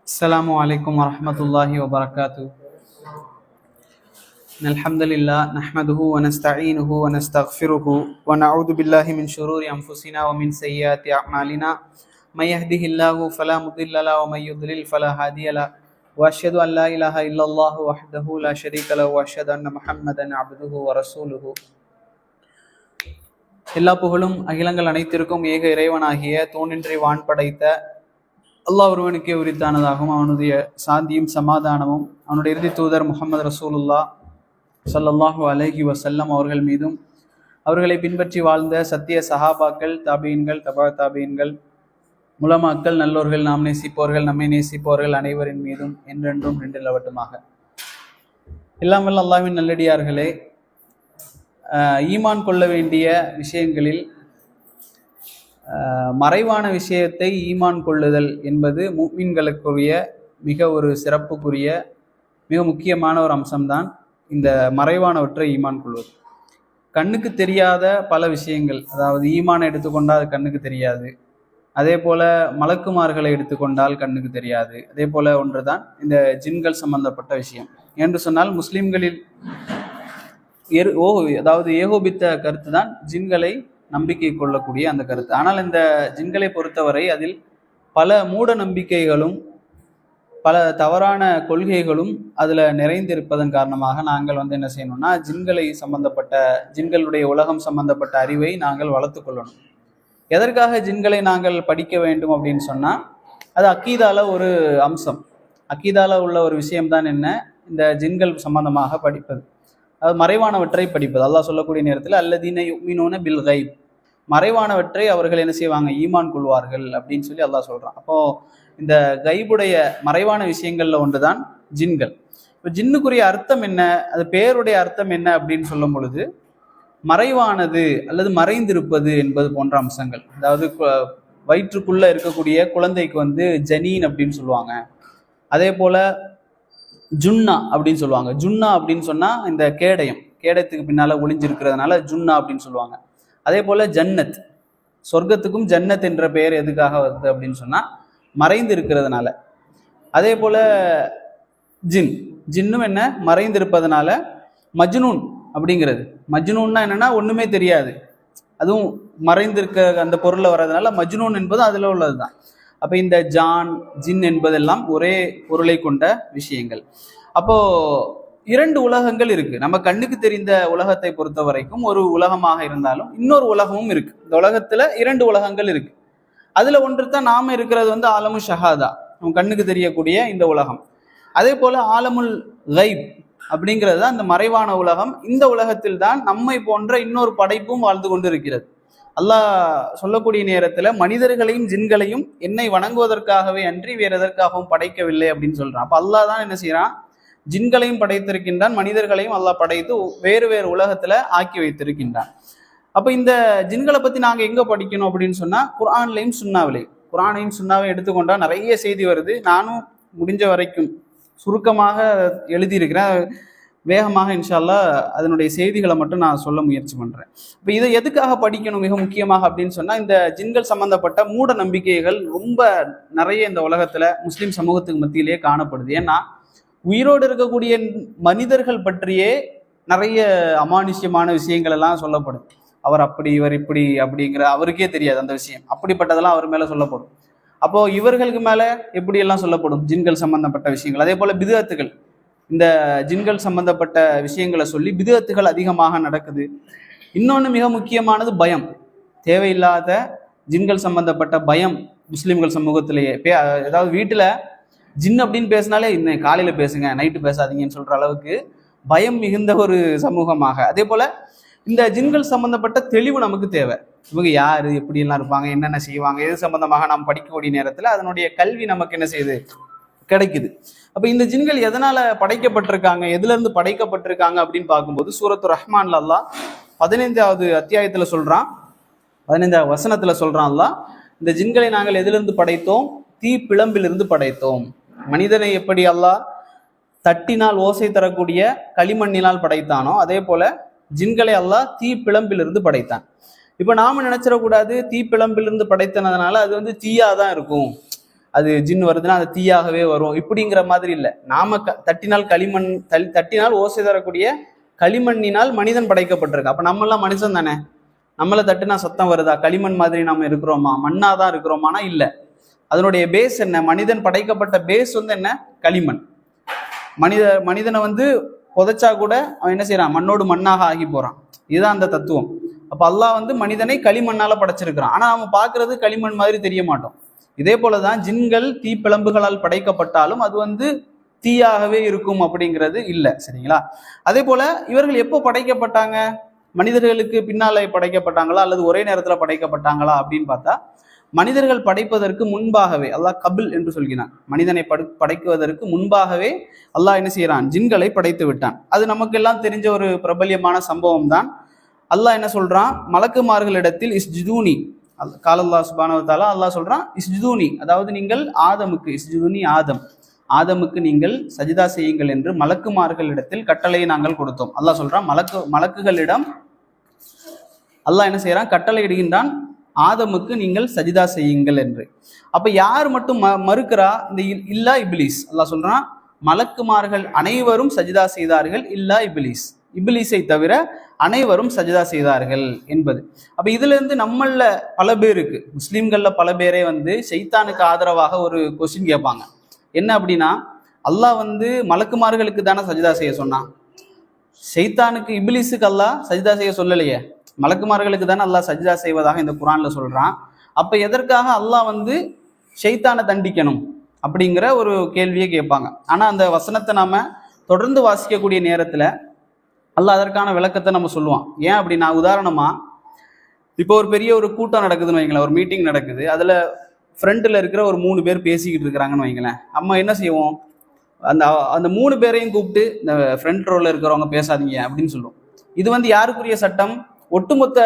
السلام عليكم ورحمة الله وبركاته. الحمد لله نحمده ونستعينه ونستغفره ونعوذ بالله من شرور أنفسنا ومن سيئات أعمالنا. من يهده الله فلا مضل له ومن يضلل فلا هادي له وأشهد أن لا إله إلا الله وحده لا شريك له وأشهد أن محمدا عبده ورسوله. எல்லா புகழும் அகிலங்கள் அனைத்திற்கும் ஏக இறைவனாகிய தோன்றின்றி வான் படைத்த அல்லாஹ் ஒருவனுக்கே உரித்தானதாகவும், அவனுடைய சாந்தியும் சமாதானமும் அவனுடைய இறுதி தூதர் முஹம்மது ரசூலுல்லாஹ் ஸல்லல்லாஹு அலைஹி வஸல்லம் அவர்கள் மீதும், அவர்களை பின்பற்றி வாழ்ந்த சத்திய சஹாபாக்கள், தாபீன்கள், தபா தாபீன்கள், உலமாக்கள், நல்லோர்கள், நாம் நேசிப்பவர்கள், நம்மை நேசிப்பவர்கள் அனைவரின் மீதும் என்றென்றும் நின்றலவட்டுமாக. எல்லாம் வல்ல அல்லாஹ்வின் நல்லடியார்களே, ஈமான் கொள்ள வேண்டிய விஷயங்களில் மறைவான விஷயத்தை ஈமான் கொள்ளுதல் என்பது முஃமின்களுக்குரிய மிக ஒரு சிறப்புக்குரிய மிக முக்கியமான ஒரு அம்சம்தான் இந்த மறைவானவற்றை ஈமான் கொள்வது. கண்ணுக்கு தெரியாத பல விஷயங்கள், அதாவது ஈமானை எடுத்துக்கொண்டால் அது கண்ணுக்கு தெரியாது. அதே போல மலக்குமார்களை எடுத்துக்கொண்டால் கண்ணுக்கு தெரியாது. அதே போல ஒன்றுதான் இந்த ஜின்கள் சம்பந்தப்பட்ட விஷயம். என்று சொன்னால் முஸ்லிம்களில் அதாவது ஏகோபித்த கருத்து தான் ஜின்களை நம்பிக்கை கொள்ளக்கூடிய அந்த கருத்து. ஆனால் இந்த ஜின்களை பொறுத்தவரை அதில் பல மூட நம்பிக்கைகளும் பல தவறான கொள்கைகளும் அதில் நிறைந்திருப்பதன் காரணமாக நாங்கள் என்ன செய்யணும்னா, ஜின்களுடைய உலகம் சம்பந்தப்பட்ட அறிவை நாங்கள் வளர்த்து கொள்ளணும். எதற்காக ஜின்களை நாங்கள் படிக்க வேண்டும் அப்படின்னு சொன்னால், அது அக்கீதால ஒரு அம்சம். அக்கீதால உள்ள ஒரு விஷயம்தான் என்ன, இந்த ஜின்கள் சம்பந்தமாக படிப்பது, அது மறைவானவற்றை படிப்பது. அல்லாஹ் சொல்லக்கூடிய நேரத்தில் அல்லதீன யுமினூன பில் கைப், மறைவானவற்றை அவர்கள் என்ன செய்வாங்க, ஈமான் கொள்வார்கள் அப்படின்னு சொல்லி அல்லாஹ் சொல்றான். அப்போ இந்த கைபுடைய மறைவான விஷயங்கள்ல ஒன்றுதான் ஜின்கள். இப்போ ஜின்னுக்குரிய அர்த்தம் என்ன, அது பேருடைய அர்த்தம் என்ன அப்படின்னு சொல்லும் பொழுது, மறைவானது அல்லது மறைந்திருப்பது என்பது போன்ற அம்சங்கள். அதாவது வயிற்றுக்குள்ள இருக்கக்கூடிய குழந்தைக்கு ஜனீன் அப்படின்னு சொல்லுவாங்க. அதே போல ஜுன்னா அப்படின்னு சொல்லுவாங்க. ஜுன்னா அப்படின்னு சொன்னா இந்த கேடயத்துக்கு பின்னால ஒளிஞ்சிருக்கிறதுனால ஜுன்னா அப்படின்னு சொல்லுவாங்க. அதே போல ஜன்னத், சொர்க்கத்துக்கும் ஜன்னத் என்ற பெயர் எதுக்காக வருது அப்படின்னு சொன்னா மறைந்து இருக்கிறதுனால. அதே போல ஜின்னும் என்ன, மறைந்திருப்பதனால. மஜ்னூன் அப்படிங்கிறது, மஜ்னூன்னா என்னன்னா ஒண்ணுமே தெரியாது, அதுவும் மறைந்திருக்க அந்த பொருள்ல வர்றதுனால மஜ்னூன் என்பது அதுல உள்ளதுதான். அப்ப இந்த ஜின் என்பதெல்லாம் ஒரே பொருளை கொண்ட விஷயங்கள். அப்போ இரண்டு உலகங்கள் இருக்கு. நம்ம கண்ணுக்கு தெரிந்த உலகத்தை பொறுத்த வரைக்கும் ஒரு உலகமாக இருந்தாலும் இன்னொரு உலகமும் இருக்கு. இந்த உலகத்துல இரண்டு உலகங்கள் இருக்கு. அதுல ஒன்று தான் நாம இருக்கிறது ஆலமு ஷஹாதா, நம்ம கண்ணுக்கு தெரியக்கூடிய இந்த உலகம். அதே போல ஆலமுல் கைப் அப்படிங்கிறது தான் இந்த மறைவான உலகம். இந்த உலகத்தில் தான் நம்மை போன்ற இன்னொரு படைப்பும் வாழ்ந்து கொண்டு இருக்கிறது. அல்லாஹ் சொல்லக்கூடிய நேரத்துல மனிதர்களையும் ஜின்களையும் என்னை வணங்குவதற்காகவே அன்றி வேற எதற்காகவும் படைக்கவில்லை அப்படின்னு சொல்றான். அப்ப அல்லாஹ் தான் என்ன செய்யறான், ஜின்களையும் படைத்திருக்கின்றான், மனிதர்களையும் அல்லாஹ் படைத்து வேறு வேறு உலகத்துல ஆக்கி வைத்திருக்கின்றான். அப்ப இந்த ஜின்களை பத்தி நாங்க எங்க படிக்கணும் அப்படின்னு சொன்னா, குர்ஆன்லையும் சுன்னாவிலையும். குர்ஆனையும் சுன்னாவையும் எடுத்துக்கொண்டா நிறைய செய்தி வருது. நானும் முடிஞ்ச வரைக்கும் சுருக்கமாக எழுதியிருக்கிறேன். வேகமாக இன்ஷா அல்லாஹ் அதனுடைய செய்திகளை மட்டும் நான் சொல்ல முயற்சி பண்றேன். இப்போ இதை எதுக்காக படிக்கணும் மிக முக்கியமாக அப்படின்னு சொன்னா, இந்த ஜின்கள் சம்பந்தப்பட்ட மூட நம்பிக்கைகள் ரொம்ப நிறைய இந்த உலகத்துல முஸ்லிம் சமூகத்துக்கு மத்தியிலேயே காணப்படுது. ஏன்னா உயிரோடு இருக்கக்கூடிய மனிதர்கள் பற்றியே நிறைய அமானுஷ்யமான விஷயங்கள் எல்லாம் சொல்லப்படும். அவர் அப்படி, இவர் இப்படி அப்படிங்கிற அவருக்கே தெரியாது அந்த விஷயம். அப்படிப்பட்டதெல்லாம் அவர் மேல சொல்லப்படும். அப்போ இவர்களுக்கு மேல எப்படி எல்லாம் சொல்லப்படும் ஜின்கள் சம்பந்தப்பட்ட விஷயங்கள். அதே போல பிதுஅத்துகள், இந்த ஜின்கள் சம்பந்தப்பட்ட விஷயங்களை சொல்லி பிதுஅத்துகள் அதிகமாக நடக்குது. இன்னொன்று மிக முக்கியமானது பயம். தேவையில்லாத ஜின்கள் சம்பந்தப்பட்ட பயம் முஸ்லிம்கள் சமூகத்திலேயே. ஏதாவது வீட்டுல ஜின் அப்படின்னு பேசினாலே இன்னும் காலையில பேசுங்க, நைட்டு பேசாதீங்கன்னு சொல்ற அளவுக்கு பயம் மிகுந்த ஒரு சமூகமாக. அதே போல இந்த ஜின்கள் சம்பந்தப்பட்ட தெளிவு நமக்கு தேவை. இவங்க யாரு, எப்படி எல்லாம் இருப்பாங்க, என்னென்ன செய்வாங்க, எது சம்பந்தமாக நாம் படிக்கக்கூடிய நேரத்துல அதனுடைய கல்வி நமக்கு என்ன செய்யுது, கிடைக்குது. அப்ப இந்த ஜின்கள் எதனால படைக்கப்பட்டிருக்காங்க, எதுல இருந்து படைக்கப்பட்டிருக்காங்க அப்படின்னு பார்க்கும்போது, சூரத்து ரஹ்மான்ல அல்லாஹ் 15வது அத்தியாயத்துல சொல்றான், 15வது வசனத்துல சொல்றான் அல்லாஹ், இந்த ஜின்களை நாங்கள் எதிலிருந்து படைத்தோம், தீ பிளம்பிலிருந்து படைத்தோம். மனிதனை எப்படி அல்லாஹ் தட்டினால் ஓசை தரக்கூடிய களிமண்ணினால் படைத்தானோ, அதே போல ஜின்களை அல்லாஹ் தீ பிளம்பிலிருந்து படைத்தான். இப்ப நாம நினைச்சிடக்கூடாது தீ பிளம்பிலிருந்து படைத்தனதுனால அது தீயா தான் இருக்கும், அது ஜின் வருதுன்னா அது தீயாகவே வரும் இப்படிங்கிற மாதிரி இல்லை. நாம தட்டினால் களிமண் தட்டினால் ஓசை தரக்கூடிய களிமண்ணினால் மனிதன் படைக்கப்பட்டிருக்கு. அப்ப நம்மெல்லாம் மனுஷன் தானே, நம்மளை தட்டுனா சத்தம் வருதா? களிமண் மாதிரி நம்ம இருக்கிறோமா? மண்ணாதான் இருக்கிறோமானா இல்லை. அதனுடைய பேஸ் என்ன? மனிதன் படைக்கப்பட்ட பேஸ் வந்து என்ன? களிமண். மனிதனை வந்து புதைச்சா கூட அவன் என்ன செய்யறான்? மண்ணோடு மண்ணாக ஆகி போறான். இதுதான் அந்த தத்துவம். அப்ப அல்லாஹ் வந்து மனிதனை களிமண்ணால படைச்சிருக்கிறான். ஆனா நம்ம பார்க்கறது களிமண் மாதிரி தெரிய மாட்டோம். இதே போலதான் ஜின்கள் தீப்பிழம்புகளால் படைக்கப்பட்டாலும் அது வந்து தீயாகவே இருக்கும் அப்படிங்கிறது இல்லை. சரிங்களா? அதே போல இவர்கள் எப்போ படைக்கப்பட்டாங்க? மனிதர்களுக்கு பின்னாலே படைக்கப்பட்டாங்களா அல்லது ஒரே நேரத்தில் படைக்கப்பட்டாங்களா அப்படின்னு பார்த்தா, மனிதர்கள் படைப்பதற்கு முன்பாகவே அல்லாஹ் கபில் என்று சொல்கிறான். மனிதனை படைக்குவதற்கு முன்பாகவே அல்லாஹ் என்ன செய்யறான்? ஜின்களை படைத்து விட்டான். அது நமக்கு எல்லாம் தெரிஞ்ச ஒரு பிரபல்யமான சம்பவம் தான். அல்லாஹ் என்ன சொல்றான்? மலக்குமார்களிடத்தில் இஸ்ஜுதூனி, காலல்லாஹ் சுப்ஹானஹு வ தஆலா அல்லாஹ் சொல்றான் இஸ்ஜுதூனி, அதாவது நீங்கள் ஆதமுக்கு, இஸ்ஜுதூனி ஆதமுக்கு நீங்கள் சஜிதா செய்யுங்கள் என்று மலக்குமார்களிடத்தில் கட்டளையை நாங்கள் கொடுத்தோம். அல்லாஹ் சொல்றான் மலக்குகளிடம் அல்லாஹ் என்ன செய்யறான்? கட்டளை இடுகின்றான் ஆதமுக்கு நீங்கள் சஜிதா செய்யுங்கள் என்று. அப்ப யார் மட்டும் மறுக்கிறா? இந்த இல்லா இப்லீஸ். அல்லாஹ் சொல்றான் மலக்குமார்கள் அனைவரும் சஜிதா செய்தார்கள் இல்லா இப்லீஸ், இப்லீஸை தவிர அனைவரும் சஜிதா செய்தார்கள் என்பது. அப்ப இதுல இருந்து நம்மள பல பேருக்கு, முஸ்லிம்கள்ல பல பேரே வந்து ஷைத்தானுக்கு ஆதரவாக ஒரு கொஸ்டின் கேட்பாங்க. என்ன அப்படின்னா, அல்லாஹ் வந்து மலக்குமார்களுக்கு தானே சஜிதா செய்ய சொன்னான், ஷைத்தானுக்கு இப்லீஸுக்கு அல்லாஹ் சஜிதா செய்ய சொல்லலையே, மலக்குமார்களுக்கு தானே அல்லாஹ் சஜிதா செய்வதாக இந்த குரான்ல சொல்றான். அப்ப எதற்காக அல்லாஹ் வந்து ஷைத்தானை தண்டிக்கணும் அப்படிங்கிற ஒரு கேள்வியை கேட்பாங்க. ஆனா அந்த வசனத்தை நாம தொடர்ந்து வாசிக்கக்கூடிய நேரத்துல அல்லாஹ் அதற்கான விளக்கத்தை நம்ம சொல்லுவான். ஏன் அப்படின்னா, உதாரணமா இப்போ ஒரு பெரிய ஒரு கூட்டம் நடக்குதுன்னு வைங்களேன், ஒரு மீட்டிங் நடக்குது, அதுல ஃப்ரண்ட்ல இருக்கிற ஒரு 3 பேர் பேசிக்கிட்டு இருக்கிறாங்கன்னு வைங்களேன். நம்ம என்ன செய்வோம்? அந்த 3 பேரையும் கூப்பிட்டு இந்த ஃப்ரண்ட் ரோல இருக்கிறவங்க பேசாதீங்க அப்படின்னு சொல்லுவோம். இது வந்து யாருக்குரிய சட்டம்? ஒட்டுமொத்த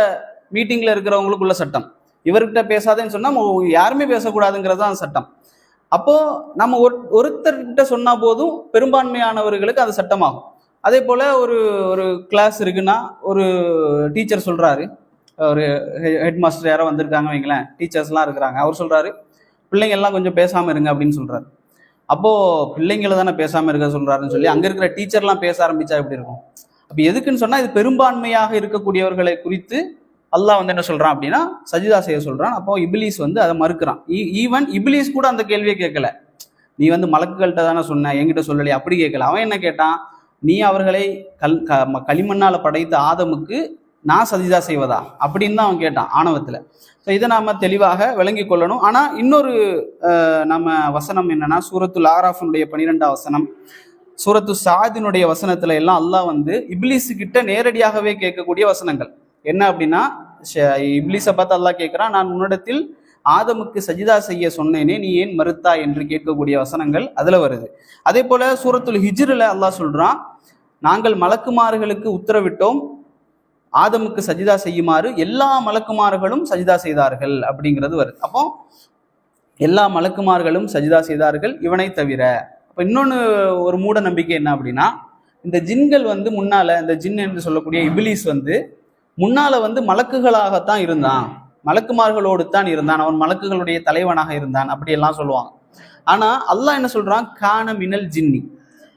மீட்டிங்ல இருக்கிறவங்களுக்குள்ள சட்டம். இவர்கிட்ட பேசாதேன்னு சொன்னா யாருமே பேசக்கூடாதுங்கிறது தான் சட்டம். அப்போ நம்ம ஒருத்தர்கிட்ட சொன்னா போதும் பெரும்பான்மையானவர்களுக்கு அது சட்டமாகும். அதே போல ஒரு கிளாஸ் இருக்குன்னா, ஒரு டீச்சர் சொல்றாரு, ஒரு ஹெட் மாஸ்டர் யாரோ வந்திருக்காங்க வைங்களேன், டீச்சர்ஸ்லாம் இருக்கிறாங்க, அவர் சொல்றாரு பிள்ளைங்க எல்லாம் கொஞ்சம் பேசாம இருங்க அப்படின்னு சொல்றாரு. அப்போ பிள்ளைங்களை தானே பேசாம இருக்க சொல்றாருன்னு சொல்லி அங்க இருக்கிற டீச்சர்லாம் பேச ஆரம்பிச்சா எப்படி இருக்கும்? அப்ப எதுக்குன்னு சொன்னா, இது பெரும்பான்மையாக இருக்கக்கூடியவர்களை குறித்து அல்லாஹ் வந்து என்ன சொல்றான் அப்படின்னா சஜிதா செய்ய சொல்றான். அப்போ இப்லீஸ் வந்து அதை மறுக்கிறான். ஈவன் இப்லீஸ் கூட அந்த கேள்வியை கேட்கல. நீ வந்து மலக்குகள்கிட்ட தானே சொன்ன, என்கிட்ட சொல்லலையே, அப்படி கேட்கல. அவன் என்ன கேட்டான்? நீ அவர்களை களிமண்ணால படைத்த ஆதமுக்கு நான் சஜிதா செய்வதா அப்படின்னு தான் அவன் கேட்டான் ஆணவத்துல. ஸோ இதை நாம தெளிவாக விளங்கி கொள்ளணும். ஆனா இன்னொரு நம்ம வசனம் என்னன்னா, சூரத்துல் ஆராஃபினுடைய 12ஆம் வசனம், சூரத்து சாதினுடைய வசனத்துல எல்லாம் அல்லாஹ் வந்து இப்லீஸு கிட்ட நேரடியாகவே கேட்கக்கூடிய வசனங்கள் என்ன அப்படின்னா, இப்லீஸை பார்த்து அல்லாஹ் கேட்கிறான், நான் உன்னிடத்தில் ஆதமுக்கு சஜிதா செய்ய சொன்னேனே, நீ ஏன் மறுத்தா என்று கேட்கக்கூடிய வசனங்கள் அதுல வருது. அதே போல சூரத்துல் ஹிஜ்ர்ல அல்லாஹ் சொல்றான், நாங்கள் மலக்குமார்களுக்கு உத்தரவிட்டோம் ஆதமுக்கு சஜிதா செய்யுமாறு, எல்லா மலக்குமார்களும் சஜிதா செய்தார்கள் அப்படிங்கிறது வருது. அப்போ எல்லா மலக்குமார்களும் சஜிதா செய்தார்கள் இவனை தவிர. அப்ப இன்னொன்னு ஒரு மூட நம்பிக்கை என்ன அப்படின்னா, இந்த ஜின்கள் வந்து முன்னால, இந்த ஜின் என்று சொல்லக்கூடிய இப்லீஸ் வந்து முன்னால வந்து மலக்குகளாகத்தான் இருந்தான், மலக்குமார்களோடு தான் இருந்தான், அவன் மலக்குகளுடைய தலைவனாக இருந்தான் அப்படியெல்லாம் சொல்லுவாங்க. ஆனா அல்லாஹ் என்ன சொல்றான்? கான மினல் ஜின்னி,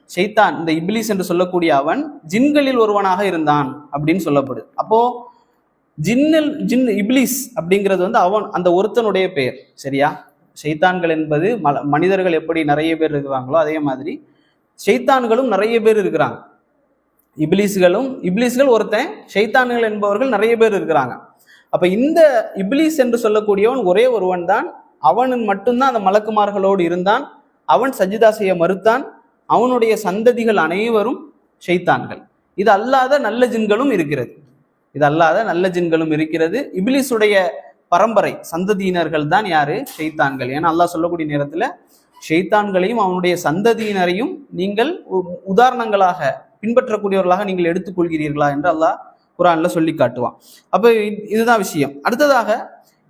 ஷைத்தான் இந்த இப்லீஸ் என்று சொல்லக்கூடிய அவன் ஜின்களில் ஒருவனாக இருந்தான் அப்படின்னு சொல்லப்படுது. அப்போ ஜின் இப்லீஸ் அப்படிங்கிறது வந்து அவன் அந்த ஒருத்தனுடைய பெயர். சரியா? ஷைத்தான்கள் என்பது மனிதர்கள் எப்படி நிறைய பேர் இருக்கிறாங்களோ அதே மாதிரி ஷைத்தான்களும் நிறைய பேர் இருக்கிறாங்க. இப்லீஸ்கள் ஒருத்தன், ஷைத்தான்கள் என்பவர்கள் நிறைய பேர் இருக்கிறாங்க. அப்ப இந்த இப்லீஸ் என்று சொல்லக்கூடியவன் ஒரே ஒருவன் தான், அவன் மட்டும்தான் அந்த மலக்குமார்களோடு இருந்தான், அவன் சஜிதா செய்ய மறுத்தான், அவனுடைய சந்ததிகள் அனைவரும் ஷைத்தான்கள். இது அல்லாத நல்ல ஜின்களும் இருக்கிறது. இப்லீஸுடைய பரம்பரை சந்ததியினர்கள் தான் யாரு? ஷைத்தான்கள். ஏன்னா அல்லாஹ் சொல்லக்கூடிய நேரத்துல ஷைத்தான்களையும் அவனுடைய சந்ததியினரையும் நீங்கள் உதாரணங்களாக பின்பற்றக்கூடியவர்களாக நீங்கள் எடுத்துக்கொள்கிறீர்களா என்று அல்லாஹ் குர்ஆன்ல சொல்லி காட்டுவான். அப்ப இதுதான் விஷயம். அடுத்ததாக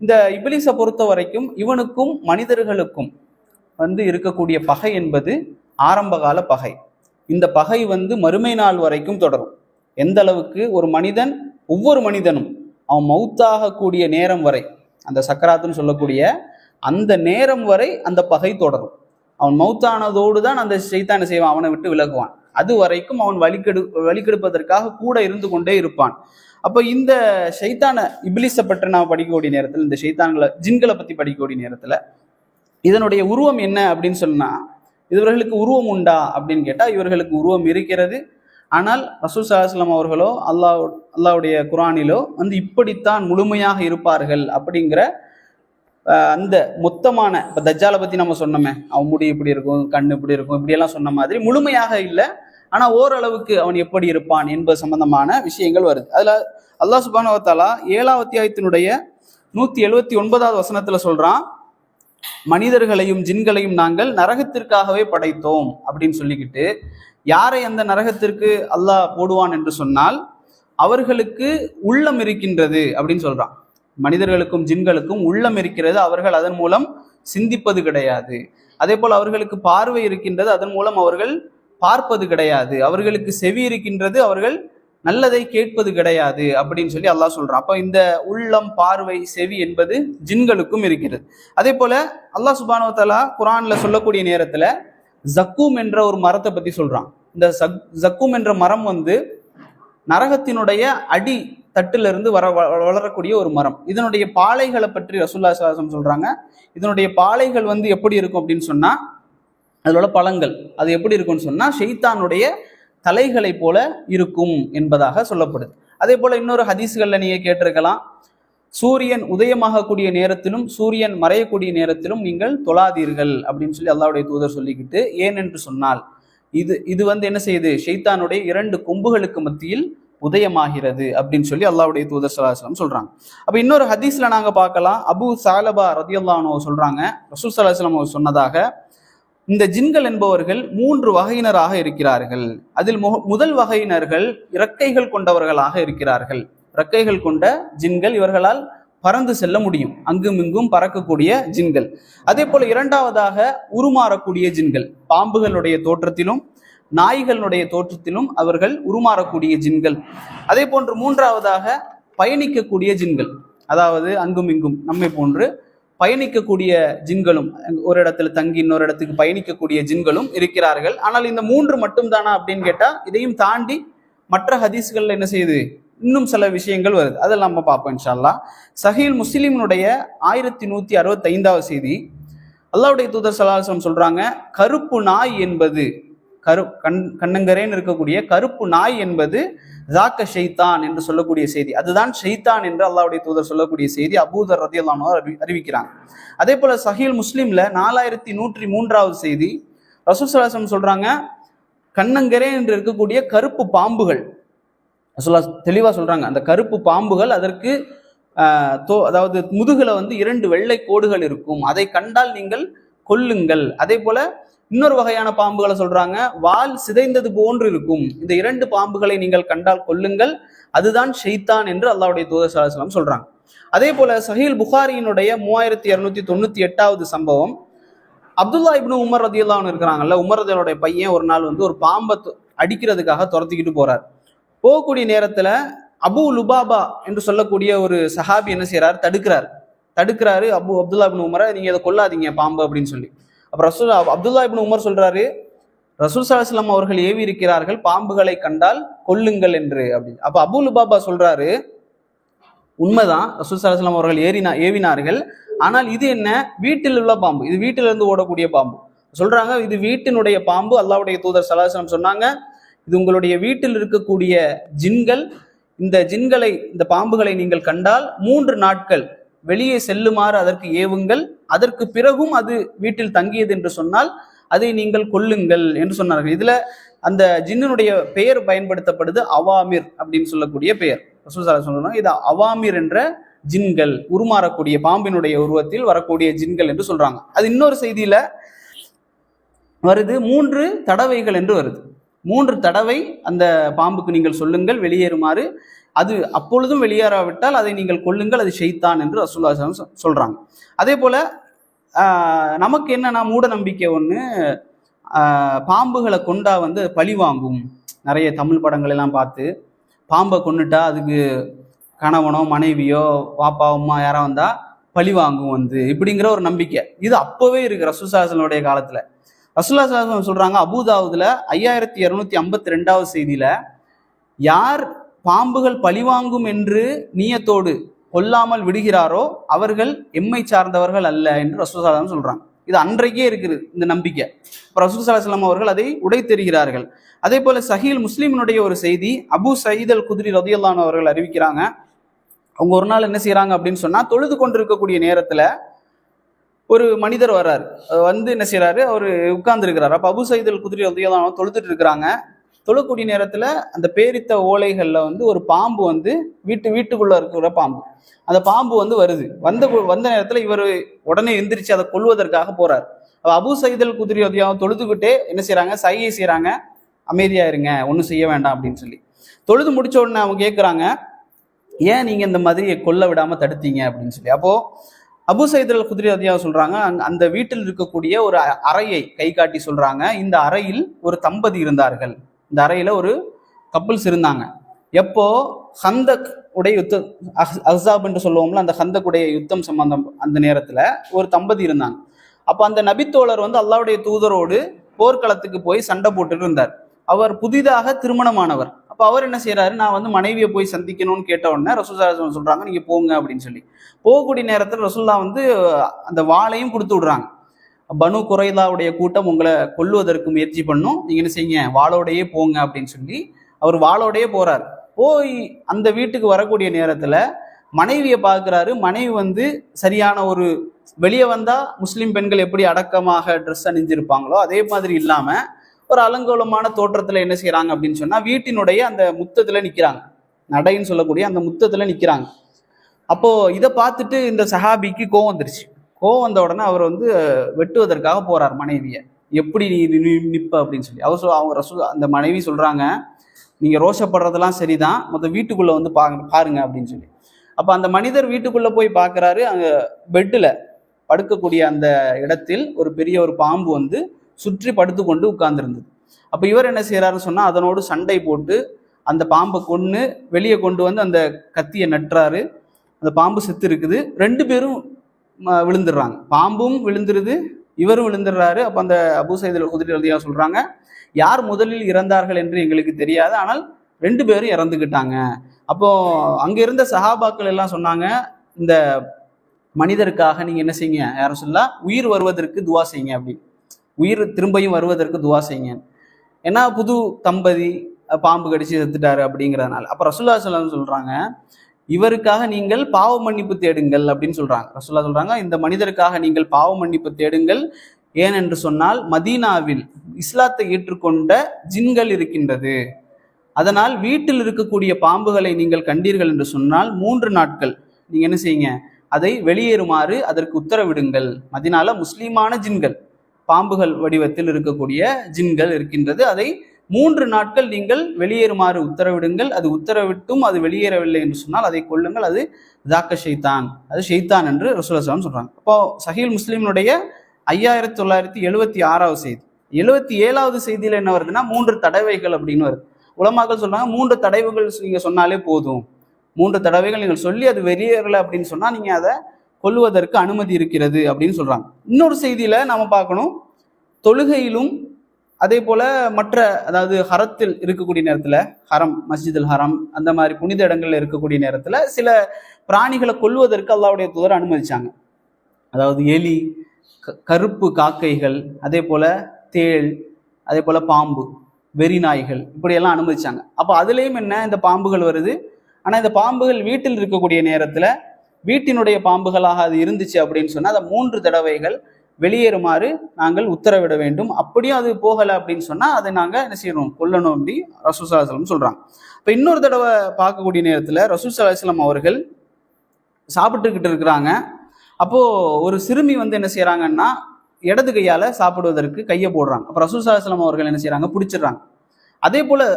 இந்த இப்லீஸை பொறுத்த வரைக்கும் இவனுக்கும் மனிதர்களுக்கும் வந்து இருக்கக்கூடிய பகை என்பது ஆரம்பகால பகை. இந்த பகை வந்து மறுமை நாள் வரைக்கும் தொடரும். எந்த அளவுக்கு? ஒரு மனிதன், ஒவ்வொரு மனிதனும் அவன் மௌத்தாகக்கூடிய நேரம் வரை, அந்த சக்கராத்துன்னு சொல்லக்கூடிய அந்த நேரம் வரை அந்த பகை தொடரும். அவன் மௌத்தானதோடு தான் அந்த ஷைத்தானை செய்வான், அவனை விட்டு விலகுவான். அது வரைக்கும் அவன் வழிகெடுப்பதற்காக கூட இருந்து கொண்டே இருப்பான். அப்போ இந்த ஷைத்தான இப்லீஸை பற்றி நான் படிக்கக்கூடிய நேரத்தில், இந்த ஷைத்தான்களை ஜின்களை பற்றி படிக்கக்கூடிய நேரத்தில் இதனுடைய உருவம் என்ன அப்படின்னு சொன்னா, இவர்களுக்கு உருவம் உண்டா அப்படின்னு கேட்டால் இவர்களுக்கு உருவம் இருக்கிறது. ஆனால் ரசூல் ஸல்லல்லாஹு அலைஹி வஸல்லம் அவர்களோ அல்லாஹ்வுடைய குர்ஆனிலோ இப்படித்தான் முழுமையாக இருப்பார்கள் அப்படிங்கிற அந்த மொத்தமான, இப்போ தஜ்ஜாலை பற்றி நம்ம சொன்னோமே, அவன் முடி இப்படி இருக்கும், கண்ணு இப்படி இருக்கும், இப்படியெல்லாம் சொன்ன மாதிரி முழுமையாக இல்லை, ஆனால் ஓரளவுக்கு அவன் எப்படி இருப்பான் என்பது சம்பந்தமான விஷயங்கள் வருது. அதில் அல்லாஹ் சுப்ஹானஹு வ தஆலா 7ஆம் அத்தியாயத்தினுடைய 179வது வசனத்தில் சொல்றான், மனிதர்களையும் ஜின்களையும் நாங்கள் நரகத்திற்காகவே படைத்தோம் அப்படின்னு சொல்லிக்கிட்டு, யாரை அந்த நரகத்திற்கு அல்லாஹ் போடுவான் என்று சொன்னால் அவர்களுக்கு உள்ளம் இருக்கின்றது அப்படின்னு சொல்றான். மனிதர்களுக்கும் ஜின்களுக்கும் உள்ளம் இருக்கிறது, அவர்கள் அதன் மூலம் சிந்திப்பது கிடையாது. அதே போல் அவர்களுக்கு பார்வை இருக்கின்றது, அதன் மூலம் அவர்கள் பார்ப்பது கிடையாது. அவர்களுக்கு செவி இருக்கின்றது, அவர்கள் நல்லதை கேட்பது கிடையாது அப்படின்னு சொல்லி அல்லாஹ் சொல்றான். அப்போ இந்த உள்ளம், பார்வை, செவி என்பது ஜின்களுக்கும் இருக்கிறது. அதே போல அல்லாஹ் சுப்ஹானஹு வ தஆலா குர்ஆன்ல சொல்லக்கூடிய நேரத்துல ஜக்கூம் என்ற ஒரு மரத்தை பத்தி சொல்றான். இந்த ஜக்கூம் என்ற மரம் நரகத்தினுடைய அடி தட்டிலிருந்து வளரக்கூடிய ஒரு மரம். இதனுடைய பாலைகளை பற்றி ரசூலுல்லாஹி ஸல்லல்லாஹு அலைஹி வஸல்லம் சொல்றாங்க. இதனுடைய பாலைகள் எப்படி இருக்கும் அப்படின்னு சொன்னா, அதோட பழங்கள் அது எப்படி இருக்கும்னு சொன்னா ஷைத்தானுடைய தலைகளை போல இருக்கும் என்பதாக சொல்லப்படுது. அதே போல இன்னொரு ஹதீஸ்கள்ல நீங்க கேட்டிருக்கலாம், சூரியன் உதயமாகக்கூடிய நேரத்திலும் சூரியன் மறையக்கூடிய நேரத்திலும் நீங்கள் தொழாதீர்கள் அப்படின்னு சொல்லி அல்லாஹ்வுடைய தூதர் சொல்லிக்கிட்டு, ஏன் என்று சொன்னால் இது என்ன செய்யுது, ஷைத்தானுடைய 2 கொம்புகளுக்கு மத்தியில் உதயமாகிறது அப்படின்னு சொல்லி அல்லாஹ்வுடைய தூதர் ஸல்லல்லாஹு அலைஹி வஸல்லம் சொல்றாங்க. அப்ப இன்னொரு ஹதீஸ்ல நாங்க பார்க்கலாம், அபூ ஸஅலபா ரலியல்லாஹு அன்ஹு சொல்றாங்க, ரசூல் ஸல்லல்லாஹு அலைஹி வஸல்லம் சொன்னதாக, இந்த ஜின்கள் என்பவர்கள் 3 வகையினராக இருக்கிறார்கள். அதில் முதல் வகையினர்கள் இறக்கைகள் கொண்டவர்களாக இருக்கிறார்கள். இறக்கைகள் கொண்ட ஜின்கள், இவர்களால் பறந்து செல்ல முடியும், அங்கும் இங்கும் பறக்கக்கூடிய ஜின்கள். அதே போல இரண்டாவதாக உருமாறக்கூடிய ஜின்கள், பாம்புகளுடைய தோற்றத்திலும் நாய்களுடைய தோற்றத்திலும் அவர்கள் உருமாறக்கூடிய ஜின்கள். அதே போன்று மூன்றாவதாக பயணிக்கக்கூடிய ஜின்கள், அதாவது அங்கும் இங்கும் நம்மை போன்று பயணிக்கக்கூடிய ஜின்களும், ஒரு இடத்துல தங்கி இன்னொரு இடத்துக்கு பயணிக்கக்கூடிய ஜின்களும் இருக்கிறார்கள். ஆனால் இந்த 3 மட்டும் தானா அப்படின்னு கேட்டா, இதையும் தாண்டி மற்ற ஹதீஸ்கள்ல என்ன செய்யுது, இன்னும் சில விஷயங்கள் வருது. அதெல்லாம் நம்ம பார்ப்போம் இன்ஷா அல்லாஹ். சஹீல் முஸ்லிமினுடைய 1165வது செய்தி, அல்லாஹ்வுடைய தூதர் ஸல்லல்லாஹு அலைஹி வஸல்லம் சொல்றாங்க, கருப்பு நாய் என்பது, கண்ணங்கரேன்னு இருக்கக்கூடிய கருப்பு நாய் என்பது ஜாக்க ஷைத்தான் என்று சொல்லக்கூடிய செய்தி, அதுதான் ஷைத்தான் என்று அல்லாஹ்வுடைய தூதர் சொல்லக்கூடிய செய்தி அபூதர் ரலியல்லாஹு அன்ஹு அறிவிக்கிறாங்க. அதே போல சஹீல் முஸ்லிம்ல 4103வது செய்தி, ரசூல் ஸல்லல்லாஹு அலைஹி வஸல்லம் சொல்றாங்க, கண்ணங்கரே என்று இருக்கக்கூடிய கருப்பு பாம்புகள், தெளிவா சொல்றாங்க, அந்த கருப்பு பாம்புகள் அதற்கு அதாவது முதுகுல 2 வெள்ளை கோடுகள் இருக்கும், அதை கண்டால் நீங்கள் கொல்லுங்கள். அதே போல இன்னொரு வகையான பாம்புகளை சொல்றாங்க, வால் சிதைந்தது போன்று இருக்கும், இந்த 2 பாம்புகளை நீங்கள் கண்டால் கொல்லுங்கள், அதுதான் ஷைத்தான் என்று அல்லாஹ்வுடைய தூதர் ஸல்லல்லாஹு அலைஹி வஸல்லம் சொல்றாங்க. அதே போல சஹீல் புகாரியினுடைய 3298வது சம்பவம், அப்துல்லா இப்னு உமர் ரலியல்லாஹு அன்ஹு இருக்கிறாங்கல்ல, உமர் ரலியல்லாஹுடைய பையன் ஒரு நாள் ஒரு பாம்பை அடிக்கிறதுக்காக துரத்திக்கிட்டு போறார். போகக்கூடிய நேரத்துல அபு லுபாபா என்று சொல்லக்கூடிய ஒரு சஹாபி என்ன செய்யறாரு, தடுக்கிறாரு அப்துல்லா இப்னு உமரை, நீங்க இதை கொல்லாதீங்க பாம்பு அப்படின்னு சொல்லி. அப்ப அப்துல்லா இப்னு உமர் சொல்றாரு, ரசூல் ஸல்லல்லாஹு அலைஹி வஸல்லம் அவர்கள் ஏவி இருக்கிறார்கள், பாம்புகளை கண்டால் கொல்லுங்கள் என்று அப்படின்னு. அப்ப அபு லுபாபா சொல்றாரு, உண்மைதான், ரசூல் ஸல்லல்லாஹு அலைஹி வஸல்லம் அவர்கள் ஏவினார்கள், ஆனால் இது என்ன, வீட்டில் உள்ள பாம்பு, இது வீட்டிலிருந்து ஓடக்கூடிய பாம்பு. சொல்றாங்க, இது வீட்டினுடைய பாம்பு. அல்லாஹ்வுடைய தூதர் ஸல்லல்லாஹு அலைஹி வஸல்லம் சொன்னாங்க, இது உங்களுடைய வீட்டில் இருக்கக்கூடிய ஜின்கள், இந்த பாம்புகளை நீங்கள் கண்டால் 3 நாட்கள் வெளியே செல்லுமாறு அதற்கு ஏவுங்கள், அதற்கு பிறகும் அது வீட்டில் தங்கியது என்று சொன்னால் அதை நீங்கள் கொல்லுங்கள் என்று சொன்னார்கள். இதுல அந்த ஜின்னுடைய பெயர் பயன்படுத்தப்படுது, அவாமிர் அப்படின்னு சொல்லக்கூடிய பெயர். ரசூல் ஸல்லல்லாஹு அலைஹி வஸல்லம் இது அவாமிர் என்ற ஜின்கள், உருமாறக்கூடிய பாம்பினுடைய உருவத்தில் வரக்கூடிய ஜின்கள் என்று சொல்றாங்க. அது இன்னொரு செய்தியில வருது, 3 தடவைகள் என்று வருது. 3 தடவை அந்த பாம்புக்கு நீங்கள் சொல்லுங்கள் வெளியேறுமாறு, அது அப்பொழுதும் வெளியேறாவிட்டால் அதை நீங்கள் கொல்லுங்கள், அது ஷைத்தான் என்று ரசூலுல்லாஹி ஸல்லல்லாஹு அலைஹி வஸல்லம் சொல்றாங்க. அதே போல நமக்கு என்னன்னா மூட நம்பிக்கை ஒன்று, பாம்புகளை கொண்டா பழி வாங்கும். நிறைய தமிழ் படங்கள் எல்லாம் பார்த்து பாம்பை கொண்டுட்டா அதுக்கு கணவனோ மனைவியோ பாப்பா அம்மா யாரா வந்தா பழி வாங்கும் வந்து இப்படிங்கிற ஒரு நம்பிக்கை. இது அப்பவே இருக்கு ரசூலுல்லாஹி காலத்துல. ரசூலுல்லாஹி சொல்றாங்க அபூதாவுதுல 5252வது செய்தியில, யார் பாம்புகள் பழிவாங்கும் என்று நீயத்தோடு கொல்லாமல் விடுகிறாரோ அவர்கள் எம்மை சார்ந்தவர்கள் அல்ல என்று ரசூலுல்லாஹி சொல்றாங்க. இது அன்றைக்கே இருக்குது இந்த நம்பிக்கை. ரசூல் ஸல்லல்லாஹு அலைஹி வஸல்லம் அவர்கள் அதை உடைத்தெறிகிறார்கள். அதே போல சஹீல் முஸ்லிமினுடைய ஒரு செய்தி, அபூ சயீத் அல் குத்ரி ரலியல்லாஹு அன்ஹு அவர்கள் அறிவிக்கிறாங்க. அவங்க ஒரு நாள் என்ன செய்யறாங்க அப்படின்னு சொன்னா, தொழுது கொண்டிருக்கக்கூடிய நேரத்துல ஒரு மனிதர் வர்றாரு. வந்து என்ன செய்யறாரு, அவரு உட்கார்ந்து இருக்கிறாரு. அப்ப அபூ சயீத் அல் குத்ரி ரலியல்லாஹு அன்ஹு தொழுதுட்டு இருக்கிறாங்க. தொழக்கூடிய நேரத்துல அந்த பேரித்த ஓலைகள்ல வந்து ஒரு பாம்பு வந்து வீட்டுக்குள்ள இருக்கிற பாம்பு, அந்த பாம்பு வந்து வருது. வந்த நேரத்துல இவர் உடனே எந்திரிச்சு அதை கொல்வதற்காக போறாரு. அபூ சயீத் அல் குத்ரி ரலியல்லாஹு அன்ஹு தொழுதுகிட்டே என்ன செய்யறாங்க, சைகை செய்யறாங்க, அமைதியா இருங்க, ஒன்றும் செய்ய வேண்டாம் அப்படின்னு சொல்லி. தொழுது முடிச்ச உடனே அவங்க கேட்குறாங்க, ஏன் நீங்க இந்த மாதிரி கொல்ல விடாம தடுத்தீங்க அப்படின்னு சொல்லி. அப்போ அபூ சயீத் அல் குத்ரி ரலியல்லாஹு சொல்றாங்க, அந்த வீட்டில் இருக்கக்கூடிய ஒரு அறையை கை காட்டி சொல்றாங்க, இந்த அறையில் ஒரு தம்பதி இருந்தார்கள், இந்த அறையில ஒரு கப்பிள்ஸ் இருந்தாங்க. எப்போ ஹந்தக் உடைய யுத்தம், அஹ்ஸாப் என்று சொல்லுவோம்ல, அந்த ஹந்தக் உடைய யுத்தம் சம்பந்தம் அந்த நேரத்துல ஒரு தம்பதி இருந்தாங்க. அப்ப அந்த நபித்தோழர் வந்து அல்லாஹ்வுடைய தூதரோடு போர்க்களத்துக்கு போய் சண்டை போட்டுட்டு இருந்தார். அவர் புதிதாக திருமணமானவர். அப்ப அவர் என்ன செய்யறாரு, நான் வந்து மனைவியை போய் சந்திக்கணும்னு கேட்ட உடனே ரசூலுல்லாஹி சொல்றாங்க, நீங்க போங்க அப்படின்னு சொல்லி. போகக்கூடிய நேரத்தில் ரசூலுல்லாஹ் வந்து அந்த வாளையும் கொடுத்து விடுறாங்க. பனு குறைலாவுடைய கூட்டம் உங்களை கொல்லுவதற்கு முயற்சி பண்ணும், நீங்க என்ன செய்யுங்க, வாளோடையே போங்க அப்படின்னு சொல்லி அவர் வாளோடையே போறாரு. போய் அந்த வீட்டுக்கு வரக்கூடிய நேரத்துல மனைவியை பார்க்கிறாரு. மனைவி வந்து சரியான ஒரு, வெளியே வந்தா முஸ்லிம் பெண்கள் எப்படி அடக்கமாக ட்ரெஸ் அணிஞ்சிருப்பாங்களோ அதே மாதிரி இல்லாம ஒரு அலங்கோலமான தோற்றத்துல என்ன செய்யறாங்க அப்படின்னு சொன்னா, வீட்டினுடைய அந்த முத்தத்துல நிக்கிறாங்க, நடைன்னு சொல்லக்கூடிய அந்த முத்தத்துல நிக்கிறாங்க. அப்போ இதை பார்த்துட்டு இந்த சஹாபிக்கு கோவம் வந்துருச்சு. கோவம் வந்த உடனே அவர் வந்து வெட்டுவதற்காக போறார் மனைவியை. எப்படி நீ நிப்ப அப்படின்னு சொல்லி. அவங்க அந்த மனைவி சொல்றாங்க, நீங்க ரோஷப்படுறதெல்லாம் சரிதான், மொத்தம் வீட்டுக்குள்ள வந்து பாருங்க அப்படின்னு சொல்லி. அப்ப அந்த மனிதர் வீட்டுக்குள்ள போய் பார்க்கறாரு. அங்க பெட்டுல படுக்கக்கூடிய அந்த இடத்தில் ஒரு பெரிய ஒரு பாம்பு வந்து சுற்றி படுத்து கொண்டு உட்கார்ந்துருந்தது. அப்ப இவர் என்ன செய்யறாருன்னு சொன்னா, அதனோடு சண்டை போட்டு அந்த பாம்பை கொன்னு வெளியே கொண்டு வந்து அந்த கத்தியை நட்டுறாரு. அந்த பாம்பு செத்து இருக்குது. 2 பேரும் விழுந்துடுறாங்க. பாம்பும் விழுந்துருது, இவரும் விழுந்துடுறாரு. அப்ப அந்த அபூ சயீத் அல் குத்ரி ரலியல்லாஹு சொல்றாங்க, யார் முதலில் இறந்தார்கள் என்று எங்களுக்கு தெரியாது, ஆனால் 2 பேரும் இறந்துக்கிட்டாங்க. அப்போ அங்க இருந்த சஹாபாக்கள் எல்லாம் சொன்னாங்க, இந்த மனிதருக்காக நீங்க என்ன செய்யுங்க, யாரும் சொல்லா உயிர் வருவதற்கு துவா செய்யுங்க, அப்படி உயிர் திரும்பியும் வருவதற்கு துவா செய்யுங்க. ஏன்னா புது தம்பதி பாம்பு கடிச்சு செத்துட்டாரு அப்படிங்கிறதுனால. அப்ப ரசூலுல்லாஹி ஸல்லல்லாஹு அலைஹி வஸல்லம் சொல்றாங்க, இவருக்காக நீங்கள் பாவ மன்னிப்பு தேடுங்கள் அப்படின்னு சொல்றாங்க. ரசூலுல்லாஹி சொல்றாங்க, இந்த மனிதருக்காக நீங்கள் பாவ மன்னிப்பு தேடுங்கள். ஏனென்று சொன்னால் மதீனாவில் இஸ்லாத்தை ஏற்றுக்கொண்ட ஜின்கள் இருக்கின்றது. அதனால் வீட்டில் இருக்கக்கூடிய பாம்புகளை நீங்கள் கண்டீர்கள் என்று சொன்னால் 3 நாட்கள் நீங்க என்ன செய்யுங்க, அதை வெளியேறுமாறு அதற்கு உத்தரவிடுங்கள். மதீனால முஸ்லீமான ஜின்கள், பாம்புகள் வடிவத்தில் இருக்கக்கூடிய ஜின்கள் இருக்கின்றது, அதை 3 நாட்கள் நீங்கள் வெளியேறுமாறு உத்தரவிடுங்கள். அது உத்தரவிட்டும் அது வெளியேறவில்லை என்று சொன்னால் அதை கொள்ளுங்கள், அது தாக்க ஷைத்தான், அது ஷைத்தான் என்று ரசூலுல்லாஹி ஸல்லல்லாஹு அலைஹி வஸல்லம் சொல்றாங்க. அப்போ சஹீல் முஸ்லிமினுடைய 5976வது செய்தி. 77வது செய்தியில என்ன வருதுன்னா, 3 தடவைகள் அப்படின்னு வருது. உலமாக்கள் சொல்றாங்க, 3 தடவைகள் நீங்க சொன்னாலே போதும், 3 தடவைகள் நீங்கள் சொல்லி அது வெளியேறல அப்படின்னு சொன்னா நீங்க அதை கொல்லுவதற்கு அனுமதி இருக்கிறது அப்படின்னு சொல்றாங்க. இன்னொரு செய்தியில நாம பார்க்கணும், தொழுகையிலும் அதே போல மற்ற, அதாவது ஹரத்தில் இருக்கக்கூடிய நேரத்துல, ஹரம், மஸ்ஜிதுல் ஹரம் அந்த மாதிரி புனித இடங்கள்ல இருக்கக்கூடிய நேரத்துல சில பிராணிகளை கொல்லுவதற்கு அல்லாஹ்வுடைய தூதர் அனுமதிச்சாங்க. அதாவது எலி, கருப்பு காக்கைகள், அதே போல தேள், அதே போல பாம்பு, வெறி நாய்கள், இப்படியெல்லாம் அனுமதிச்சாங்க. அப்போ அதுலேயும் என்ன, இந்த பாம்புகள் வருது. ஆனால் இந்த பாம்புகள் வீட்டில் இருக்கக்கூடிய நேரத்தில் வீட்டினுடைய பாம்புகளாக அது இருந்துச்சு அப்படின்னு சொன்னால் அதை 3 தடவைகள் வெளியேறுமாறு நாங்கள் உத்தரவிட வேண்டும். அப்படியும் அது போகலை அப்படின்னு சொன்னால் அதை நாங்கள் என்ன செய்யணும், கொல்லணும் அப்படி ரசூல் ஸல்லல்லாஹு அலைஹி வஸல்லம் சொல்கிறாங்க. இப்போ இன்னொரு தடவை பார்க்கக்கூடிய நேரத்தில் ரசூல் ஸல்லல்லாஹு அலைஹி வஸல்லம் அவர்கள் சாப்பிட்டுக்கிட்டு இருக்கிறாங்க. அப்போது ஒரு சிறுமி வந்து என்ன செய்கிறாங்கன்னா, இடது கையால் சாப்பிடுவதற்கு கையை போடுறாங்க. அப்போ ரசூல் ஸல்லல்லாஹு அலைஹி வஸல்லம் அவர்கள் என்ன செய்கிறாங்க, பிடிச்சிடுறாங்க. அதே போல்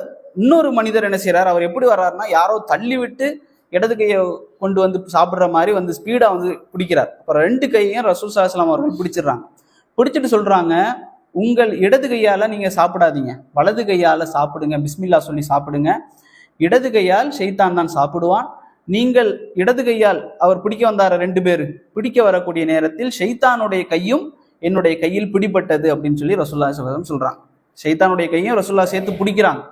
இன்னொரு மனிதர் என்ன செய்கிறார், அவர் எப்படி வர்றாருன்னா, யாரோ தள்ளி விட்டு இடது கையை கொண்டு வந்து சாப்பிட்ற மாதிரி வந்து ஸ்பீடாக வந்து பிடிக்கிறார். அப்புறம் 2 கையையும் ரசூல் ஸல்லல்லாஹு அலைஹி வஸல்லம் அவர்கள் பிடிச்சிடுறாங்க. பிடிச்சிட்டு சொல்கிறாங்க, உங்கள் இடது கையால் நீங்கள் சாப்பிடாதீங்க, வலது கையால் சாப்பிடுங்க, பிஸ்மில்லா சொல்லி சாப்பிடுங்க. இடது கையால் ஷைத்தான் தான் சாப்பிடுவான், நீங்கள் இடது கையால் அவர் பிடிக்க வந்தார 2 பேர் பிடிக்க வரக்கூடிய நேரத்தில் ஷைத்தானுடைய கையும் என்னுடைய கையில் பிடிபட்டது அப்படின்னு சொல்லி ரசூலுல்லாஹி ஸல்லல்லாஹு அலைஹி வஸல்லம் சொல்றாங்க. ஷைத்தானுடைய கையும் ரசூலுல்லாஹ் சேர்த்து பிடிக்கிறாங்க.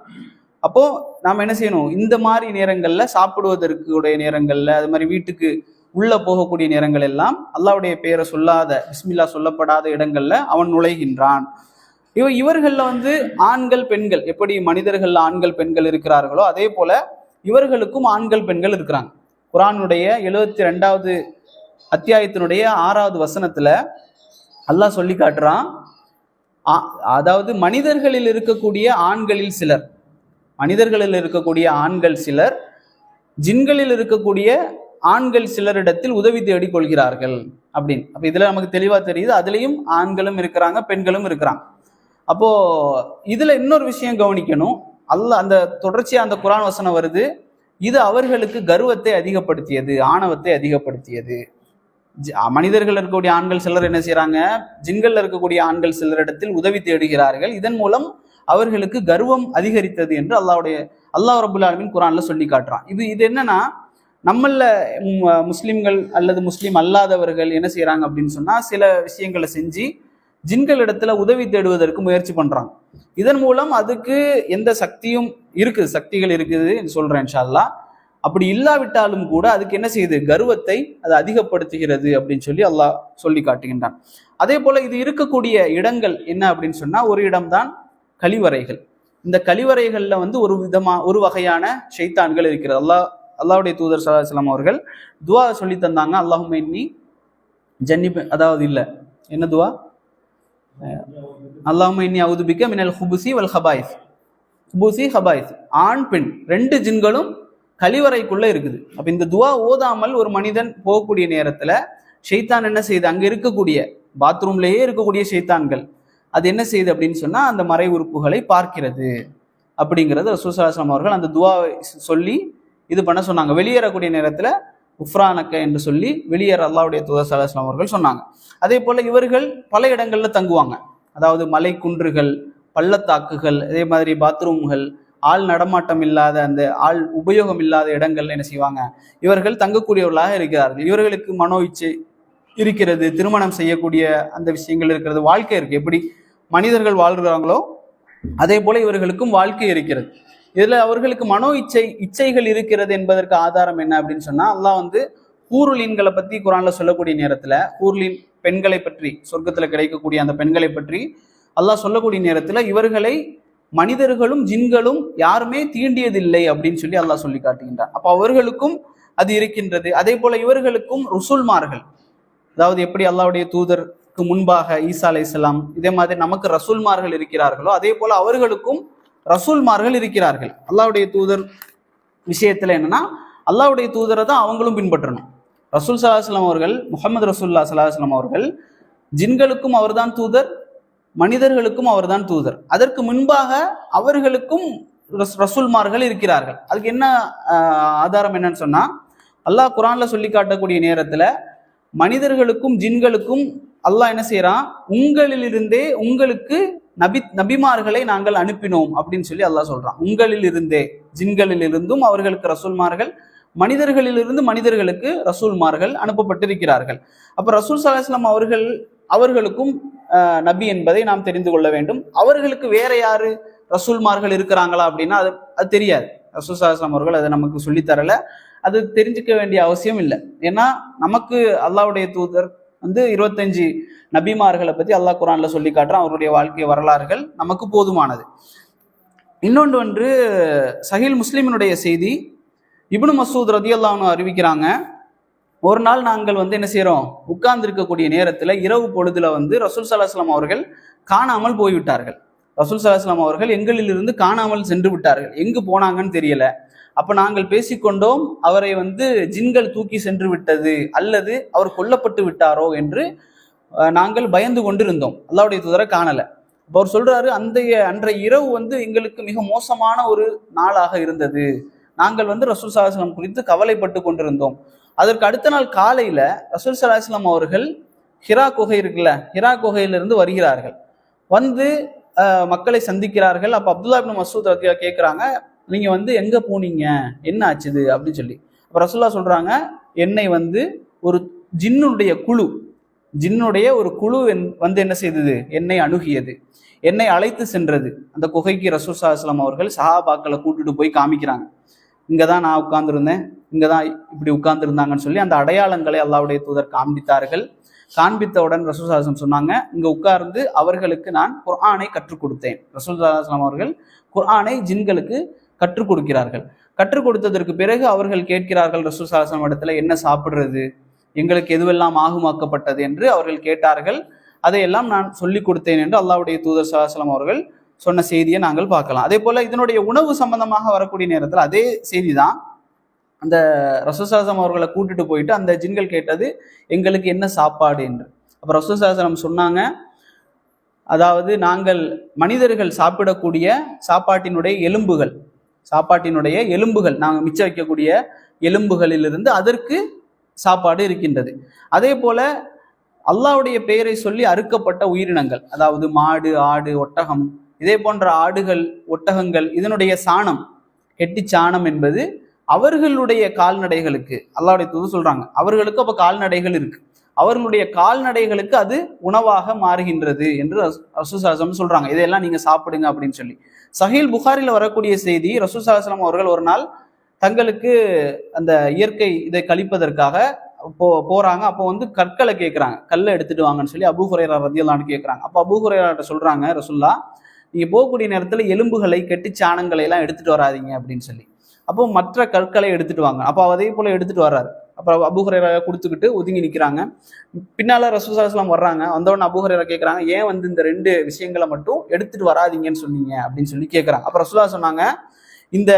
அப்போ நாம என்ன செய்யணும், இந்த மாதிரி நேரங்கள்ல சாப்பிடுவதற்கு உடைய நேரங்கள்ல, அது மாதிரி வீட்டுக்கு உள்ள போகக்கூடிய நேரங்கள் எல்லாம் அல்லாஹ்வுடைய பெயரை சொல்லாத, பிஸ்மில்லா சொல்லப்படாத இடங்கள்ல அவன் நுழைகின்றான். இவர்கள்ல ஆண்கள் பெண்கள் எப்படி மனிதர்கள் ஆண்கள் பெண்கள் இருக்கிறார்களோ அதே போல இவர்களுக்கும் ஆண்கள் பெண்கள் இருக்கிறாங்க. குர்ஆனுடைய 72வது அத்தியாயத்தினுடைய 6வது வசனத்துல அல்லாஹ் சொல்லி காட்டுறான், அதாவது மனிதர்களில் இருக்கக்கூடிய ஆண்களில் சிலர், மனிதர்களில் இருக்கக்கூடிய ஆண்கள் சிலர் ஜின்களில் இருக்கக்கூடிய ஆண்கள் சிலரிடத்தில் உதவி தேடி கொள்கிறார்கள் அப்படின்னு. அப்ப இதுல நமக்கு தெளிவா தெரியுது, அதுலயும் ஆண்களும் இருக்கிறாங்க பெண்களும் இருக்கிறாங்க. அப்போ இதுல இன்னொரு விஷயம் கவனிக்கணும், அந்த தொடர்ச்சியா அந்த குர்ஆன் வசனம் வருது, இது அவர்களுக்கு கர்வத்தை அதிகப்படுத்தியது, ஆணவத்தை அதிகப்படுத்தியது. மனிதர்கள் இருக்கக்கூடிய ஆண்கள் சிலர் என்ன செய்யறாங்க, ஜின்கள் இருக்கக்கூடிய ஆண்கள் சிலரிடத்தில் உதவி தேடுகிறார்கள், இதன் மூலம் அவர்களுக்கு கர்வம் அதிகரித்தது என்று அல்லாஹ் ரப்புல் ஆலமீன் குர்ஆன்ல சொல்லி காட்டுறான். இது என்னன்னா, நம்மள முஸ்லிம்கள் அல்லது முஸ்லிம் அல்லாதவர்கள் என்ன செய்யறாங்க அப்படின்னு சொன்னா, சில விஷயங்களை செஞ்சு ஜின்கள் இடத்துல உதவி தேடுவதற்கு முயற்சி பண்றாங்க. இதன் மூலம் அதுக்கு எந்த சக்திகள் இருக்குது சொல்றேன் இன்ஷா அல்லாஹ். அப்படி இல்லாவிட்டாலும் கூட அதுக்கு என்ன செய்யுது, கர்வத்தை அது அதிகப்படுத்துகிறது அப்படின்னு சொல்லி அல்லாஹ் சொல்லி காட்டுகின்றான். அதே போல இது இருக்கக்கூடிய இடங்கள் என்ன அப்படின்னு சொன்னா, ஒரு இடம்தான் கழிவறைகள். இந்த கழிவறைகள்ல ஒரு வகையான ஷைத்தான்கள் இருக்கிறது. அல்லாஹ்வுடைய தூதர் ஸல்லல்லாஹு அலைஹி வஸல்லம் அவர்கள் துஆ சொல்லி தந்தாங்க, அல்லாஹும்ம இன்னி ஜன்னிப், அதாவது இல்ல என்ன துஆ, அல்லாஹும்ம இன்னி அஊது பிக்க மினல் ஹுபுஸி வல் ஹபாயிஸ். ஹுபுஸி ஹபாயிஸ், ஆண் பெண் 2 ஜின்களும் கழிவறைக்குள்ள இருக்குது. அப்ப இந்த துஆ ஓதாமல் ஒரு மனிதன் போகக்கூடிய நேரத்துல ஷைத்தான் என்ன செய்யுது, அங்க இருக்கக்கூடிய பாத்ரூம்லயே இருக்கக்கூடிய ஷைத்தான்கள் அது என்ன செய்யுது அப்படின்னு சொன்னா, அந்த மறை உறுப்புகளை பார்க்கிறது அப்படிங்கிறது ரசூல் ஸல்லல்லாஹு அலைஹி வஸல்லம் அவர்கள் அந்த துஆவை சொல்லி இது பண்ண சொன்னாங்க. வெளியேறக்கூடிய நேரத்துல உஃப்ரானக்க என்று சொல்லி வெளியேற அல்லாஹ்வுடைய தூதர் ஸல்லல்லாஹு அலைஹி வஸல்லம் அவர்கள் சொன்னாங்க. அதே போல இவர்கள் பல இடங்கள்ல தங்குவாங்க, அதாவது மலை குன்றுகள், பள்ளத்தாக்குகள், அதே மாதிரி பாத்ரூம்கள், ஆள் நடமாட்டம் இல்லாத அந்த ஆள் உபயோகம் இல்லாத இடங்கள்ல என்ன செய்வாங்க, இவர்கள் தங்கக்கூடியவர்களாக இருக்கிறார்கள். இவர்களுக்கு மனோ இச்சை இருக்கிறது, திருமணம் செய்யக்கூடிய அந்த விஷயங்கள் இருக்கிறது, வாழ்க்கை இருக்கு. எப்படி மனிதர்கள் வாழ்கிறாங்களோ அதே போல இவர்களுக்கும் வாழ்க்கை இருக்கிறது. இதுல அவர்களுக்கு மனோ இச்சைகள் இருக்கிறது என்பதற்கு ஆதாரம் என்ன அப்படின்னு சொன்னா, அல்லாஹ் ஹூருலீன்களை பத்தி குர்ஆன்ல சொல்லக்கூடிய நேரத்துல, ஹூருலீன் பெண்களை பற்றி, சொர்க்கத்துல கிடைக்கக்கூடிய அந்த பெண்களை பற்றி அல்லாஹ் சொல்லக்கூடிய நேரத்துல இவர்களை மனிதர்களும் ஜின்களும் யாருமே தீண்டியதில்லை அப்படின்னு சொல்லி அல்லாஹ் சொல்லி காட்டுகின்றான். அப்ப அவர்களுக்கும் அது இருக்கின்றது. அதே போல இவர்களுக்கும் ரசூல்மார்கள், அதாவது எப்படி அல்லாஹ்வுடைய தூதருக்கு முன்பாக ஈசா அலைஹிஸ்ஸலாம், இதே மாதிரி நமக்கு ரசூல்மார்கள் இருக்கிறார்களோ அதே போல அவர்களுக்கும் ரசூல்மார்கள் இருக்கிறார்கள். அல்லாஹ்வுடைய தூதர் விஷயத்துல என்னன்னா, அல்லாஹ்வுடைய தூதரை தான் அவங்களும் பின்பற்றணும். ரசூல் ஸல்லல்லாஹு அலைஹி வஸல்லம் அவர்கள், முஹம்மது ரசூலுல்லாஹி ஸல்லல்லாஹு அலைஹி வஸல்லம் அவர்கள் ஜின்களுக்கும் அவர்தான் தூதர், மனிதர்களுக்கும் அவர்தான் தூதர். அதற்கு முன்பாக அவர்களுக்கும் ரசூல்மார்கள் இருக்கிறார்கள். அதுக்கு என்ன ஆதாரம் என்னன்னு சொன்னா, அல்லாஹ் குர்ஆன்ல சொல்லி காட்டக்கூடிய நேரத்துல மனிதர்களுக்கும் ஜின்களுக்கும் அல்லாஹ் என்ன செய்யறான், உங்களிலிருந்தே உங்களுக்கு நபிமார்களை நாங்கள் அனுப்பினோம் அப்படின்னு சொல்லி அல்லாஹ் சொல்றான். உங்களில் இருந்தே, ஜின்களில் இருந்தும் அவர்களுக்கு ரசூல்மார்கள், மனிதர்களிலிருந்து மனிதர்களுக்கு ரசூல்மார்கள் அனுப்பப்பட்டிருக்கிறார்கள். அப்ப ரசூல் ஸல்லல்லாஹு அலைஹி வஸல்லம் அவர்களுக்கும் நபி என்பதை நாம் தெரிந்து கொள்ள வேண்டும். அவர்களுக்கு வேற யாரு ரசூல்மார்கள் இருக்கிறாங்களா அப்படின்னா அது தெரியாது. ரசூல் ஸல்லல்லாஹு அலைஹி வஸல்லம் அவர்கள் அதை நமக்கு சொல்லித்தரல, அது தெரிஞ்சுக்க வேண்டிய அவசியம் இல்லை. ஏன்னா நமக்கு அல்லாஹ்வுடைய தூதர் 25 நபிமார்களை பத்தி அல்லாஹ் குர்ஆன்ல சொல்லி காட்டுறான். அவருடைய வாழ்க்கை வரலாறுகள் நமக்கு போதுமானது. இன்னொன்று சஹீல் முஸ்லிமினுடைய செய்தி, இப்னு மஸ்ஊத் ரலியல்லாஹு அன்ஹு அறிவிக்கிறாங்க, ஒரு நாள் நாங்கள் என்ன செய்யறோம், உட்கார்ந்து இருக்கக்கூடிய நேரத்துல இரவு பொழுதுல ரசூல் ஸல்லல்லாஹு அலைஹி வஸல்லம் அவர்கள் காணாமல் போய்விட்டார்கள். ரசூல் ஸல்லல்லாஹு அலைஹி வஸல்லம் அவர்கள் எங்களிலிருந்து காணாமல் சென்று விட்டார்கள், எங்கு போனாங்கன்னு தெரியல. அப்ப நாங்கள் பேசிக்கொண்டோம், அவரை ஜின்கள் தூக்கி சென்று விட்டது அல்லது அவர் கொல்லப்பட்டு விட்டாரோ என்று நாங்கள் பயந்து கொண்டிருந்தோம். அல்லாஹ்வுடைய தூதரை காணல. அப்ப அவர் சொல்றாரு, அன்றைய இரவு எங்களுக்கு மிக மோசமான ஒரு நாளாக இருந்தது. நாங்கள் ரசூல் ஸல்லல்லாஹு அலைஹி வஸல்லம் குறித்து கவலைப்பட்டு கொண்டிருந்தோம். அதற்கு அடுத்த நாள் காலையில ரசூல் ஸல்லல்லாஹு அலைஹி வஸல்லம் அவர்கள் ஹிரா குகை இருக்குல்ல, ஹிரா குகையிலிருந்து வருகிறார்கள். மக்களை சந்திக்கிறார்கள். அப்ப அப்துல்லா இப்னு மஸ்ஊத் கேட்கிறாங்க, நீங்க எங்க போனீங்க, என்ன ஆச்சுது அப்படின்னு சொல்லி. அப்ப ரசூலுல்லாஹ் சொல்றாங்க, என்னை வந்து ஒரு ஜின்னுடைய ஒரு குழு வந்து என்ன செய்தது, என்னை அணுகியது, என்னை அழைத்து சென்றது. அந்த குகைக்கு ரசூல் ஸல்லல்லாஹு அலைஹி வஸல்லம் அவர்கள் சஹாபாக்களை கூட்டிட்டு போய் காமிக்கிறாங்க. இங்கதான் நான் உட்கார்ந்துருந்தேன், இங்கதான் இப்படி உட்கார்ந்துருந்தாங்கன்னு சொல்லி அந்த அடையாளங்களை அல்லாஹ்வுடைய தூதர் காண்பித்தார்கள். காண்பித்தவுடன் ரசூல் ஸல்லல்லாஹு அலைஹி வஸல்லம் சொன்னாங்க, இங்க உட்கார்ந்து அவர்களுக்கு நான் குர்ஆனை கற்றுக் கொடுத்தேன். ரசூல் ஸல்லல்லாஹு அலைஹி வஸல்லம் அவர்கள் குர்ஆனை ஜின்களுக்கு கற்றுக் கொடுக்கிறார்கள். கற்றுக் கொடுத்ததற்கு பிறகு அவர்கள் கேட்கிறார்கள் ரசூல் ஸல்லல்லாஹு அலைஹி வஸல்லம் இடத்துல, என்ன சாப்பிடுறது, எங்களுக்கு எதுவெல்லாம் ஆகுமாக்கப்பட்டது என்று அவர்கள் கேட்டார்கள். அதையெல்லாம் நான் சொல்லிக் கொடுத்தேன் என்று அல்லாஹ்வுடைய தூதர் ஸல்லல்லாஹு அலைஹி வஸல்லம் அவர்கள் சொன்ன செய்தியை நாங்கள் பார்க்கலாம். அதே போல இதனுடைய உணவு சம்பந்தமாக வரக்கூடிய நேரத்தில் அதே செய்தி தான். அந்த ரசூல் ஸல்லல்லாஹு அலைஹி வஸல்லம் அவர்களை கூட்டிட்டு போயிட்டு அந்த ஜின்கள் கேட்டது, எங்களுக்கு என்ன சாப்பாடு என்று. அப்ப ரசூல் ஸல்லல்லாஹு அலைஹி வஸல்லம் சொன்னாங்க, அதாவது நாங்கள் மனிதர்கள் சாப்பிடக்கூடிய சாப்பாட்டினுடைய எலும்புகள் நாங்கள் மிச்சம் வைக்கக்கூடிய எலும்புகளிலிருந்து அதற்கு சாப்பாடு இருக்கின்றது. அதே போல அல்லாஹ்வுடைய பெயரை சொல்லி அறுக்கப்பட்ட உயிரினங்கள், அதாவது மாடு, ஆடு, ஒட்டகம், இதே போன்ற ஆடுகள், ஒட்டகங்கள், இதனுடைய சாணம், கெட்டி சாணம் என்பது அவர்களுடைய கால்நடைகளுக்கு, அல்லாஹ்வுடைய தூதர் சொல்றாங்க, அவர்களுக்கு அப்ப கால்நடைகள் இருக்கு, அவர்களுடைய கால்நடைகளுக்கு அது உணவாக மாறுகின்றது என்று ரசூல் ஸல்லல்லாஹு அலைஹி வஸல்லம் சொல்றாங்க. இதையெல்லாம் நீங்க சாப்பிடுங்க அப்படின்னு சொல்லி. சஹீல் புகாரில வரக்கூடிய செய்தி, ரசூல் ஸல்லல்லாஹு அலைஹி வஸல்லம் அவர்கள் ஒரு நாள் தங்களுக்கு அந்த இயற்கை இதை கழிப்பதற்காக போறாங்க. அப்போ வந்து கற்களை கேட்கிறாங்க, கல்லை எடுத்துட்டு வாங்கன்னு சொல்லி அபூ ஹுரைரா ரலியல்லாஹு அன்ஹு கேட்கிறாங்க. அப்போ அபூ ஹுரைரா சொல்றாங்க, ரசூலுல்லாஹ் நீங்க போகக்கூடிய நேரத்துல எலும்புகளை, கெட்டி சாணங்களை எல்லாம் எடுத்துட்டு வராதீங்க அப்படின்னு சொல்லி. அப்போ மற்ற கற்களை எடுத்துட்டு வாங்க. அப்போ அதே போல எடுத்துட்டு வர்றாரு. அப்ப அபூ ஹுரைரா கொடுத்துக்கிட்டு ஒதுங்கி நிக்கிறாங்க. பின்னால ரசூல் ஸல்லல்லாஹு அலைஹி வஸல்லம் வர்றாங்க. வந்தவொடனே அபூ ஹுரைரா கேட்கறாங்க, ஏன் வந்து இந்த 2 விஷயங்களை மட்டும் எடுத்துட்டு வராதீங்கன்னு சொன்னீங்க அப்படின்னு சொல்லி கேட்கறாங்க. அப்ப ரசூலுல்லாஹ் சொன்னாங்க, இந்த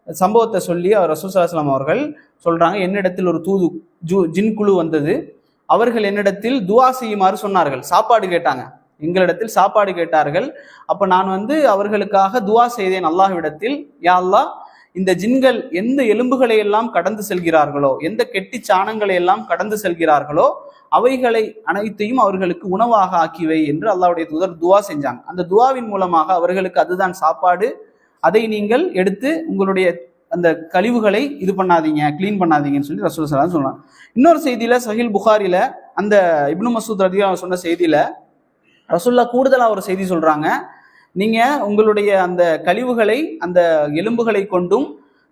சம்பவத்தை சொல்லி அவர் ரசூல் ஸல்லல்லாஹு அலைஹி வஸல்லம் அவர்கள் சொல்றாங்க, என்னிடத்தில் ஒரு ஜின் குழு வந்தது, அவர்கள் என்னிடத்தில் துஆ செய்யுமாறு சொன்னார்கள், சாப்பாடு கேட்டாங்க, எங்களிடத்தில் சாப்பாடு கேட்டார்கள். அப்ப நான் வந்து அவர்களுக்காக துஆ செய்தேன் அல்லாஹ்விடத்தில், யா அல்லாஹ், இந்த ஜின்கள் எந்த எலும்புகளை எல்லாம் கடந்து செல்கிறார்களோ, எந்த கெட்டி சாணங்களை எல்லாம் கடந்து செல்கிறார்களோ, அவைகளை அனைத்தையும் அவர்களுக்கு உணவாக ஆக்கிவை என்று அல்லாஹ்வுடைய தூதர் துஆ செஞ்சாங்க. அந்த துஆவின் மூலமாக அவர்களுக்கு அதுதான் சாப்பாடு, அதை நீங்கள் எடுத்து உங்களுடைய அந்த கழிவுகளை இது பண்ணாதீங்க, கிளீன் பண்ணாதீங்கன்னு சொல்லி ரசூல் ஸல்லல்லாஹு அலைஹி வஸல்லம் சொல்றாங்க. இன்னொரு செய்தியில சஹீல் புகாரில அந்த இப்னு மஸ்ஊத் ரலியல்லாஹு அன்ஹு சொன்ன செய்தியில ரசூலுல்லாஹ் கூடுதலா ஒரு செய்தி சொல்றாங்க, நீங்க உங்களுடைய அந்த கழிவுகளை அந்த எலும்புகளை கொண்டும்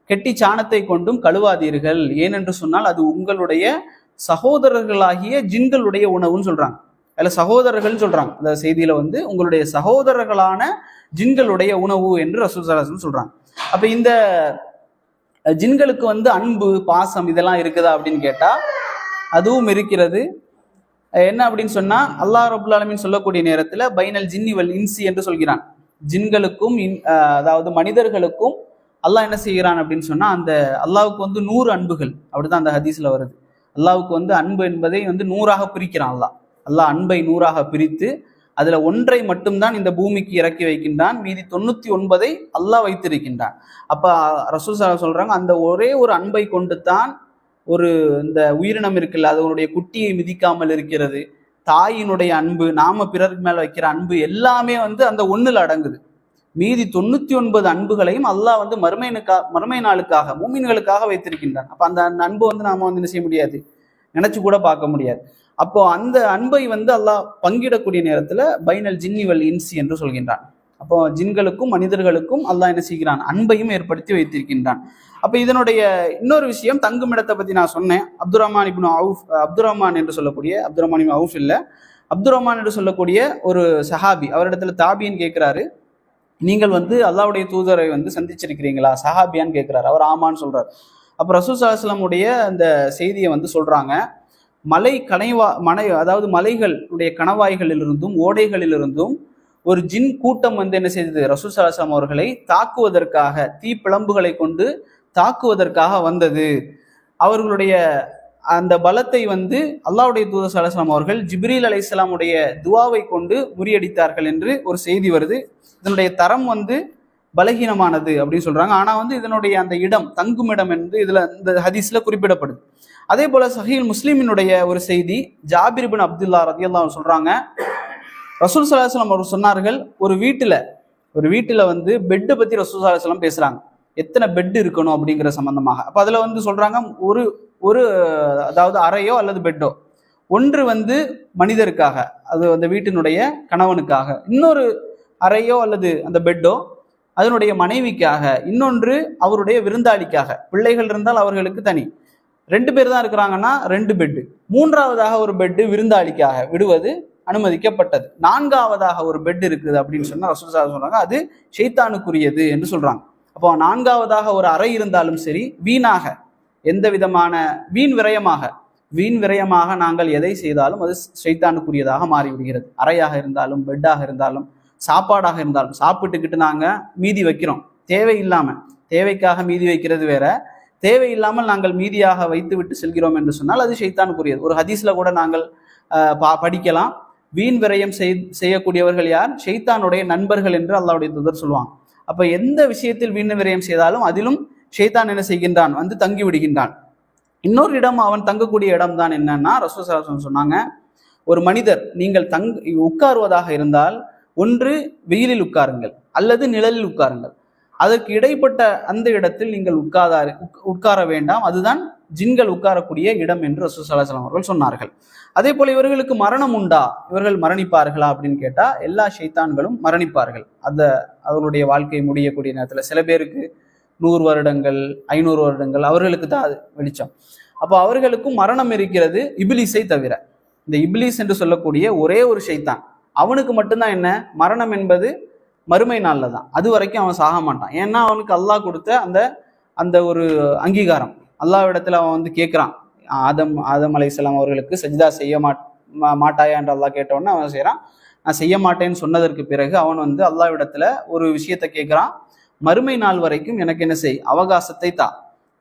கெட்டி சாணத்தை கொண்டும் கழுவாதீர்கள், ஏனென்று சொன்னால் அது உங்களுடைய சகோதரர்களாகிய ஜின்களுடைய உணவுன்னு சொல்றாங்க. அதுல சகோதரர்கள் சொல்றாங்க, அந்த செய்தியில வந்து உங்களுடைய சகோதரர்களான ஜின்களுடைய உணவு என்று ரசூல் ஸல்லல்லாஹு அலைஹி வஸல்லம் சொல்றாங்க. அப்ப இந்த ஜின்களுக்கு வந்து அன்பு, பாசம் இதெல்லாம் இருக்குதா அப்படின்னு கேட்டா அதுவும் இருக்கிறது. என்ன அப்படின்னு சொன்னா, அல்லாஹ் ரப்புல் ஆலமீன் சொல்லக்கூடிய நேரத்துல பைனல் ஜின்னி வல் இன்சி என்று சொல்கிறான். ஜின்களுக்கும் அதாவது மனிதர்களுக்கும் அல்லாஹ் என்ன செய்கிறான் அப்படின்னு சொன்னா, அந்த அல்லாஹ்வுக்கு வந்து 100 அன்புகள், அப்படிதான் அந்த ஹதீஸ்ல வருது. அல்லாஹ்வுக்கு வந்து அன்பு என்பதை வந்து 100ஆக பிரிக்கிறான். அல்லாஹ் அன்பை 100ஆக பிரித்து அதுல 1ஐ மட்டும்தான் இந்த பூமிக்கு இறக்கி வைக்கின்றான், மீதி 99ஐ அல்லாஹ் வைத்திருக்கின்றான். அப்ப ரசூல் ஸல்லல்லாஹு அலைஹி வஸல்லம் சொல்றாங்க, அந்த ஒரே ஒரு அன்பை கொண்டு தான் ஒரு இந்த உயிரினம் இருக்குல்ல, அதனுடைய குட்டியை மிதிக்காமல் இருக்கிறது, தாயினுடைய அன்பு, நாம பிறருக்கு மேல வைக்கிற அன்பு எல்லாமே வந்து அந்த 1ல் அடங்குது. மீதி 99 அன்புகளையும் அல்லாஹ் வந்து மறுமை நாளுக்காக, மூமின்களுக்காக வைத்திருக்கின்றான். அப்ப அந்த அன்பு வந்து நாம வந்து என்ன செய்ய முடியாது, நினைச்சு கூட பார்க்க முடியாது. அப்போ அந்த அன்பை வந்து அல்லாஹ் பங்கிடக்கூடிய நேரத்துல பைனல் ஜின்னி வல் இன்சி என்று சொல்கின்றான். அப்போ ஜின்களுக்கும் மனிதர்களுக்கும் அல்லாஹ் என்ன செய்கிறான், அன்பையும் ஏற்படுத்தி வைத்திருக்கின்றான். அப்ப இதனுடைய இன்னொரு விஷயம், தங்குமிடத்தை பத்தி நான் சொன்னேன். அப்துர்ரஹ்மான் என்று சொல்லக்கூடிய, அப்துர்ரஹ்மான் இப்னு அவுஃப் இல்ல, அப்துர்ரஹ்மான் என்று சொல்லக்கூடிய ஒரு சஹாபி, அவரிடத்துல தாபியின் கேட்கிறாரு, நீங்கள் வந்து அல்லாஹ்வுடைய தூதரை வந்து சந்திச்சிருக்கிறீங்களா, சஹாபியான்னு கேட்கிறாரு. அவர் ஆமான்னு சொல்றாரு. அப்ப ரசூல் ஸல்லல்லாஹு அலைஹி வஸல்லம் உடைய அந்த செய்தியை வந்து சொல்றாங்க, அதாவது மலைகளுடைய கணவாய்களிலிருந்தும் ஓடைகளிலிருந்தும் ஒரு ஜின் கூட்டம் வந்து என்ன செய்தது, ரசூல் ஸல்லல்லாஹு அலைஹி வஸல்லம் அவர்களை தாக்குவதற்காக, தீ பிளம்புகளை கொண்டு தாக்குவதற்காக வந்தது. அவர்களுடைய அந்த பலத்தை வந்து அல்லாஹ்வுடைய தூதர் ஸல்லல்லாஹு அலைஹி வஸல்லம் அவர்கள் ஜிப்ரீல் அலைஹிஸ்ஸலாம் உடைய துஆவை கொண்டு முறியடித்தார்கள் என்று ஒரு செய்தி வருது. இதனுடைய தரம் வந்து பலகீனமானது அப்படின்னு சொல்றாங்க. ஆனா வந்து இதனுடைய அந்த இடம், தங்குமிடம் என்று இதுல இந்த ஹதீஸ்ல குறிப்பிடப்படுது. அதே போல சஹீல் முஸ்லிமினுடைய ஒரு செய்தி, ஜாபிர் இப்னு அப்துல்லா ரலியல்லாஹு அன்ஹு சொல்றாங்க, ரசூல் ஸல்லல்லாஹு அலைஹி வஸல்லம் அவர் சொன்னார்கள், ஒரு வீட்டுல வந்து பெட்டை பத்தி ரசூல் ஸல்லல்லாஹு அலைஹி வஸல்லம் பேசுறாங்க. எத்தனை பெட் இருக்கணும் அப்படிங்கிற சம்பந்தமாக. அப்போ அதில் வந்து சொல்றாங்க, ஒரு ஒரு அதாவது அறையோ அல்லது பெட்டோ, ஒன்று வந்து மனிதருக்காக, அது அந்த வீட்டினுடைய கணவனுக்காக, இன்னொரு அறையோ அல்லது அந்த பெட்டோ அதனுடைய மனைவிக்காக, இன்னொன்று அவருடைய விருந்தாளிக்காக. பிள்ளைகள் இருந்தால் அவர்களுக்கு தனி. 2 பேர் தான் இருக்கிறாங்கன்னா 2 பெட்டு. 3ஆவதாக ஒரு பெட்டு விருந்தாளிக்காக விடுவது அனுமதிக்கப்பட்டது. 4ஆவதாக ஒரு பெட் இருக்குது அப்படின்னு சொன்னா ரசூல் ஸல்லல்லாஹு அலைஹி வஸல்லம் சொல்றாங்க, அது ஷைத்தானுக்குரியது என்று சொல்றாங்க. அப்போ 4ஆவதாக ஒரு அறை இருந்தாலும் சரி, வீணாக எந்த விதமான வீண் விரயமாக நாங்கள் எதை செய்தாலும் அது ஷைத்தானுக்குரியதாக மாறிவிடுகிறது. அறையாக இருந்தாலும், பெட்டாக இருந்தாலும், சாப்பாடாக இருந்தாலும், சாப்பிட்டுக்கிட்டு நாங்கள் மீதி வைக்கிறோம் தேவைக்காக மீதி வைக்கிறது வேற, தேவையில்லாமல் நாங்கள் மீதியாக வைத்து விட்டு செல்கிறோம் என்று சொன்னால் அது ஷைத்தானுக்குரியது. ஒரு ஹதீஸ்ல கூட நாங்கள் படிக்கலாம், வீண் விரயம் செய்யக்கூடியவர்கள் யார்? ஷைத்தானுடைய நண்பர்கள் என்று அல்லாஹ்வுடைய தூதர் சொல்லுவாங்க. அப்ப எந்த விஷயத்தில் வீண் விரயம் செய்தாலும் அதிலும் ஷைத்தான் என்ன செய்கின்றான்? வந்து தங்கி விடுகின்றான். இன்னொரு இடம் அவன் தங்கக்கூடிய இடம் தான் என்னன்னா, ரசூல் ஸல்லல்லாஹு அலைஹி வஸல்லம் சொன்னாங்க, ஒரு மனிதர் நீங்கள் உட்காருவதாக இருந்தால் ஒன்று வெயிலில் உட்காருங்கள் அல்லது நிழலில் உட்காருங்கள். அதற்கு இடைப்பட்ட அந்த இடத்தில் நீங்கள் உட்கார வேண்டாம், அதுதான் ஜின்கள் உட்காரக்கூடிய இடம் என்று ரசூல் ஸல்லல்லாஹு அலைஹி வஸல்லம் அவர்கள் சொன்னார்கள். அதே போல இவர்களுக்கு மரணம் உண்டா, இவர்கள் மரணிப்பார்களா அப்படின்னு கேட்டா, எல்லா ஷைத்தான்களும் மரணிப்பார்கள். அவர்களுடைய வாழ்க்கை முடியக்கூடிய நேரத்தில் சில பேருக்கு 100 வருடங்கள் 500 வருடங்கள், அவர்களுக்கு தான் அது வெளிச்சம். அப்போ அவர்களுக்கும் மரணம் இருக்கிறது, இபிலிஸை தவிர. இந்த இபிலிஸ் என்று சொல்லக்கூடிய ஒரே ஒரு ஷைத்தான், அவனுக்கு மட்டும்தான் என்ன மரணம் என்பது மறுமை நாளில் தான். அது வரைக்கும் அவன் சாக மாட்டான். ஏன்னா அவனுக்கு அல்லாஹ் கொடுத்த அந்த ஒரு அங்கீகாரம். அல்லாஹ்விடத்தில் அவன் வந்து கேட்குறான், ஆதம் அலைஹிஸ்ஸலாம் அவர்களுக்கு சஜ்தா செய்ய மாட்டாயா என்று அல்லாஹ் கேட்டவுடனே அவன் செய்கிறான். நான் செய்ய மாட்டேன்னு சொன்னதற்கு பிறகு அவன் வந்து அல்லாஹ்விடத்தில் ஒரு விஷயத்தை கேட்குறான், மறுமை நாள் வரைக்கும் எனக்கு என்ன செய், அவகாசத்தை தா,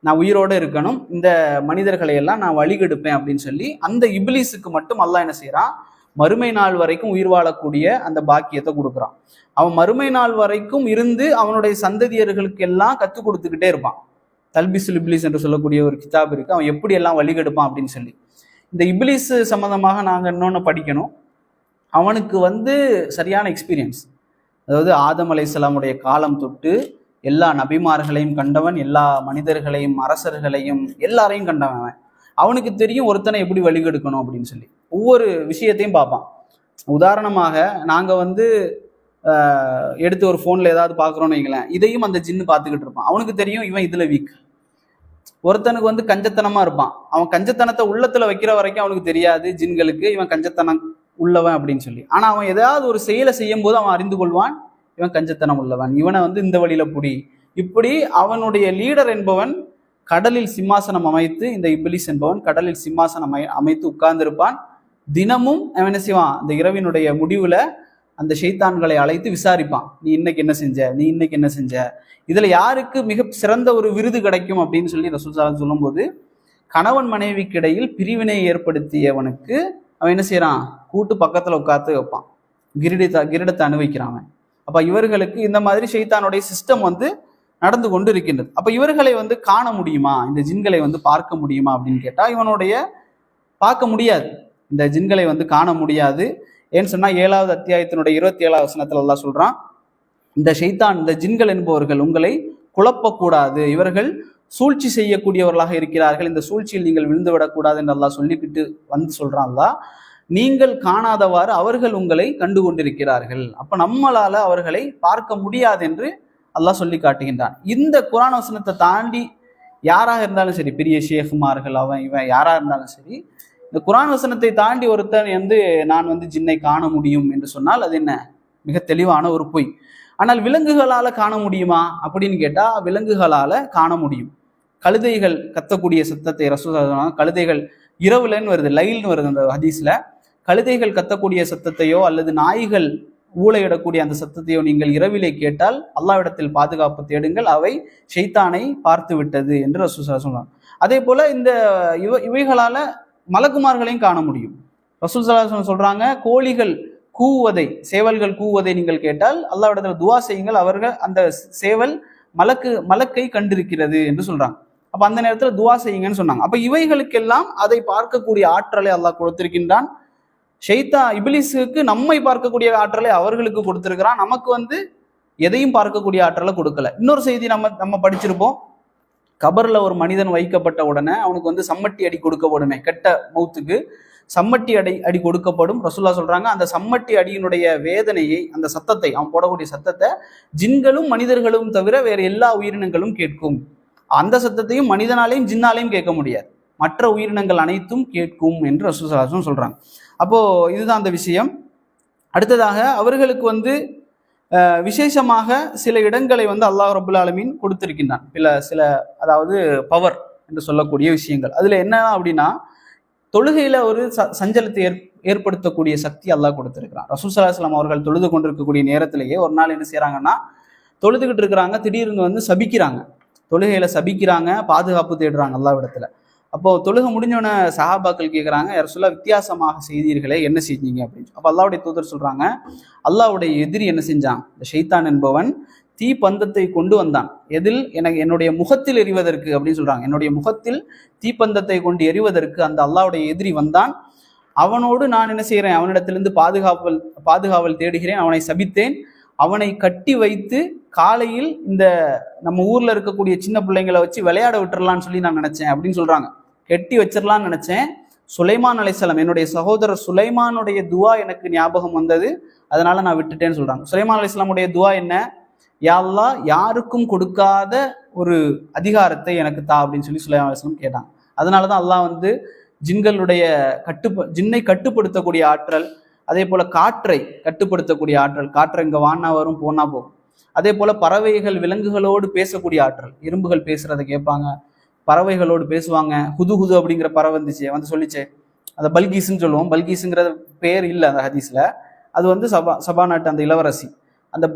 நான் உயிரோடு இருக்கணும், இந்த மனிதர்களை எல்லாம் நான் வழிகெடுப்பேன் அப்படின்னு சொல்லி அந்த இபிலிஸுக்கு மட்டும் அல்லாஹ் என்ன செய்கிறான், மறுமை நாள் வரைக்கும் உயிர் வாழக்கூடிய அந்த பாக்கியத்தை கொடுக்குறான். அவன் மறுமை நாள் வரைக்கும் இருந்து அவனுடைய சந்ததியர்களுக்கு எல்லாம் கற்றுக் கொடுத்துக்கிட்டே இருப்பான். தல்பிசுல் இப்லீஸ் என்று சொல்லக்கூடிய ஒரு கிதாப் இருக்கு, அவன் எப்படி எல்லாம் வழிகெடுப்பான் அப்படின்னு சொல்லி. இந்த இப்லீஸ் சம்பந்தமாக நாங்கள் இன்னொன்று படிக்கணும். அவனுக்கு வந்து சரியான எக்ஸ்பீரியன்ஸ், அதாவது ஆதம் அலைஹிஸ்ஸலாமுடைய காலம் தொட்டு எல்லா நபிமார்களையும் கண்டவன், எல்லா மனிதர்களையும், அரசர்களையும், எல்லாரையும் கண்டவன். அவனுக்கு தெரியும் ஒருத்தனை எப்படி வழிகெடுக்கணும் அப்படின்னு சொல்லி. ஒவ்வொரு விஷயத்தையும் பார்ப்பான். உதாரணமாக நாங்கள் வந்து எடுத்து ஒரு ஃபோனில் ஏதாவது பார்க்குறோன்னு வைங்களேன், இதையும் அந்த ஜின்னு பார்த்துக்கிட்டு இருப்பான். அவனுக்கு தெரியும் இவன் இதில் வீக். ஒருத்தனுக்கு வந்து கஞ்சத்தனமாக இருப்பான், அவன் கஞ்சத்தனத்தை உள்ளத்தில் வைக்கிற வரைக்கும் அவனுக்கு தெரியாது ஜின்களுக்கு இவன் கஞ்சத்தனம் உள்ளவன் அப்படின்னு சொல்லி. ஆனால் அவன் ஏதாவது ஒரு செயலை செய்யும் போது அவன் அறிந்து கொள்வான், இவன் கஞ்சத்தனம் உள்ளவன், இவனை வந்து இந்த வழியில புடி. இப்படி அவனுடைய லீடர் என்பவன் கடலில் சிம்மாசனம் அமைத்து, இந்த இப்லீஸ் என்பவன் கடலில் சிம்மாசனம் அமைத்து உட்கார்ந்திருப்பான். தினமும் அவன் என்ன செய்வான், அந்த இரவினுடைய முடிவுல அந்த ஷைத்தான்களை அழைத்து விசாரிப்பான், நீ இன்னைக்கு என்ன செஞ்ச, நீ இன்னைக்கு என்ன செஞ்ச, இதுல யாருக்கு மிக சிறந்த ஒரு விருது கிடைக்கும் அப்படின்னு சொல்லி ரசூல் ஸல்லல்லாஹு அலைஹி வஸல்லம் சொல்லும்போது, கணவன் மனைவிக்கு இடையில் பிரிவினை ஏற்படுத்தியவனுக்கு அவன் என்ன செய்யறான், கூட்டு பக்கத்துல உட்கார்த்து வைப்பான், கிரீடத்தை அனுபவிக்கிறான். அப்ப இவர்களுக்கு இந்த மாதிரி ஷைத்தானுடைய சிஸ்டம் வந்து நடந்து கொண்டு இருக்கின்றது. அப்ப இவர்களை வந்து காண முடியுமா, இந்த ஜின்களை வந்து பார்க்க முடியுமா அப்படின்னு கேட்டா, இவனுடைய பார்க்க முடியாது, இந்த ஜின்களை வந்து காண முடியாது. ஏன்னு சொன்னா 7வது அத்தியாயத்தினுடைய 27வது வசனத்துல அல்லாஹ் சொல்றான், இந்த ஷைத்தான், இந்த ஜின்கள் என்பவர்கள் உங்களை குழப்பக்கூடாது, இவர்கள் சூழ்ச்சி செய்யக்கூடியவர்களாக இருக்கிறார்கள், இந்த சூழ்ச்சியில் நீங்கள் விழுந்து விடக்கூடாது என்று அல்லாஹ் சொல்லிக்கிட்டு வந்து சொல்றான், அல்லாஹ் நீங்கள் காணாதவாறு அவர்கள் உங்களை கண்டு கொண்டிருக்கிறார்கள், அப்ப நம்மளால அவர்களை பார்க்க முடியாது என்று அல்லாஹ் சொல்லி காட்டுகின்றான். இந்த குர்ஆன் வசனத்தை தாண்டி யாராக இருந்தாலும் சரி, பெரிய ஷேகுமார்கள் அவன் இவன் யாராக இருந்தாலும் சரி, இந்த குர்ஆன் வசனத்தை தாண்டி ஒருத்தன் வந்து நான் வந்து ஜின்னை காண முடியும் என்று சொன்னால் அது என்ன, மிக தெளிவான ஒரு பொய். ஆனால் விலங்குகளால காண முடியுமா அப்படின்னு கேட்டா, விலங்குகளால காண முடியும். கழுதைகள் கத்தக்கூடிய சத்தத்தை ரசூல் கழுதைகள் இரவுலன்னு வருது, லைல்னு வருது அந்த ஹதீஸ்ல, கழுதைகள் கத்தக்கூடிய சத்தத்தையோ அல்லது நாய்கள் ஊளையிடக்கூடிய அந்த சத்தத்தையோ நீங்கள் இரவிலே கேட்டால் அல்லாஹ்விடத்தில் பாதுகாப்பு தேடுங்கள், அவை ஷைத்தானை பார்த்து விட்டது என்று ரசூல் ஸல்லல்லாஹு அலைஹி வஸல்லம். அதே போல இந்த இவைகளால மலக்குமார்களையும் காண முடியும். ரசூல் ஸல்லல்லாஹு அலைஹி வஸல்லம் சொல்றாங்க, கோழிகள் கூவதை, சேவல்கள் கூவதை நீங்கள் கேட்டால் அல்லாஹ்விடத்தில் துஆ செய்யுங்கள், அவர்கள் அந்த சேவல் மலக்கை கண்டிருக்கிறது என்று சொல்றாங்க. அப்ப அந்த நேரத்துல துஆ செய்யுங்கன்னு சொன்னாங்க. அப்ப இவைகளுக்கெல்லாம் அதை பார்க்கக்கூடிய ஆற்றலை அல்லாஹ் கொடுத்திருக்கின்றான். இபிலிஸுக்கு நம்மை பார்க்கக்கூடிய ஆற்றலை அவர்களுக்கு கொடுத்திருக்கிறான். நமக்கு வந்து எதையும் பார்க்கக்கூடிய ஆற்றலை கொடுக்கல. இன்னொரு செய்தி நம்ம படிச்சிருப்போம். கபர்ல ஒரு மனிதன் வைக்கப்பட்ட உடனே அவனுக்கு வந்து சம்மட்டி அடி கொடுக்கப்படுமே, கெட்ட மௌத்துக்கு சம்மட்டி அடி கொடுக்கப்படும். ரசூல்லா சொல்றாங்க, அந்த சம்மட்டி அடியினுடைய வேதனையை, அந்த சத்தத்தை, அவன் போடக்கூடிய சத்தத்தை ஜின்களும் மனிதர்களும் தவிர வேற எல்லா உயிரினங்களும் கேட்கும். அந்த சத்தத்தையும் மனிதனாலையும் ஜின்னாலையும் கேட்க முடியாது, மற்ற உயிரினங்கள் அனைத்தும் கேட்கும் என்று ரசூலுல்லாஹி சொல்றாங்க. அப்போ இதுதான் அந்த விஷயம். அடுத்ததாக அவர்களுக்கு வந்து விசேஷமாக சில இடங்களை வந்து அல்லாஹ் ரபுல் ஆலமீன் கொடுத்திருக்கின்றான். சில அதாவது பவர் என்று சொல்லக்கூடிய விஷயங்கள். அதுல என்ன அப்படின்னா, தொழுகையில ஒரு சஞ்சலத்தை ஏற்படுத்தக்கூடிய சக்தி அல்லாஹ் கொடுத்திருக்கிறான். ரசூல் ஸல்லல்லாஹு அலைஹி வஸல்லம் அவர்கள் தொழுது கொண்டிருக்கக்கூடிய நேரத்திலேயே ஒரு நாள் என்ன செய்யறாங்கன்னா, தொழுதுகிட்டு இருக்கிறாங்க, திடீர்னு வந்து சபிக்கிறாங்க, தொழுகையில சபிக்கிறாங்க, பாதுகாப்பு தேடுறாங்க அல்லாஹ்விடத்துல. அப்போ தொழுகை முடிஞ்சோடனே சஹாபாக்கள் கேட்குறாங்க, யார் சொல்ல வித்தியாசமாக செய்தீர்களே, என்ன செஞ்சீங்க அப்படின்னு. அப்போ அல்லாஹ்வுடைய தூதர் சொல்றாங்க, அல்லாஹ்வுடைய எதிரி என்ன செஞ்சான், இந்த ஷைத்தான் என்பவன் தீ பந்தத்தை கொண்டு வந்தான். எதில்? என்னுடைய முகத்தில் எறிவதற்கு அப்படின்னு சொல்றாங்க. என்னுடைய முகத்தில் தீப்பந்தத்தை கொண்டு எறிவதற்கு அந்த அல்லாஹ்வுடைய எதிரி வந்தான். அவனோடு நான் என்ன செய்கிறேன், அவனிடத்திலிருந்து பாதுகாவல் தேடுகிறேன், அவனை சபித்தேன், அவனை கட்டி வைத்து காலையில் இந்த நம்ம ஊர்ல இருக்கக்கூடிய சின்ன பிள்ளைங்களை வச்சு விளையாட விட்டுறலான்னு சொல்லி நான் நினைச்சேன் அப்படின்னு சொல்றாங்க. கட்டி வச்சிடலான்னு நினைச்சேன். சுலைமான் அலைஹிஸ்ஸலாம், என்னுடைய சகோதரர் சுலைமானுடைய துவா எனக்கு ஞாபகம் வந்தது, அதனால நான் விட்டுட்டேன்னு சொல்றாங்க. சுலைமான் அலைஹிஸ்ஸலாமுடைய துவா என்ன? யா அல்லாஹ், யாருக்கும் கொடுக்காத ஒரு அதிகாரத்தை எனக்கு தா அப்படின்னு சொல்லி சுலைமான் அலைஹிஸ்ஸலாம் கேட்டாங்க. அதனாலதான் அல்லாஹ் வந்து ஜின்னை கட்டுப்படுத்தக்கூடிய ஆற்றல், அதே போல காற்றை கட்டுப்படுத்தக்கூடிய ஆற்றல், காற்றை இங்க வானா வரும் போனா போகும். அதே போல பறவைகள் விலங்குகளோடு பேசக்கூடிய ஆற்றல், எறும்புகள் பேசுறதை கேட்பாங்க, பறவைகளோடு பேசுவாங்க. ஹுது அப்படிங்கிற பறவை வந்து சொல்லிச்சே, அந்த பல்கீஸ்ன்னு சொல்லுவோம். பல்கீஸுங்கிற பேர் இல்லை அந்த ஹதீஸ்ல, அது வந்து சபா நாட்டு அந்த இளவரசி, அந்த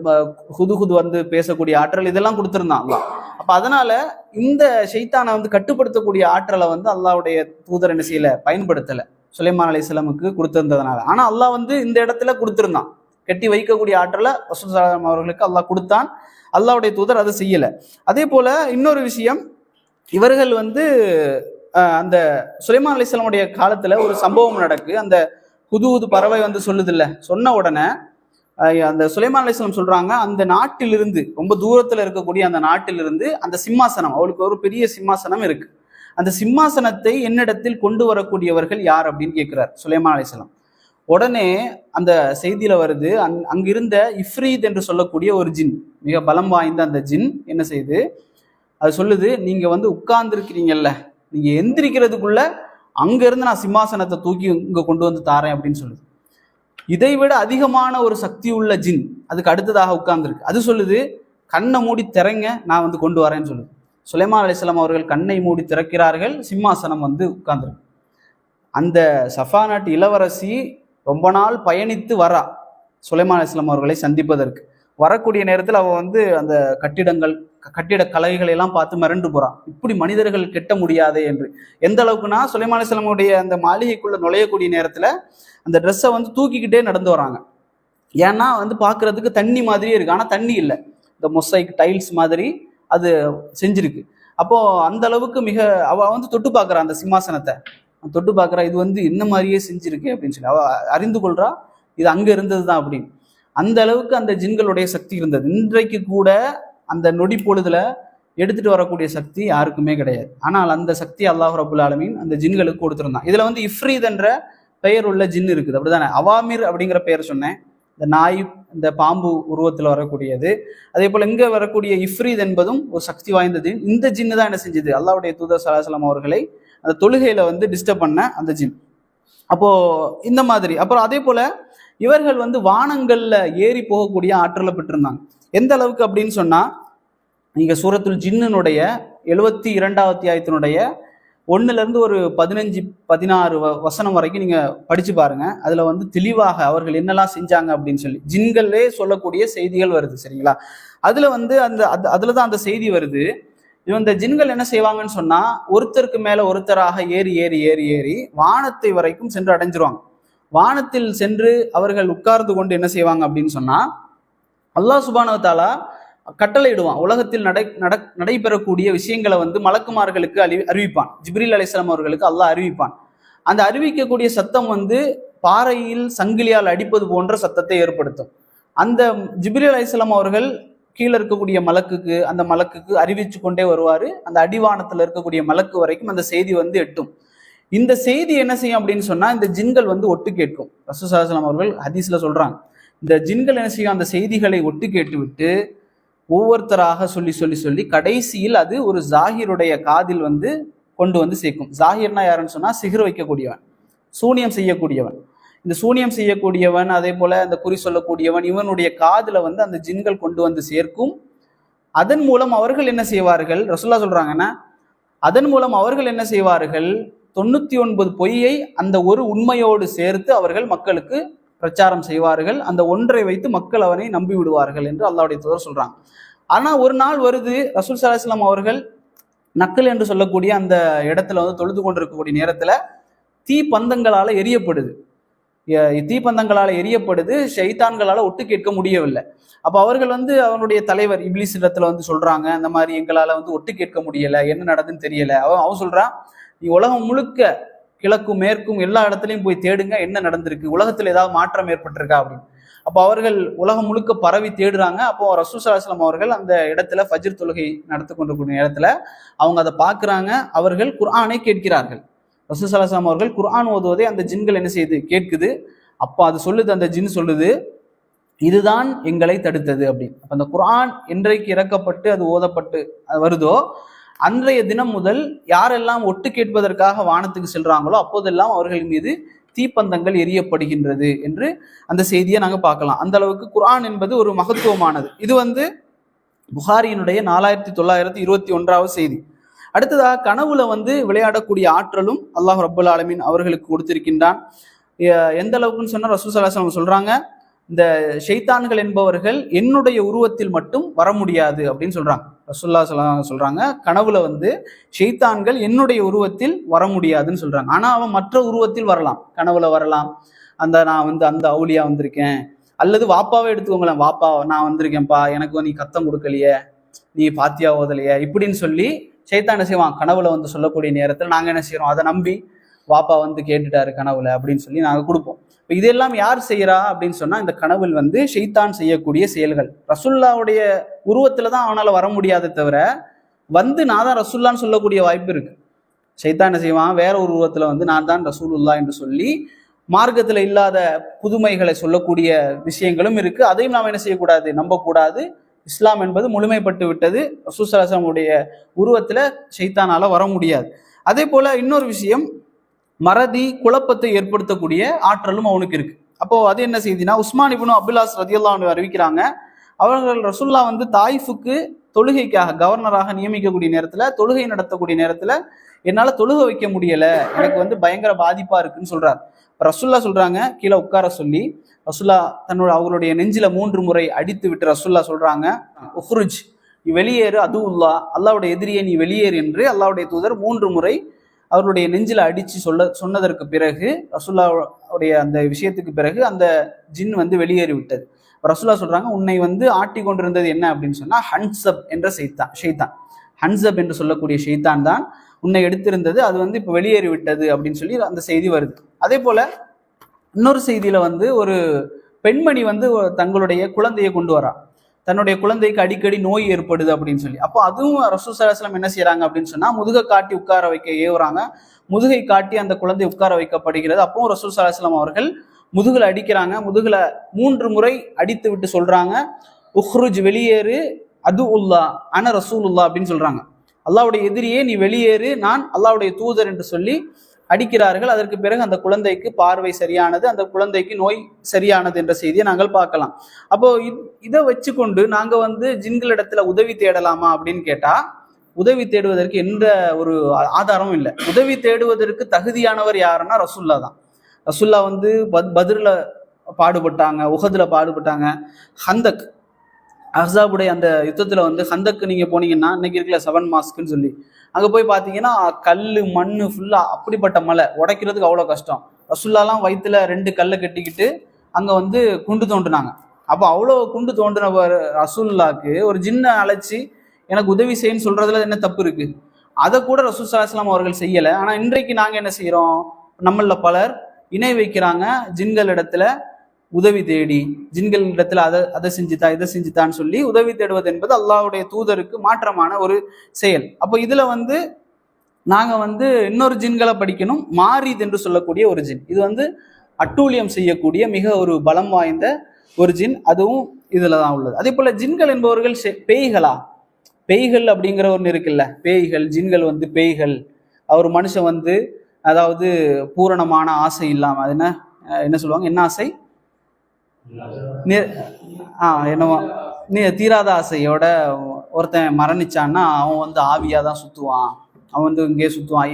ஹுது வந்து பேசக்கூடிய ஆற்றல், இதெல்லாம் கொடுத்துருந்தான் அல்லாஹ். அப்ப அதனால இந்த ஷைத்தானை வந்து கட்டுப்படுத்தக்கூடிய ஆற்றலை வந்து அல்லாஹ்வுடைய தூதர் என்ன செய்யல, பயன்படுத்தலை, சுலைமான் அலைஹிஸ்ஸலாமுக்கு கொடுத்திருந்ததுனால. ஆனா அல்லாஹ் வந்து இந்த இடத்துல கொடுத்திருந்தான், கட்டி வைக்கக்கூடிய ஆற்றலை ரசூல் ஸல்லல்லாஹு அலைஹி வஸல்லம் அவர்களுக்கு அல்லாஹ் கொடுத்தான். அல்லாஹ்வுடைய தூதர் அதை செய்யல. அதே போல இன்னொரு விஷயம், இவர்கள் வந்து அந்த சுலைமான் அலைஹிஸ்ஸலாமுடைய காலத்துல ஒரு சம்பவம் நடக்கு. அந்த ஹுது பறவை வந்து சொல்லுது இல்ல, சொன்ன உடனே அந்த சுலைமான் அலைஹிஸ்ஸலாம் சொல்றாங்க, அந்த நாட்டிலிருந்து, ரொம்ப தூரத்துல இருக்கக்கூடிய அந்த நாட்டிலிருந்து அந்த சிம்மாசனம், அவளுக்கு ஒரு பெரிய சிம்மாசனம் இருக்கு, அந்த சிம்மாசனத்தை என்னிடத்தில் கொண்டு வரக்கூடியவர்கள் யார் அப்படின்னு கேட்கிறார் சுலைமான் அலைஹிஸ்ஸலாம். உடனே அந்த செய்தியில வருது, அங்கிருந்த இஃப்ரீத் என்று சொல்லக்கூடிய ஒரு ஜின், மிக பலம் வாய்ந்த அந்த ஜின் என்ன செய்யுது, அது சொல்லுது, நீங்க வந்து உட்கார்ந்து இருக்கிறீங்கல்ல, நீங்க எந்திரிக்கிறதுக்குள்ள அங்க இருந்து நான் சிம்மாசனத்தை தூக்கி இங்க கொண்டு வந்து தாரேன் அப்படின்னு சொல்லுது. இதை விட அதிகமான ஒரு சக்தி உள்ள ஜின் அதுக்கு அடுத்ததாக உட்கார்ந்துருக்கு, அது சொல்லுது, கண்ணை மூடி திறங்க, நான் வந்து கொண்டு வரேன்னு சொல்லுது. சுலைமான் அலைஹிஸ்ஸலாம் அவர்கள் கண்ணை மூடி திறக்கிறார்கள், சிம்மாசனம் வந்து உட்கார்ந்துருக்கு. அந்த சஃபா நாட்டு இளவரசி ரொம்ப நாள் பயணித்து வரா சுலைமான் அலைஹிஸ்ஸலாம் அவர்களை சந்திப்பதற்கு. வரக்கூடிய நேரத்தில் அவள் வந்து அந்த கட்டிட கலைகளை எல்லாம் பார்த்து மிரண்டு போறான், இப்படி மனிதர்கள் கெட்ட முடியாதே என்று. எந்த அளவுக்குன்னா, சுலைமான் அலைஹிஸ்ஸலாமுடைய அந்த மாளிகைக்குள்ள நுழையக்கூடிய நேரத்துல அந்த ட்ரெஸ்ஸை வந்து தூக்கிக்கிட்டே நடந்து வராங்க. ஏன்னா வந்து பார்க்கறதுக்கு தண்ணி மாதிரியே இருக்கு, ஆனா தண்ணி இல்லை, இந்த மொசைக் டைல்ஸ் மாதிரி அது செஞ்சிருக்கு. அப்போ அந்த அளவுக்கு அவ வந்து தொட்டு பார்க்குறா அந்த சிம்மாசனத்தை, தொட்டு பார்க்குறா, இது வந்து என்ன மாதிரியே செஞ்சிருக்கு அப்படின்னு சொல்லி அவ அறிந்து கொள்றா, இது அங்க இருந்தது தான் அப்படின்னு. அந்த அளவுக்கு அந்த ஜின்களுடைய சக்தி இருந்தது. இன்றைக்கு கூட அந்த நொடி பொழுதுல எடுத்துட்டு வரக்கூடிய சக்தி யாருக்குமே கிடையாது. ஆனால் அந்த சக்தி அல்லாஹ் ரபுல் ஆலமீன் அந்த ஜின்களுக்கு கொடுத்திருந்தான். இதுல வந்து இஃப்ரீத் என்ற பெயர் உள்ள ஜின் இருக்குது, அப்படிதானே? அவாமிர் அப்படிங்கிற பெயர் சொன்னேன், இந்த நாய், இந்த பாம்பு உருவத்தில் வரக்கூடியது. அதே போல இங்க வரக்கூடிய இஃப்ரீத் என்பதும் ஒரு சக்தி வாய்ந்தது. இந்த ஜின்னு தான் என்ன செஞ்சது, அல்லாஹ்வுடைய தூதர் ஸல்லல்லாஹு அலைஹி வஸல்லம் அவர்களை அந்த தொழுகையில வந்து டிஸ்டர்ப் பண்ண அந்த ஜின். அப்போ இந்த மாதிரி. அப்புறம் அதே போல இவர்கள் வந்து வானங்கள்ல ஏறி போகக்கூடிய ஆற்றலை பெற்றிருந்தாங்க. எந்த அளவுக்கு அப்படின்னு சொன்னா, நீங்க சூரத்துல் ஜின்னுடைய 72வது அத்தியாயத்தினுடைய 1ல இருந்து ஒரு 15-16 வசனம் வரைக்கும் நீங்க படிச்சு பாருங்க. அதுல வந்து தெளிவாக அவர்கள் என்னெல்லாம் செஞ்சாங்க அப்படின்னு சொல்லி ஜின்களே சொல்லக்கூடிய செய்திகள் வருது, சரிங்களா? அதுல வந்து அதுலதான் அந்த செய்தி வருது. இந்த ஜின்கள் என்ன செய்வாங்கன்னு சொன்னா, ஒருத்தருக்கு மேல ஒருத்தராக ஏறி ஏறி ஏறி ஏறி வானத்தை வரைக்கும் சென்று அடைஞ்சிருவாங்க. வானத்தில் சென்று அவர்கள் உட்கார்ந்து கொண்டு என்ன செய்வாங்க அப்படின்னு சொன்னா, அல்லாஹ் சுப்ஹானஹு வ தஆலா கட்டளையிடுவான். உலகத்தில் நடைபெறக்கூடிய விஷயங்களை வந்து மலக்குமார்களுக்கு அறிவிப்பான். ஜிப்ரீல் அலைஹிஸ்ஸலாம் அவர்களுக்கு அல்லாஹ் அறிவிப்பான். அந்த அறிவிக்கக்கூடிய சத்தம் வந்து பாறையில் சங்கிலியால் அடிப்பது போன்ற சத்தத்தை ஏற்படுத்தும். அந்த ஜிப்ரீல் அலைஹிஸ்ஸலாம் அவர்கள் கீழே இருக்கக்கூடிய மலக்குக்கு அந்த மலக்குக்கு அறிவிச்சு கொண்டே வருவாரு. அந்த அடிவானத்துல இருக்கக்கூடிய மலக்கு வரைக்கும் அந்த செய்தி வந்து எட்டும். இந்த செய்தி என்ன செய்யும் அப்படின்னு சொன்னா இந்த ஜின்கள் வந்து ஒட்டு கேட்கும். ரசூல் ஸல்லல்லாஹு அலைஹி வஸல்லம் அவர்கள் ஹதீஸ்ல சொல்றாங்க, இந்த ஜின்கள் என்ன செய்யும், அந்த செய்திகளை ஒட்டு கேட்டு விட்டு ஒவ்வொருத்தராக சொல்லி சொல்லி சொல்லி கடைசியில் அது ஒரு ஜாகிருடைய காதில் வந்து கொண்டு வந்து சேர்க்கும். ஜாகிர்னா யாருன்னு சொன்னா சிஹ்ர் வைக்கக்கூடியவன், சூனியம் செய்யக்கூடியவன். இந்த சூனியம் செய்யக்கூடியவன், அதே போல இந்த குறி சொல்லக்கூடியவன், இவனுடைய காதுல வந்து அந்த ஜின்கள் கொண்டு வந்து சேர்க்கும். அதன் மூலம் அவர்கள் என்ன செய்வார்கள், ரசூலுல்லாஹ் சொல்றாங்கன்னா, அதன் மூலம் அவர்கள் என்ன செய்வார்கள், 99 பொய்யை அந்த ஒரு உண்மையோடு சேர்த்து அவர்கள் மக்களுக்கு பிரச்சாரம் செய்வார்கள். அந்த ஒன்றை வைத்து மக்கள் அவனை நம்பி விடுவார்கள் என்று அல்லாஹ்வுடைய தூதர் சொல்றாங்க. ஆனா ஒரு நாள் வருது, ரசூல் ஸல்லல்லாஹு அலைஹி வஸல்லம் அவர்கள் நக்கல் என்று சொல்லக்கூடிய அந்த இடத்துல வந்து தொழுது கொண்டிருக்கக்கூடிய நேரத்துல தீப்பந்தங்களால எரியப்படுது. தீப்பந்தங்களால் எரியப்படுது, ஷைத்தான்களால ஒட்டு கேட்க முடியவில்லை. அப்ப அவர்கள் வந்து அவனுடைய தலைவர் இப்லீஸ் இடத்துல வந்து சொல்றாங்க, இந்த மாதிரி எங்களால வந்து ஒட்டு கேட்க முடியல, என்ன நடந்துன்னு தெரியல. அவன் சொல்றான், நீ உலகம் முழுக்க கிழக்கும் மேற்கும் எல்லா இடத்துலையும் போய் தேடுங்க, என்ன நடந்திருக்கு, உலகத்துல ஏதாவது மாற்றம் ஏற்பட்டிருக்கா அப்படின்னு. அப்போ அவர்கள் உலகம் முழுக்க பரவி தேடுறாங்க. அப்போ ரசூல் ஸல்லல்லாஹு அலைஹி வஸல்லம் அவர்கள் அந்த இடத்துல ஃபஜ்ர் தொழுகை நடத்தி கொண்டிருக்கூடிய நேரத்துல அவங்க அதை பார்க்குறாங்க. அவர்கள் குர்ஆனை கேட்கிறார்கள். ரசூல் ஸல்லல்லாஹு அலைஹி வஸல்லம் அவர்கள் குர்ஆன் ஓதுவதை அந்த ஜின்கள் என்ன செய்யுது, கேட்குது. அப்போ அது சொல்லுது, அந்த ஜின் சொல்லுது, இதுதான் எங்களை தடுத்தது அப்படின்னு. அப்போ அந்த குர்ஆன் என்றைக்கு இறக்கப்பட்டு அது ஓதப்பட்டு வருதோ அன்றைய தினம் முதல் யாரெல்லாம் ஒட்டு கேட்பதற்காக வானத்துக்கு செல்றாங்களோ அப்போதெல்லாம் அவர்கள் மீது தீப்பந்தங்கள் எரியப்படுகின்றது என்று அந்த செய்தியை நாங்கள் பார்க்கலாம். அந்த அளவுக்கு குர்ஆன் என்பது ஒரு மகத்துவமானது. இது வந்து புகாரியினுடைய 4921 செய்தி. அடுத்ததாக கனவுல வந்து விளையாடக்கூடிய ஆற்றலும் அல்லாஹ் ரப்பல் ஆலமீன் அவர்களுக்கு கொடுத்திருக்கின்றான். எந்த அளவுக்குன்னு சொன்னா ரசூல் ஸல்லல்லாஹு அலைஹி வஸல்லம் சொல்றாங்க, இந்த ஷைத்தான்கள் என்பவர்கள் என்னுடைய உருவத்தில் மட்டும் வர முடியாது அப்படின்னு சொல்றாங்க. ரசூலுல்லாஹி ஸல்லல்லாஹு அலைஹி வஸல்லம் சொல்றாங்க, கனவுல வந்து ஷைத்தான்கள் என்னுடைய உருவத்தில் வர முடியாதுன்னு சொல்றாங்க. ஆனா அவன் மற்ற உருவத்தில் வரலாம், கனவுல வரலாம். நான் வந்து அந்த அவுலியா வந்திருக்கேன், அல்லது வாப்பாவே எடுத்துக்கோங்களேன், வாப்பா நான் வந்திருக்கேன்ப்பா, எனக்கு நீ கத்தம் கொடுக்கலையே, நீ பாத்தியா ஓதலையே, இப்படின்னு சொல்லி ஷைத்தான் என்ன செய்வான், கனவுல வந்து சொல்லக்கூடிய நேரத்தில் நாங்க என்ன செய்யறோம், அதை நம்பி வாப்பா வந்து கேட்டுட்டாரு கனவுல அப்படின்னு சொல்லி நாங்க கொடுப்போம். இப்போ இதெல்லாம் யார் செய்யறா அப்படின்னு சொன்னா இந்த கனவில் வந்து ஷைத்தான் செய்யக்கூடிய செயல்கள். ரசூலுல்லாவுடைய உருவத்துல தான் அவனால வர முடியாதே தவிர வந்து நான் தான் ரசூலுல்லான்னு சொல்லக்கூடிய வாய்ப்பு இருக்கு. ஷைத்தான் என்ன செய்வான், வேற ஒரு உருவத்துல வந்து நான் தான் ரசூலுல்லாஹ் என்று சொல்லி மார்க்கத்துல இல்லாத புதுமைகளை சொல்லக்கூடிய விஷயங்களும் இருக்கு. அதையும் நாம் என்ன செய்யக்கூடாது, நம்பக்கூடாது. இஸ்லாம் என்பது முழுமைப்பட்டு விட்டது. ரசூல் ஸல்லல்லாஹு அலைஹி வஸல்லம் உடைய உருவத்துல ஷைத்தானால வர முடியாது. அதே போல இன்னொரு விஷயம், மறதி குழப்பத்தை ஏற்படுத்தக்கூடிய ஆற்றலும் அவனுக்கு இருக்கு. அப்போ அது என்ன செய்தினா, உஸ்மான் இப்னு அப்துல்லாஸ் ரலியல்லாஹு அன்ஹு அறிவிக்கிறாங்க, அவர்கள் ரசூலுல்லாஹ் வந்து தாயிஃபுக்கு தொழுகைக்காக கவர்னராக நியமிக்கக்கூடிய நேரத்துல, தொழுகை நடத்தக்கூடிய நேரத்துல என்னால தொழுக வைக்க முடியல, எனக்கு வந்து பயங்கர பாதிப்பா இருக்குன்னு சொல்றாரு. ரசூலுல்லாஹ் சொல்றாங்க, கீழே உட்கார சொல்லி ரசூலுல்லாஹ் அவங்களுடைய நெஞ்சில 3 முறை அடித்து விட்டு ரசூலுல்லாஹ் சொல்றாங்க, உஹ்ருஜ், நீ வெளியேறு, அதுவுல்லா, அல்லாஹ்வுடைய எதிரியை நீ வெளியேறு என்று அல்லாஹ்வுடைய தூதர் 3 முறை அவருடைய நெஞ்சில அடிச்சு சொன்னதற்கு பிறகு, ரசூலுல்லாஹ்வுடைய அந்த விஷயத்துக்கு பிறகு அந்த ஜின் வந்து வெளியேறி விட்டது. ரசூலுல்லாஹ் சொல்றாங்க, உன்னை வந்து ஆட்டி கொண்டிருந்தது என்ன அப்படின்னு சொன்னா ஹன்சப் என்ற ஷைத்தான், ஹன்சப் என்று சொல்லக்கூடிய ஷைத்தான் தான் உன்னை எடுத்திருந்தது, அது வந்து இப்போ வெளியேறி விட்டது அப்படின்னு சொல்லி அந்த செய்தி வருது. அதே போல இன்னொரு செய்தியில வந்து ஒரு பெண்மணி வந்து தங்களுடைய குழந்தையை கொண்டு வரா, தன்னுடைய குழந்தைக்கு அடிக்கடி நோய் ஏற்படுது அப்படின்னு சொல்லி. அப்போ அதுவும் ரசூல் ஸல்லல்லாஹு அலைஹி வஸல்லம் என்ன செய்யறாங்க அப்படின்னு சொன்னா முதுகை காட்டி உட்கார வைக்க ஏவுறாங்க. முதுகை காட்டி அந்த குழந்தை உட்கார வைக்கப்படுகிறது. அப்போ ரசூல் ஸல்லல்லாஹு அலைஹி வஸல்லம் அவர்கள் முதுகுல அடிக்கிறாங்க. முதுகுல 3 முறை அடித்து விட்டு சொல்றாங்க, உஹ்ருஜ், வெளியேறு, அதுவுல்லா அன ரசூலுல்லாஹ் அப்படின்னு சொல்றாங்க, அல்லாஹ்வுடைய எதிரியே நீ வெளியேறு, நான் அல்லாஹ்வுடைய தூதர் என்று சொல்லி அடிக்கிறார்கள். அதற்கு பிறகு அந்த குழந்தைக்கு பார்வை சரியானது, அந்த குழந்தைக்கு நோய் சரியானது என்ற செய்தியை நாங்கள் பார்க்கலாம். அப்போ இதை வச்சு கொண்டு நாங்க வந்து ஜின்களிடத்துல உதவி தேடலாமா அப்படின்னு கேட்டா, உதவி தேடுவதற்கு எந்த ஒரு ஆதாரமும் இல்லை. உதவி தேடுவதற்கு தகுதியானவர் யாருன்னா ரசூலுல்லாஹ் தான். ரசூலுல்லாஹ் வந்து பத்ர்ல பாடுபட்டாங்க, உஹதுல பாடுபட்டாங்க, ஹந்தக் அஹ்ஸாபுடைய அந்த யுத்தத்துல வந்து ஹந்தக்கு நீங்க போனீங்கன்னா இன்னைக்கு இருக்கல 7 மாஸ்க்குன்னு சொல்லி அங்க போய் பாத்தீங்கன்னா கல்லு மண்ணு ஃபுல்லா அப்படிப்பட்ட மலை, உடைக்கிறதுக்கு அவ்வளவு கஷ்டம். ரசூலுல்லாஹ்லாம் வயிற்றுல 2 கல்லை கட்டிக்கிட்டு அங்க வந்து குண்டு தோண்டினாங்க. அப்போ அவ்வளவு குண்டு தோண்டின ரசூலுல்லாஹ்க்கு ஒரு ஜின்னை அழைச்சி எனக்கு உதவி செய்யன்னு சொல்றதுல என்ன தப்பு இருக்கு? அதை கூட ரசூல் ஸல்லல்லாஹு அலைஹி வஸல்லம் அவர்கள் செய்யல. ஆனா இன்றைக்கு நாங்க என்ன செய்யறோம், நம்மள பலர் இணை வைக்கிறாங்க ஜின்கள் இடத்துல. உதவி தேடி ஜின்களிடத்துல அதை செஞ்சுதா இதை செஞ்சுதான்னு சொல்லி உதவி தேடுவது என்பது அல்லாஹ்வுடைய தூதருக்கு மாற்றமான ஒரு செயல். அப்போ இதுல நாங்க இன்னொரு ஜின்களை படிக்கணும், மாரித் என்று சொல்லக்கூடிய ஒரு ஜின். இது அட்டூழியம் செய்யக்கூடிய மிக ஒரு பலம் வாய்ந்த ஒரு ஜின், அதுவும் இதுலதான் உள்ளது. அதே போல ஜின்கள் என்பவர்கள் பேய்களா? பேய்கள் அப்படிங்கிற ஒன்று இருக்குல்ல, பேய்கள் ஜின்கள் பேய்கள். ஒரு மனுஷன் அதாவது பூரணமான ஆசை இல்லாம, அது என்ன சொல்லுவாங்க, என்ன ஆசை, என்னவோ தீராத ஆசையோட ஒருத்தன் மரணிச்சான்னா அவன் ஆவியா தான் சுத்துவான், அவன் இங்கே சுத்துவான்.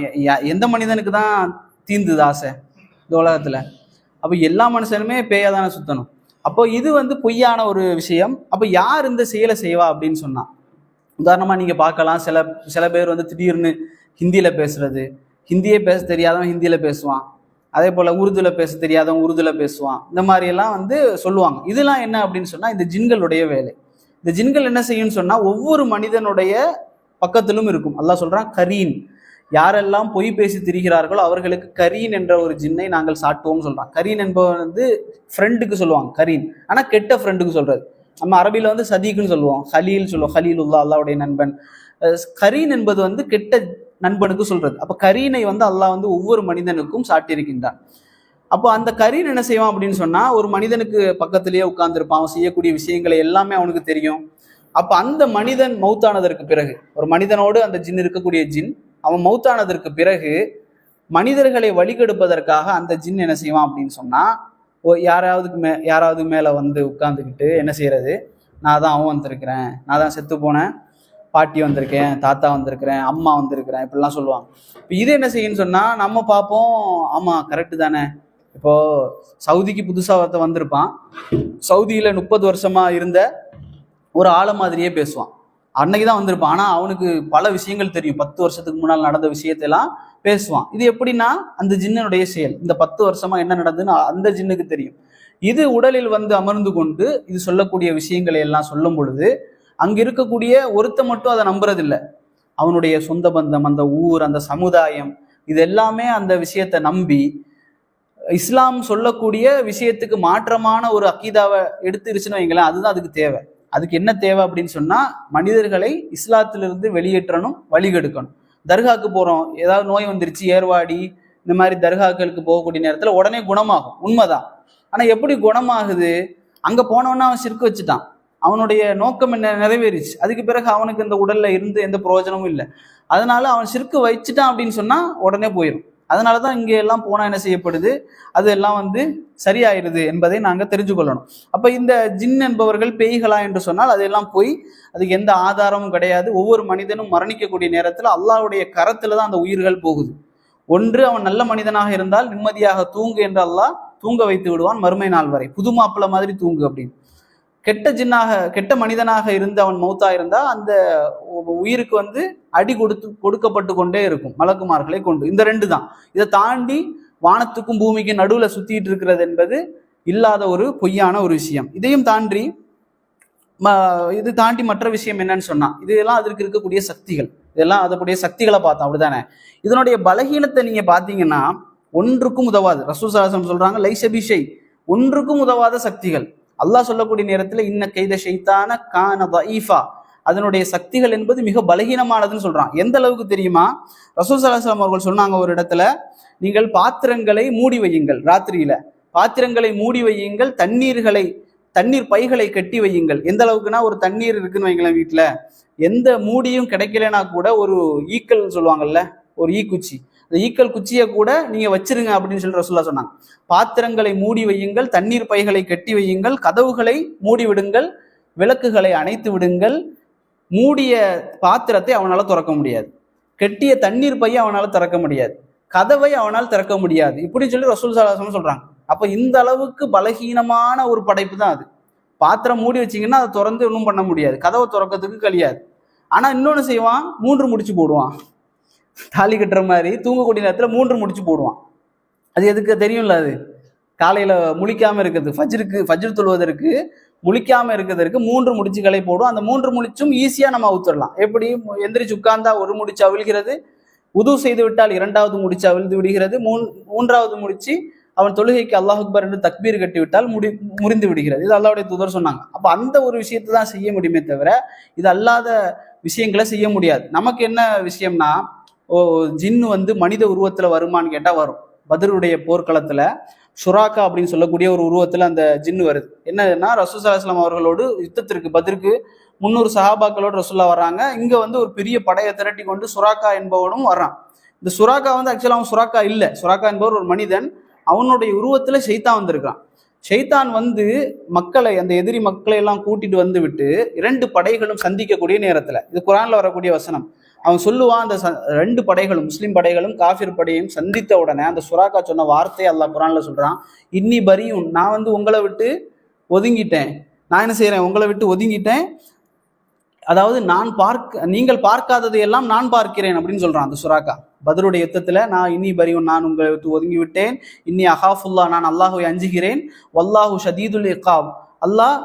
எந்த மனிதனுக்கு தான் தீந்துது ஆசை இந்த உலகத்துல? அப்ப எல்லா மனுஷனுமே பேயா தானே சுத்தணும். அப்போ இது பொய்யான ஒரு விஷயம். அப்ப யார் இந்த செயலை செய்வா அப்படின்னு சொன்னா, உதாரணமா நீங்க பார்க்கலாம், சில பேர் திடீர்னு ஹிந்தியில பேசுறது, ஹிந்தியே பேச தெரியாதவன் ஹிந்தியில பேசுவான், அதே போல உருதுல பேச தெரியாதவன் உருதுல பேசுவான். இந்த மாதிரி எல்லாம் சொல்லுவாங்க. இதெல்லாம் என்ன அப்படின்னு சொன்னா இந்த ஜின்களுடைய வேலை. இந்த ஜின்கள் என்ன செய்யும்னு சொன்னா ஒவ்வொரு மனிதனுடைய பக்கத்திலும் இருக்கும். அல்லாஹ் சொல்றான் கரீன், யாரெல்லாம் பொய் பேசி திரிகிறார்களோ அவர்களுக்கு கரீன் என்ற ஒரு ஜின்னை நாங்கள் சாட்டுவோம் சொல்றான். கரீன் என்பவன் ஃப்ரெண்டுக்கு சொல்லுவாங்க கரீன், ஆனா கெட்ட ஃப்ரெண்டுக்கு சொல்றது. நம்ம அரபியில சதீக்குன்னு சொல்லுவோம், ஹலீல் சொல்லுவோம், ஹலீலுல்லா அல்லாஹ்வுடைய நண்பன். கரீன் என்பது கெட்ட நண்பனுக்கு சொல்றது. அப்ப கரீனை அல்லாஹ் ஒவ்வொரு மனிதனுக்கும் சாட்டியிருக்கின்றான். அப்போ அந்த கரீன் என்ன செய்வான் அப்படின்னு சொன்னா, ஒரு மனிதனுக்கு பக்கத்திலேயே உட்கார்ந்துருப்பான், அவன் செய்யக்கூடிய விஷயங்களை எல்லாமே அவனுக்கு தெரியும். அப்ப அந்த மனிதன் மௌத்தானதற்கு பிறகு, ஒரு மனிதனோடு அந்த ஜின் இருக்கக்கூடிய ஜின் அவன் மௌத்தானதற்கு பிறகு மனிதர்களை வழிகெடுப்பதற்காக அந்த ஜின் என்ன செய்வான் அப்படின்னு சொன்னா, யாராவது மேல உட்கார்ந்துக்கிட்டு என்ன செய்யறது, நான் தான் அவன் வந்திருக்கிறேன், நான் தான் செத்து போனேன் பாட்டி வந்திருக்கேன், தாத்தா வந்திருக்கிறேன், அம்மா வந்திருக்கிறேன், இப்படிலாம் சொல்லுவாங்க. இப்போ இது என்ன செய்யுன்னு சொன்னா நம்ம பார்ப்போம், ஆமா கரெக்டு தானே. இப்போ சவுதிக்கு புதுசா ஒருத்த வந்திருப்பான், சவுதியில 30 வருஷமா இருந்த ஒரு ஆளை மாதிரியே பேசுவான். அன்னைக்குதான் வந்திருப்பான், ஆனா அவனுக்கு பல விஷயங்கள் தெரியும், 10 வருஷத்துக்கு முன்னால் நடந்த விஷயத்தெல்லாம் பேசுவான். இது எப்படின்னா அந்த ஜின்னுடைய செயல். இந்த 10 வருஷமா என்ன நடந்ததுன்னு அந்த ஜின்னுக்கு தெரியும். இது உடலில் அமர்ந்து கொண்டு இது சொல்லக்கூடிய விஷயங்களை எல்லாம் சொல்லும் பொழுது அங்க இருக்கக்கூடிய ஒருத்த மட்டும் அதை நம்புறதில்லை. அவனுடைய சொந்த பந்தம், அந்த ஊர், அந்த சமுதாயம், இது எல்லாமே அந்த விஷயத்தை நம்பி இஸ்லாம் சொல்லக்கூடிய விஷயத்துக்கு மாற்றமான ஒரு அக்கீதாவை எடுத்துருச்சுன்னு வைங்களேன். அதுதான் அதுக்கு தேவை. அதுக்கு என்ன தேவை அப்படின்னு சொன்னா, மனிதர்களை இஸ்லாத்திலிருந்து வெளியேற்றணும், வழிகெடுக்கணும். தர்காக்கு போறோம், ஏதாவது நோய் வந்துருச்சு, ஏர்வாடி இந்த மாதிரி தர்காக்களுக்கு போகக்கூடிய நேரத்துல உடனே குணமாகும், உண்மைதான். ஆனா எப்படி குணமாகுது? அங்க போனவன்னா அவன் சிறுக்கு வச்சுட்டான், அவனுடைய நோக்கம் என்ன நிறைவேறிச்சு, அதுக்கு பிறகு அவனுக்கு இந்த உடல்ல இருந்து எந்த பிரயோஜனமும் இல்லை. அதனால அவன் சிறுக்கு வச்சுட்டான் அப்படின்னு சொன்னா உடனே போயிடும். அதனாலதான் இங்க எல்லாம் போனா என்ன செய்யப்படுது, அது எல்லாம் சரியாயிருது என்பதை நாங்க தெரிஞ்சு கொள்ளணும். அப்ப இந்த ஜின் என்பவர்கள் பேய்களா என்று சொன்னால் அதெல்லாம் போய், அதுக்கு எந்த ஆதாரமும் கிடையாது. ஒவ்வொரு மனிதனும் மரணிக்கக்கூடிய நேரத்துல அல்லாஹ்வுடைய கரத்துலதான் அந்த உயிர்கள் போகுது. ஒன்று அவன் நல்ல மனிதனாக இருந்தால் நிம்மதியாக தூங்கு என்று அல்லாஹ் தூங்க வைத்து விடுவான் மறுமை நாள் வரை, புது மாப்பிள்ளை மாதிரி தூங்கு அப்படின்னு. கெட்ட மனிதனாக இருந்து அவன் மௌத்தா இருந்தா அந்த உயிருக்கு அடி கொடுக்கப்பட்டு கொண்டே இருக்கும் மலக்குமார்களை கொண்டு. இந்த 2 தான். இதை தாண்டி வானத்துக்கும் பூமிக்கும் நடுவுல சுத்திட்டு இருக்கிறது என்பது இல்லாத ஒரு பொய்யான ஒரு விஷயம். இதையும் தாண்டி இது தாண்டி மற்ற விஷயம் என்னன்னு சொன்னா, இதெல்லாம் அதற்கு இருக்கக்கூடிய சக்திகள், இதெல்லாம் அதற்குடைய சக்திகளை பார்த்தோம், அப்படித்தானே? இதனுடைய பலகீனத்தை நீங்க பாத்தீங்கன்னா ஒன்றுக்கும் உதவாது. ரசூல் ஸல்லல்லாஹு அலைஹி வஸல்லம் சொல்றாங்க, லைஸபிஷை, ஒன்றுக்கும் உதவாத சக்திகள். அல்லாஹ் சொல்லக்கூடிய நேரத்துல இன்ன கைத ஷைத்தான கான தஈஃபா, அதனுடைய சக்திகள் என்பது மிக பலகீனமானதுன்னு சொல்றான். எந்த அளவுக்கு தெரியுமா? ரசூல் ஸல்லல்லாஹு அலைஹி வஸல்லம் அவர்கள் சொன்னாங்க ஒரு இடத்துல, நீங்கள் பாத்திரங்களை மூடி வையுங்கள், ராத்திரியில பாத்திரங்களை மூடி வையுங்கள், தண்ணீர் பைகளை கட்டி வையுங்கள். எந்த அளவுக்குன்னா, ஒரு தண்ணீர் இருக்குன்னு வைங்களேன் வீட்டுல, எந்த மூடியும் கிடைக்கலனா கூட ஒரு ஈக்கல் சொல்லுவாங்கல்ல, ஒரு ஈக்குச்சி, அந்த ஈக்கல் குச்சியை கூட நீங்க வச்சிருங்க அப்படின்னு சொல்லி ரசூலுல்லாஹ் சொன்னாங்க. பாத்திரங்களை மூடி வையுங்கள், தண்ணீர் பைகளை கட்டி வையுங்கள், கதவுகளை மூடி விடுங்கள், விளக்குகளை அணைத்து விடுங்கள். மூடிய பாத்திரத்தை அவனால திறக்க முடியாது, கெட்டிய தண்ணீர் பையை அவனால திறக்க முடியாது, கதவை அவனால் திறக்க முடியாது, இப்படின்னு சொல்லி ரசூல் ஸல்லல்லாஹு அலைஹி வஸல்லம் சொல்றாங்க. அப்ப இந்த அளவுக்கு பலகீனமான ஒரு படைப்பு தான் அது. பாத்திரம் மூடி வச்சிங்கன்னா அதை திறந்து ஒன்றும் பண்ண முடியாது, கதவை திறக்கிறதுக்கு கழியாது. ஆனா இன்னொன்னு செய்வான், 3 முடிச்சு போடுவான். தாலி கட்டுற மாதிரி தூங்கக்கூடிய நேரத்துல 3 முடிச்சு போடுவான். அது எதுக்கு தெரியும்ல? அது காலையில முழிக்காம இருக்கிறது, ஃபஜ்ர் தொழுவதற்கு முழிக்காம இருக்கிறதுக்கு 3 முடிச்சுகளை போடும். அந்த 3 முடிச்சும் ஈஸியா நம்ம அவுத்துடலாம். எப்படி? எந்திரிச்சு உட்கார்ந்தா ஒரு முடிச்சு அவிழ்கிறது, உது செய்து விட்டால் 2வது முடிச்சு அவிழ்ந்து விடுகிறது, 3வது முடிச்சு அவன் தொழுகைக்கு அல்லாஹ் அக்பர் என்று தக்பீர் கட்டிவிட்டால் முறிந்து விடுகிறது. இது அல்லாஹ்வுடைய தூதர் சொன்னாங்க. அப்ப அந்த ஒரு விஷயத்தை தான் செய்ய முடியுமே தவிர இது அல்லாத விஷயங்களை செய்ய முடியாது. நமக்கு என்ன விஷயம்னா, ஜின்னு வந்து மனித உருவத்துல வருமான்னு கேட்டா வரும். பத்ருடைய போர்க்களத்துல ஷுராக்கா அப்படின்னு சொல்லக்கூடிய ஒரு உருவத்துல அந்த ஜின்னு வருது. என்னன்னா, ரசூல் ஸல்லல்லாஹு அலைஹி வஸல்லம் அவர்களோடு யுத்தத்திற்கு பத்ருக்கு 300 சஹாபாக்களோடு ரசூல்லா வர்றாங்க. இங்க வந்து ஒரு பெரிய படையை திரட்டி கொண்டு சுராக்கா என்பவனும் வர்றான். இந்த சுராக்கா வந்து ஆக்சுவலா அவன் சுராக்கா இல்லை. சுராக்கா என்பவர் ஒரு மனிதன். அவனுடைய உருவத்துல ஷைத்தான் வந்திருக்கான். ஷைத்தான் வந்து மக்களை, அந்த எதிரி மக்களை எல்லாம் கூட்டிட்டு வந்து விட்டு 2 படைகளும் சந்திக்கக்கூடிய நேரத்துல, இது குர்ஆன்ல வரக்கூடிய வசனம், அவன் சொல்லுவான், அந்த 2 படைகளும், முஸ்லிம் படைகளும் காஃபிர் படையும் சந்தித்த உடனே அந்த சுராக்கா சொன்ன வார்த்தையை அல்லாஹ் குர்ஆன்ல சொல்றான், இன்னி பரியும், நான் வந்து உங்களை விட்டு ஒதுங்கிட்டேன், நான் என்ன செய்யறேன், உங்களை விட்டு ஒதுங்கிட்டேன், அதாவது நீங்கள் பார்க்காததை எல்லாம் நான் பார்க்கிறேன் அப்படின்னு சொல்றான் அந்த சுராக்கா. பத்ருடைய யுத்தத்துல நான் இன்னி பரியும், நான் உங்களை விட்டு ஒதுங்கி விட்டேன், இன்னி அஹாஃபுல்லா, நான் அல்லாஹுவை அஞ்சுகிறேன், வல்லாஹு ஷதீதுல் இகாப், அல்லாஹ்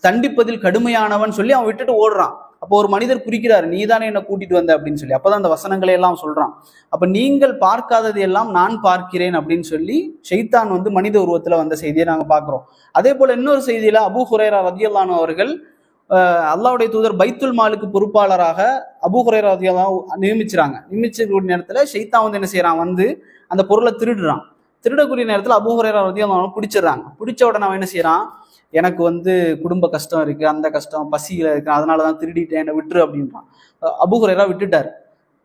தண்டிப்பதில் கடுமையானவன் சொல்லி அவன் விட்டுட்டு ஓடுறான். அப்போ ஒரு மனிதர் குறிக்கிறார், நீ தானே என்னை கூட்டிட்டு வந்த அப்படின்னு சொல்லி. அப்பதான் அந்த வசனங்களை எல்லாம் சொல்றான். அப்ப நீங்கள் பார்க்காதது எல்லாம் நான் பார்க்கிறேன் அப்படின்னு சொல்லி ஷைத்தான் வந்து மனித உருவத்துல வந்த செய்தியை நாங்க பார்க்கிறோம். அதே போல இன்னொரு செய்தியில அபூ ஹுரைரா ரலியல்லாஹு அன்ஹு அவர்கள் அல்லாஹ்வுடைய தூதர் பைத்துல் மாலுக்கு பொறுப்பாளராக அபூ ஹுரைரா ரலியல்லாஹு நியமிச்சிருக்கூடிய நேரத்துல ஷைத்தான் வந்து என்ன செய்யறான், வந்து அந்த பொருளை திருடுறான். திருடக்கூடிய நேரத்துல அபூ ஹுரைரா ரலியல்லாஹு அன்ஹு பிடிச்சிடறாங்க. பிடிச்ச உடனே அவன் என்ன செய்யறான், எனக்கு வந்து குடும்ப கஷ்டம் இருக்கு, அந்த கஷ்டம் பசியில இருக்கு, அதனாலதான் திருடிட்டேன், என்னை விட்டுரு அப்படின்றான். அபூ ஹுரைரா விட்டுட்டார்.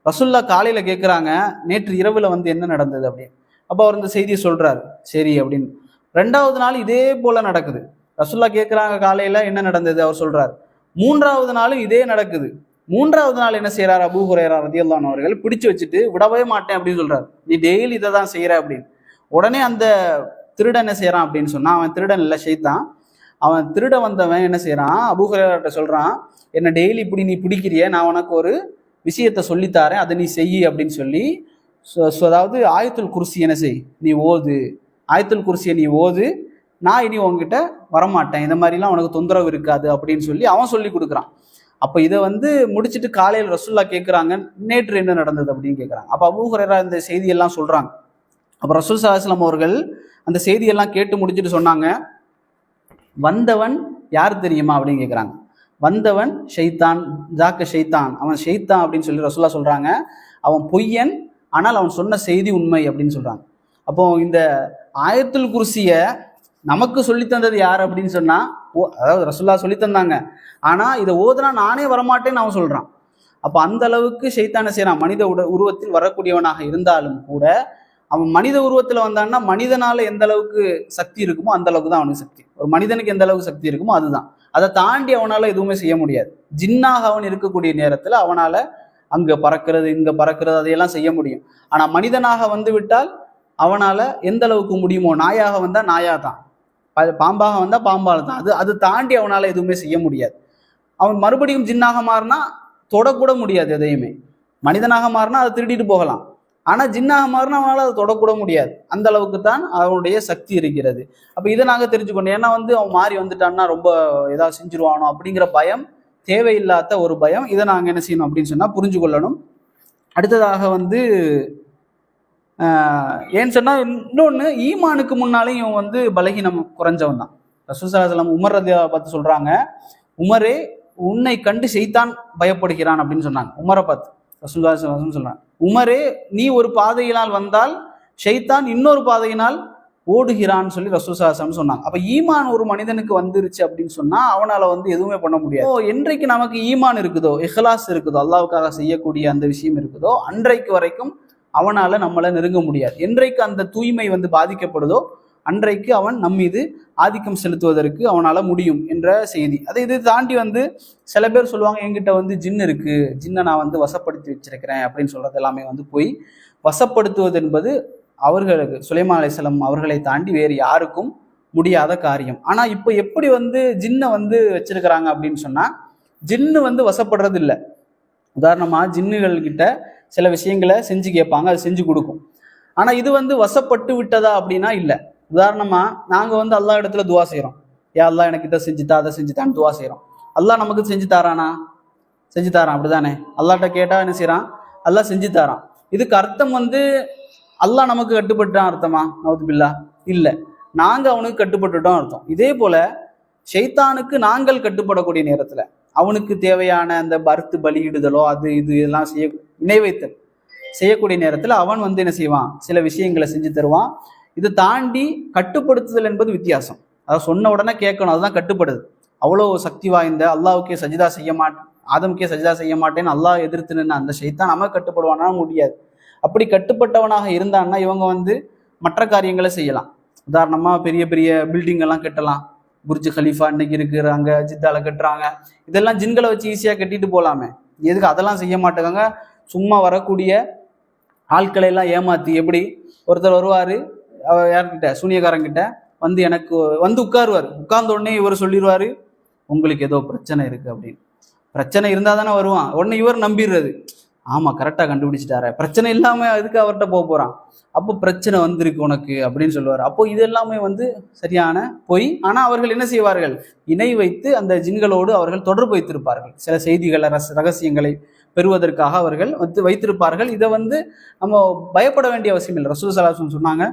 ரசூல்லா காலையில கேட்குறாங்க, நேற்று இரவுல வந்து என்ன நடந்தது அப்படின்னு. அப்போ அவர் இந்த செய்தியை சொல்றாரு, சரி அப்படின்னு. 2வது நாள் இதே போல நடக்குது. ரசூல்லா கேட்குறாங்க காலையில என்ன நடந்தது, அவர் சொல்றாரு. 3வது நாளும் இதே நடக்குது. 3வது நாள் என்ன செய்யறாரு, அபூ ஹுரைரா ரலியல்லாஹு அன்ஹு அவர்கள் பிடிச்சு வச்சுட்டு விடவே மாட்டேன் அப்படின்னு சொல்றாரு, நீ டெய்லி இதை தான் செய்யற அப்படின்னு. உடனே அந்த திருடன் என்ன செய்யறான் அப்படின்னு சொன்னா, அவன் திருடன் இல்லை, ஷைத்தான். அவன் திருட வந்தவன் என்ன செய்யறான், அபூ ஹுரைராட்ட சொல்றான், என்ன டெய்லி இப்படி நீ பிடிக்கிறிய, நான் உனக்கு ஒரு விஷயத்த சொல்லித்தாரேன், அதை நீ செய் அப்படின்னு சொல்லி, அதாவது ஆயத்துல் குர்சி என்ன செய், நீ ஓது, ஆயத்துல் குர்சியை நீ ஓது, நான் இனி உங்ககிட்ட வரமாட்டேன், இந்த மாதிரிலாம் உனக்கு தொந்தரவு இருக்காது அப்படின்னு சொல்லி அவன் சொல்லி கொடுக்குறான். அப்போ இதை வந்து முடிச்சுட்டு காலையில் ரசூல்லா கேட்குறாங்க, நேற்று என்ன நடந்தது அப்படின்னு கேட்குறாங்க. அப்போ அபூ ஹுரைரா இந்த செய்தியெல்லாம் சொல்றாங்க. அப்போ ரசூல் ஸல்லல்லாஹு அலைஹி வஸல்லம் அவர்கள் அந்த செய்தியெல்லாம் கேட்டு முடிச்சுட்டு சொன்னாங்க, வந்தவன் யார் தெரியுமா அப்படின்னு கேட்குறாங்க. வந்தவன் ஷைத்தான், ஜாக்க ஷைத்தான், அவன் ஷைத்தான் அப்படின்னு சொல்லி ரசூல்லா சொல்றாங்க. அவன் பொய்யன், ஆனால் அவன் சொன்ன செய்தி உண்மை அப்படின்னு சொல்றாங்க. அப்போ இந்த ஆயத்துல் குர்சிய நமக்கு சொல்லித்தந்தது யார் அப்படின்னு சொன்னா, அதாவது ரசூல்லா சொல்லி தந்தாங்க, ஆனா இதை ஓதுனா நானே வரமாட்டேன்னு அவன் சொல்றான். அப்போ அந்த அளவுக்கு ஷைத்தான செய்யறான். மனித உருவத்தில் வரக்கூடியவனாக இருந்தாலும் கூட அவன் மனித உருவத்துல வந்தான்னா மனிதனால எந்த அளவுக்கு சக்தி இருக்குமோ அந்த அளவுக்கு தான் அவனுக்கு சக்தி. ஒரு மனிதனுக்கு எந்த அளவுக்கு சக்தி இருக்குமோ அதுதான். அதை தாண்டி அவனால எதுவுமே செய்ய முடியாது. ஜின்னாக அவன் இருக்கக்கூடிய நேரத்துல அவனால அங்க பறக்கிறது, இங்க பறக்கிறது, அதையெல்லாம் செய்ய முடியும். ஆனா மனிதனாக வந்து விட்டால் அவனால எந்த அளவுக்கு முடியுமோ, நாயாக வந்தா நாயா தான், பாம்பாக வந்தா பாம்பால தான், அது தாண்டி அவனால எதுவுமே செய்ய முடியாது. அவன் மறுபடியும் ஜின்னாக மாறினா தொடக்கூட முடியாது எதையுமே. மனிதனாக மாறினா அதை திருடிட்டு போகலாம், ஆனா ஜின்னாக மாறினா அவனால அதை தொடக்கூட முடியாது. அந்த அளவுக்கு தான் அவனுடைய சக்தி இருக்கிறது. அப்ப இதை நாங்க தெரிஞ்சுக்கணும். ஏன்னா வந்து அவன் மாறி வந்துட்டான்னா ரொம்ப ஏதாவது செஞ்சிருவானோ அப்படிங்கிற பயம் தேவையில்லாத ஒரு பயம். இதை நாங்க என்ன செய்யணும் அப்படின்னு சொன்னா புரிஞ்சு கொள்ளணும். அடுத்ததாக வந்து ஏன்னு சொன்னா, இன்னொன்னு, ஈமானுக்கு முன்னாலேயும் இவன் வந்து பலகீனம் குறைஞ்சவன் தான். ரசூல் ஸல்லல்லாஹு அலைஹி வஸல்லம் உமர் ரலியல்லாஹு பார்த்து சொல்றாங்க, உமரே உன்னை கண்டு ஷைத்தான் பயப்படுகிறான் அப்படின்னு சொன்னாங்க. உமரை பார்த்து ரசூலுல்லாஹி ஸல்லல்லாஹு அலைஹி வஸல்லம் சொல்றாங்க, உமரே நீ ஒரு பாதையினால் வந்தால் ஷைத்தான் இன்னொரு பாதையினால் ஓடுகிறான்னு சொல்லி ரசூல் ஸல்லல்லாஹு அலைஹி வஸல்லம் சொன்னாங்க. அப்ப ஈமான் ஒரு மனிதனுக்கு வந்துருச்சு அப்படின்னு சொன்னா அவனால வந்து எதுவுமே பண்ண முடியாது. என்றைக்கு நமக்கு ஈமான் இருக்குதோ, இஹ்லாஸ் இருக்குதோ, அல்லாஹ்வுக்காக செய்யக்கூடிய அந்த விஷயம் இருக்குதோ, அன்றைக்கு வரைக்கும் அவனால நம்மளை நெருங்க முடியாது. என்றைக்கு அந்த தூய்மை வந்து பாதிக்கப்படுதோ அன்றைக்கு அவன் நம் மீது ஆதிக்கம் செலுத்துவதற்கு அவனால முடியும் என்ற செய்தி. அதை இது தாண்டி வந்து சில பேர் சொல்லுவாங்க, என்கிட்ட வந்து ஜின் இருக்கு, ஜின்னை நான் வந்து வசப்படுத்தி வச்சிருக்கிறேன் அப்படின்னு சொல்றது எல்லாமே வந்து போய். வசப்படுத்துவது என்பது அவர்களுக்கு, சுலைமான் அலைஹிஸ்ஸலாம் அவர்களை தாண்டி வேறு யாருக்கும் முடியாத காரியம். ஆனா இப்போ எப்படி வந்து ஜின்னை வந்து வச்சிருக்கிறாங்க அப்படின்னு சொன்னா, ஜின்னு வந்து வசப்படுறது இல்லை. உதாரணமா ஜின்னுகள் கிட்ட சில விஷயங்களை செஞ்சு கேட்பாங்க, அது செஞ்சு கொடுக்கும். ஆனா இது வந்து வசப்பட்டு விட்டதா அப்படின்னா இல்லை. உதாரணமா நாங்க வந்து அல்லாஹ் இடத்துல துவா செய்யறோம், யா அல்லாஹ் எனக்கு இதை செஞ்சுத்தா, அதை செஞ்சுத்தான்னு துவா செய்யறோம். அல்லாஹ் நமக்கு செஞ்சு தாரானா? செஞ்சு தாரான், அப்படிதானே? அல்லாஹ்ட்ட கேட்டா என்ன செய்யறான்? அல்லாஹ் செஞ்சு தாரான். இதுக்கு அர்த்தம் வந்து அல்லாஹ் நமக்கு கட்டுப்பட்டான் அர்த்தமா? நவுதுபில்லா இல்லை, நாங்க அவனுக்கு கட்டுப்பட்டுட்டோம் அர்த்தம். இதே போல ஷைத்தானுக்கு நாங்கள் கட்டுப்படக்கூடிய நேரத்துல அவனுக்கு தேவையான அந்த பருத்து பலியிடுதலோ அது இது எல்லாம் இணை வைத்தல் செய்யக்கூடிய நேரத்துல அவன் வந்து என்ன செய்வான், சில விஷயங்களை செஞ்சு தருவான். இதை தாண்டி கட்டுப்படுத்துதல் என்பது வித்தியாசம். அதை சொன்ன உடனே கேட்கணும், அதுதான் கட்டுப்படுது. அவ்வளோ சக்தி வாய்ந்த அல்லாஹ்வுக்கே சஜிதா செய்ய மாட்டேன், ஆதம்கே சஜிதா செய்ய மாட்டேன்னு அல்லாஹ் எதிர்த்து நின்று அந்த ஷைத்தான் நம்ம கட்டுப்படுவானா? முடியாது. அப்படி கட்டுப்பட்டவனாக இருந்தான்னா இவங்க வந்து மற்ற காரியங்களை செய்யலாம். உதாரணமா பெரிய பெரிய பில்டிங் எல்லாம் கட்டலாம். புர்ஜ் கலீஃபா இன்னைக்கு இருக்கிறாங்க, ஜித்தால கட்டுறாங்க. இதெல்லாம் ஜின்களை வச்சு ஈஸியா கட்டிட்டு போலாமே, எதுக்கு அதெல்லாம் செய்ய மாட்டேங்க? சும்மா வரக்கூடிய ஆட்களை எல்லாம் ஏமாத்தி, எப்படி ஒருத்தர் வருவாரு யார்கிட்ட, சூனியக்காரங்கிட்ட வந்து எனக்கு வந்து உட்காருவார். உட்கார்ந்த உடனே இவர் சொல்லிடுவாரு உங்களுக்கு ஏதோ பிரச்சனை இருக்கு அப்படின்னு. பிரச்சனை இருந்தா தானே வருவான். உடனே இவர் நம்பிடுறது, ஆமா கரெக்டா கண்டுபிடிச்சிட்டாரு, பிரச்சனை இல்லாம அதுக்கு அவர்கிட்ட போறான். அப்போ பிரச்சனை வந்திருக்கு உனக்கு அப்படின்னு சொல்லுவார். அப்போ இது எல்லாமே வந்து சரியான பொய். ஆனா அவர்கள் என்ன செய்வார்கள், இணை வைத்து அந்த ஜின்களோடு அவர்கள் தொடர்பு வைத்திருப்பார்கள். சில செய்திகளை ரகசியங்களை பெறுவதற்காக அவர்கள் வந்து வைத்திருப்பார்கள். இதை வந்து நம்ம பயப்பட வேண்டிய அவசியம் இல்லை. ரசூல் ஸல்லல்லாஹு அலைஹி வஸல்லம் சொன்னாங்க,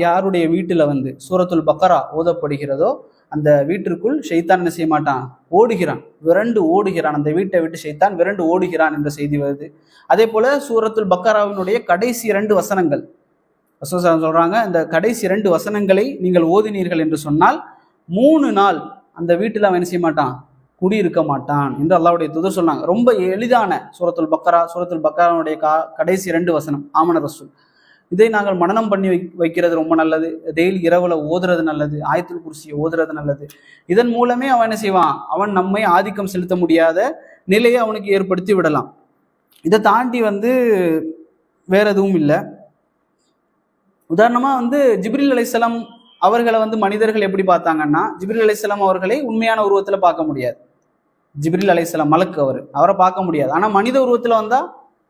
யாருடைய வீட்டுல வந்து சூரத்துல் பக்கரா ஓதப்படுகிறதோ அந்த வீட்டிற்குள் ஷைத்தான் என்ன செய்ய மாட்டான், ஓடுகிறான், விரண்டு ஓடுகிறான். அந்த வீட்டை விட்டு ஷைத்தான் விரண்டு ஓடுகிறான் என்ற செய்தி வருது. அதே போல சூரத்துல் பக்கராவினுடைய கடைசி 2 வசனங்கள் ரசூல் ஸல்லல்லாஹு அலைஹி வஸல்லம் சொல்றாங்க, இந்த கடைசி 2 வசனங்களை நீங்கள் ஓதினீர்கள் என்று சொன்னால் 3 நாள் அந்த வீட்டில் அவன் என்ன செய்ய மாட்டான், குடியிருக்க மாட்டான் என்று அல்லாஹ்வுடைய தூதர் சொன்னாங்க. ரொம்ப எளிதான சூரத்துல் பக்கராவுடைய கடைசி 2 வசனம் ஆமன ரசூல். இதை நாங்கள் மனனம் பண்ணி வைக்கிறது ரொம்ப நல்லது. டெய்லி இரவுல ஓதுறது நல்லது, ஆயத்துல் குர்சியை ஓதுறது நல்லது. இதன் மூலமே அவன் என்ன செய்வான், அவன் நம்மை ஆதிக்கம் செலுத்த முடியாத நிலையை அவனுக்கு ஏற்படுத்தி விடலாம். இதை தாண்டி வந்து வேற எதுவும் இல்லை. உதாரணமா வந்து ஜிப்ரீல் அலைஹிஸ்ஸலாம் அவர்களை வந்து மனிதர்கள் எப்படி பார்த்தாங்கன்னா, ஜிப்ரீல் அலைஹிஸ்ஸலாம் அவர்களை உண்மையான உருவத்துல பார்க்க முடியாது. ஜிப்ரீல் அலைஹிஸ்ஸலாம் மலக்கு, அவரை பார்க்க முடியாது. ஆனா மனித உருவத்துல வந்தா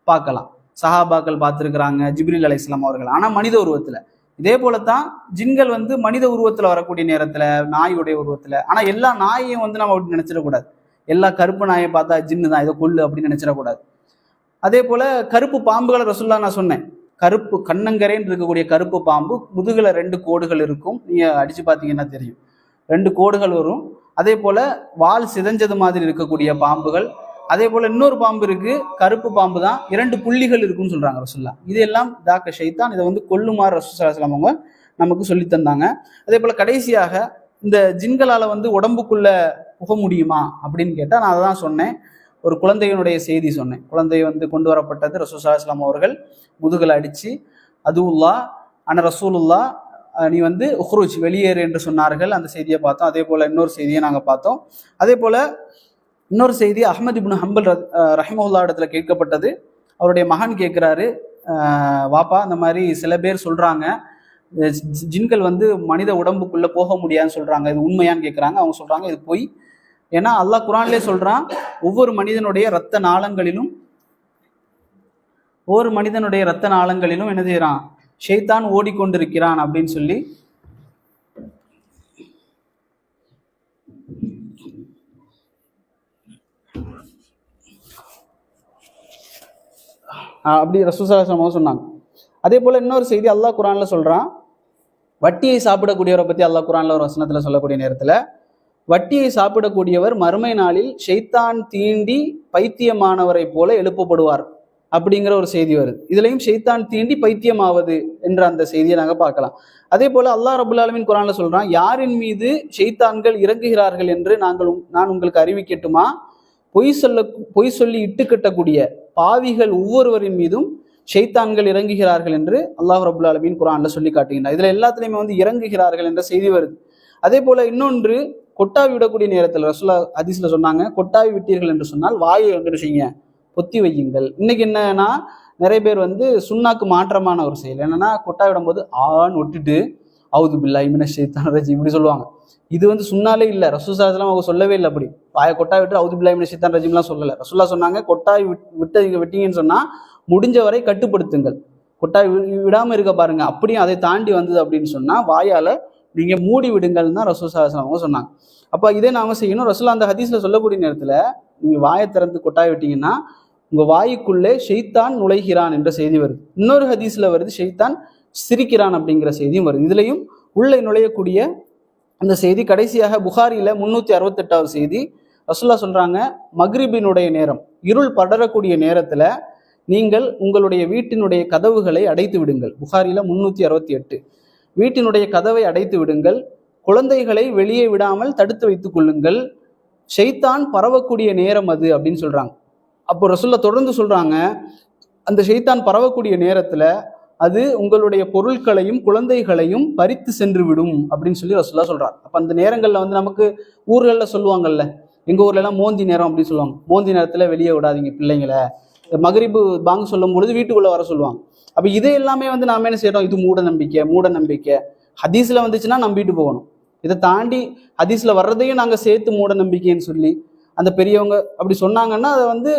பார்க்கலாம். சஹாபாக்கள் பார்த்துருக்குறாங்க ஜிப்ரீல் அலைஹிஸ்ஸலாம் அவர்கள், ஆனா மனித உருவத்துல. இதே போலத்தான் ஜின்கள் வந்து மனித உருவத்துல வரக்கூடிய நேரத்துல, நாயுடைய உருவத்துல. ஆனா எல்லா நாயையும் வந்து நம்ம அப்படி நினைச்சிடக்கூடாது. எல்லா கருப்பு நாயை பார்த்தா ஜின்னு தான், இதை கொள்ளு அப்படின்னு நினைச்சிடக்கூடாது. அதே போல கருப்பு பாம்புகளை ரசூலுல்லாஹ் நான் சொன்னேன், கருப்பு கண்ணங்கரேன்னு இருக்கக்கூடிய கருப்பு பாம்பு, முதுகுல 2 கோடுகள் இருக்கும். நீங்க அடிச்சு பார்த்தீங்கன்னா தெரியும், 2 கோடுகள் வரும். அதே போல வால் சிதைஞ்சது மாதிரி இருக்கக்கூடிய பாம்புகள். அதே போல இன்னொரு பாம்பு இருக்கு, கருப்பு பாம்பு தான், 2 புள்ளிகள் இருக்குன்னு சொல்றாங்க ரசூலுல்லாஹ். இதெல்லாம் தாக்க ஷைத்தான், இதை வந்து கொல்லுமாறு ரசூல் ஸல்லல்லாஹு அலைஹி வஸல்லம் அவங்க நமக்கு சொல்லி தந்தாங்க. அதே போல கடைசியாக இந்த ஜின்களால வந்து உடம்புக்குள்ள புக முடியுமா அப்படின்னு கேட்டா, நான் அதை தான் சொன்னேன். ஒரு குழந்தையினுடைய செய்தி சொன்னேன். குழந்தை வந்து கொண்டு வரப்பட்டது, ரசூல் ஸல்லல்லாஹு அலைஹி வஸல்லம் அவர்கள் முதுகுல அடிச்சு அதுவுல்லா அன ரசூலுல்லா நீ வந்து உஹ்ருஜ் வெளியேறு என்று சொன்னார்கள். அந்த செய்தியை பார்த்தோம். அதே போல இன்னொரு செய்தியை நாங்கள் பார்த்தோம். அதே போல இன்னொரு செய்தி அஹ்மத் இப்னு ஹம்பல் ரஹிமஹுல்லா இடத்துல கேட்கப்பட்டது. அவருடைய மகன் கேட்கிறாரு, வாப்பா இந்த மாதிரி சில பேர் சொல்றாங்க ஜின்கள் வந்து மனித உடம்புக்குள்ள போக முடியாதுன்னு சொல்றாங்க, இது உண்மையான்னு கேட்குறாங்க. அவங்க சொல்றாங்க இது பொய். ஏன்னா அல்லாஹ் குர்ஆன்லயே சொல்றான், ஒவ்வொரு மனிதனுடைய இரத்த நாளங்களிலும் என்ன செய்யறான், ஷைத்தான் ஓடிக்கொண்டிருக்கிறான் அப்படின்னு சொல்லி. அப்படி ரசூல் ஸல்லல்லாஹு அலைஹி வஸல்லம் சொன்னாங்க. அதே போல இன்னொரு செய்தி அல்லாஹ் குர்ஆன்ல சொல்றான், வட்டியை சாப்பிடக்கூடியவரை பத்தி அல்லாஹ் குர்ஆன்ல ஒரு வசனத்துல சொல்லக்கூடிய நேரத்துல, வட்டியை சாப்பிடக்கூடியவர் மறுமை நாளில் ஷைத்தான் தீண்டி பைத்தியமானவரை போல எழுப்பப்படுவார் அப்படிங்கிற ஒரு செய்தி வருது. இதுலயும் ஷைத்தான் தீண்டி பைத்தியமாவது என்ற அந்த செய்தியை நாங்க பார்க்கலாம். அதே போல அல்லாஹ் ரப்புல் ஆலமீன் குர்ஆன்ல சொல்றான், யாரின் மீது ஷைத்தான்கள் இறங்குகிறார்கள் என்று நான் உங்களுக்கு அறிவிக்கட்டுமா, பொய் சொல்லி இட்டுக்கட்டக்கூடிய பாவிகள் ஒவ்வொருவரின் மீதும் ஷைத்தான்கள் இறங்குகிறார்கள் என்று அல்லாஹ் ரப்புல் ஆலமீன் குர்ஆன்ல சொல்லி காட்டுகின்றார். இதுல எல்லாத்துலயுமே வந்து இறங்குகிறார்கள் என்ற செய்தி வருது. அதே போல இன்னொன்று, கொட்டாவி விடக்கூடிய நேரத்தில் ரசூலுல்லாஹ் ஹதீஸ்ல சொன்னாங்க, கொட்டாவி விட்டீர்கள் என்று சொன்னால் வாயை வந்து செய்யுங்க, பொத்தி வையுங்கள். இன்னைக்கு என்னன்னா, நிறைய பேர் வந்து சுன்னாக்கு மாற்றமான ஒரு செயல் என்னன்னா, கொட்டாவி விடும்போது ஆன்னு ஒட்டிட்டு அவுது பில்லாஹி மினஷ் ஷைத்தானிர் ரஜீம் இப்படி சொல்லுவாங்க. இது வந்து சுன்னாலே இல்லை, ரசூல் ஸல்லல்லாஹு அலைஹி வஸல்லம் அவங்க சொல்லவே இல்லை. அப்படி வாயை கொட்டாவி விட்டு அவுது பில்லாஹி மினஷ் ஷைத்தானிர் ரஜீம்லாம் சொல்லலை. ரசூலுல்லாஹ் சொன்னாங்க, கொட்டாவி விட்டீங்கன்னு சொன்னா முடிஞ்ச வரை கட்டுப்படுத்துங்கள், கொட்டாவி விடாம இருக்க பாருங்க. அப்படியும் அதை தாண்டி வந்தது அப்படின்னு சொன்னா வாயால நீங்க மூடி விடுங்கள்னு தான் ரசூல் ஸல்லல்லாஹு அலைஹி வஸல்லம் அவங்க சொன்னாங்க. அப்ப இதே நாம செய்யணும். ரசூலுல்லாஹ் அந்த ஹதீஸ்ல சொல்லக்கூடிய நேரத்துல நீங்க வாயை திறந்து கொட்டாய் விட்டீங்கன்னா உங்கள் வாய்க்குள்ளே ஷைத்தான் நுழைகிறான் என்ற செய்தி வருது. இன்னொரு ஹதீஸில் வருது ஷைத்தான் சிரிக்கிறான் அப்படிங்கிற செய்தியும் வருது. இதுலேயும் உள்ளே நுழையக்கூடிய அந்த செய்தி. கடைசியாக புகாரியில் 368வது செய்தி, ரசூலுல்லாஹ் சொல்கிறாங்க, மக்ரிபினுடைய நேரம், இருள் படரக்கூடிய நேரத்தில் நீங்கள் உங்களுடைய வீட்டினுடைய கதவுகளை அடைத்து விடுங்கள். புகாரியில் 368. வீட்டினுடைய கதவை அடைத்து விடுங்கள், குழந்தைகளை வெளியே விடாமல் தடுத்து வைத்துக் கொள்ளுங்கள், ஷைத்தான் பரவக்கூடிய நேரம் அது அப்படின்னு சொல்கிறாங்க. அப்போ ரசூலுல்லாஹ் தொடர்ந்து சொல்கிறாங்க, அந்த ஷைத்தான் பரவக்கூடிய நேரத்தில் அது உங்களுடைய பொருட்களையும் குழந்தைகளையும் பறித்து சென்று விடும் அப்படின்னு சொல்லி ரசூலுல்லாஹ் சொல்கிறாங்க. அப்போ அந்த நேரங்களில் வந்து நமக்கு ஊர்களில் சொல்லுவாங்கல்ல, எங்கள் ஊர்லலாம் மோந்தி நேரம் அப்படின்னு சொல்லுவாங்க. மோந்தி நேரத்தில் வெளியே விடாதீங்க பிள்ளைங்களை. மகரிபு பாங்கு சொல்லும் பொழுது வீட்டுக்குள்ளே வர சொல்லுவாங்க. அப்போ இதே எல்லாமே வந்து நாம் என்ன செய்யறோம், இது மூட நம்பிக்கை. ஹதீஸில் வந்துச்சுன்னா நம்பிட்டு போகணும். இதை தாண்டி ஹதீஸில் வர்றதையும் நாங்கள் சேர்த்து மூட நம்பிக்கைன்னு சொல்லி அந்த பெரியவங்க அப்படி சொன்னாங்கன்னா அதை வந்து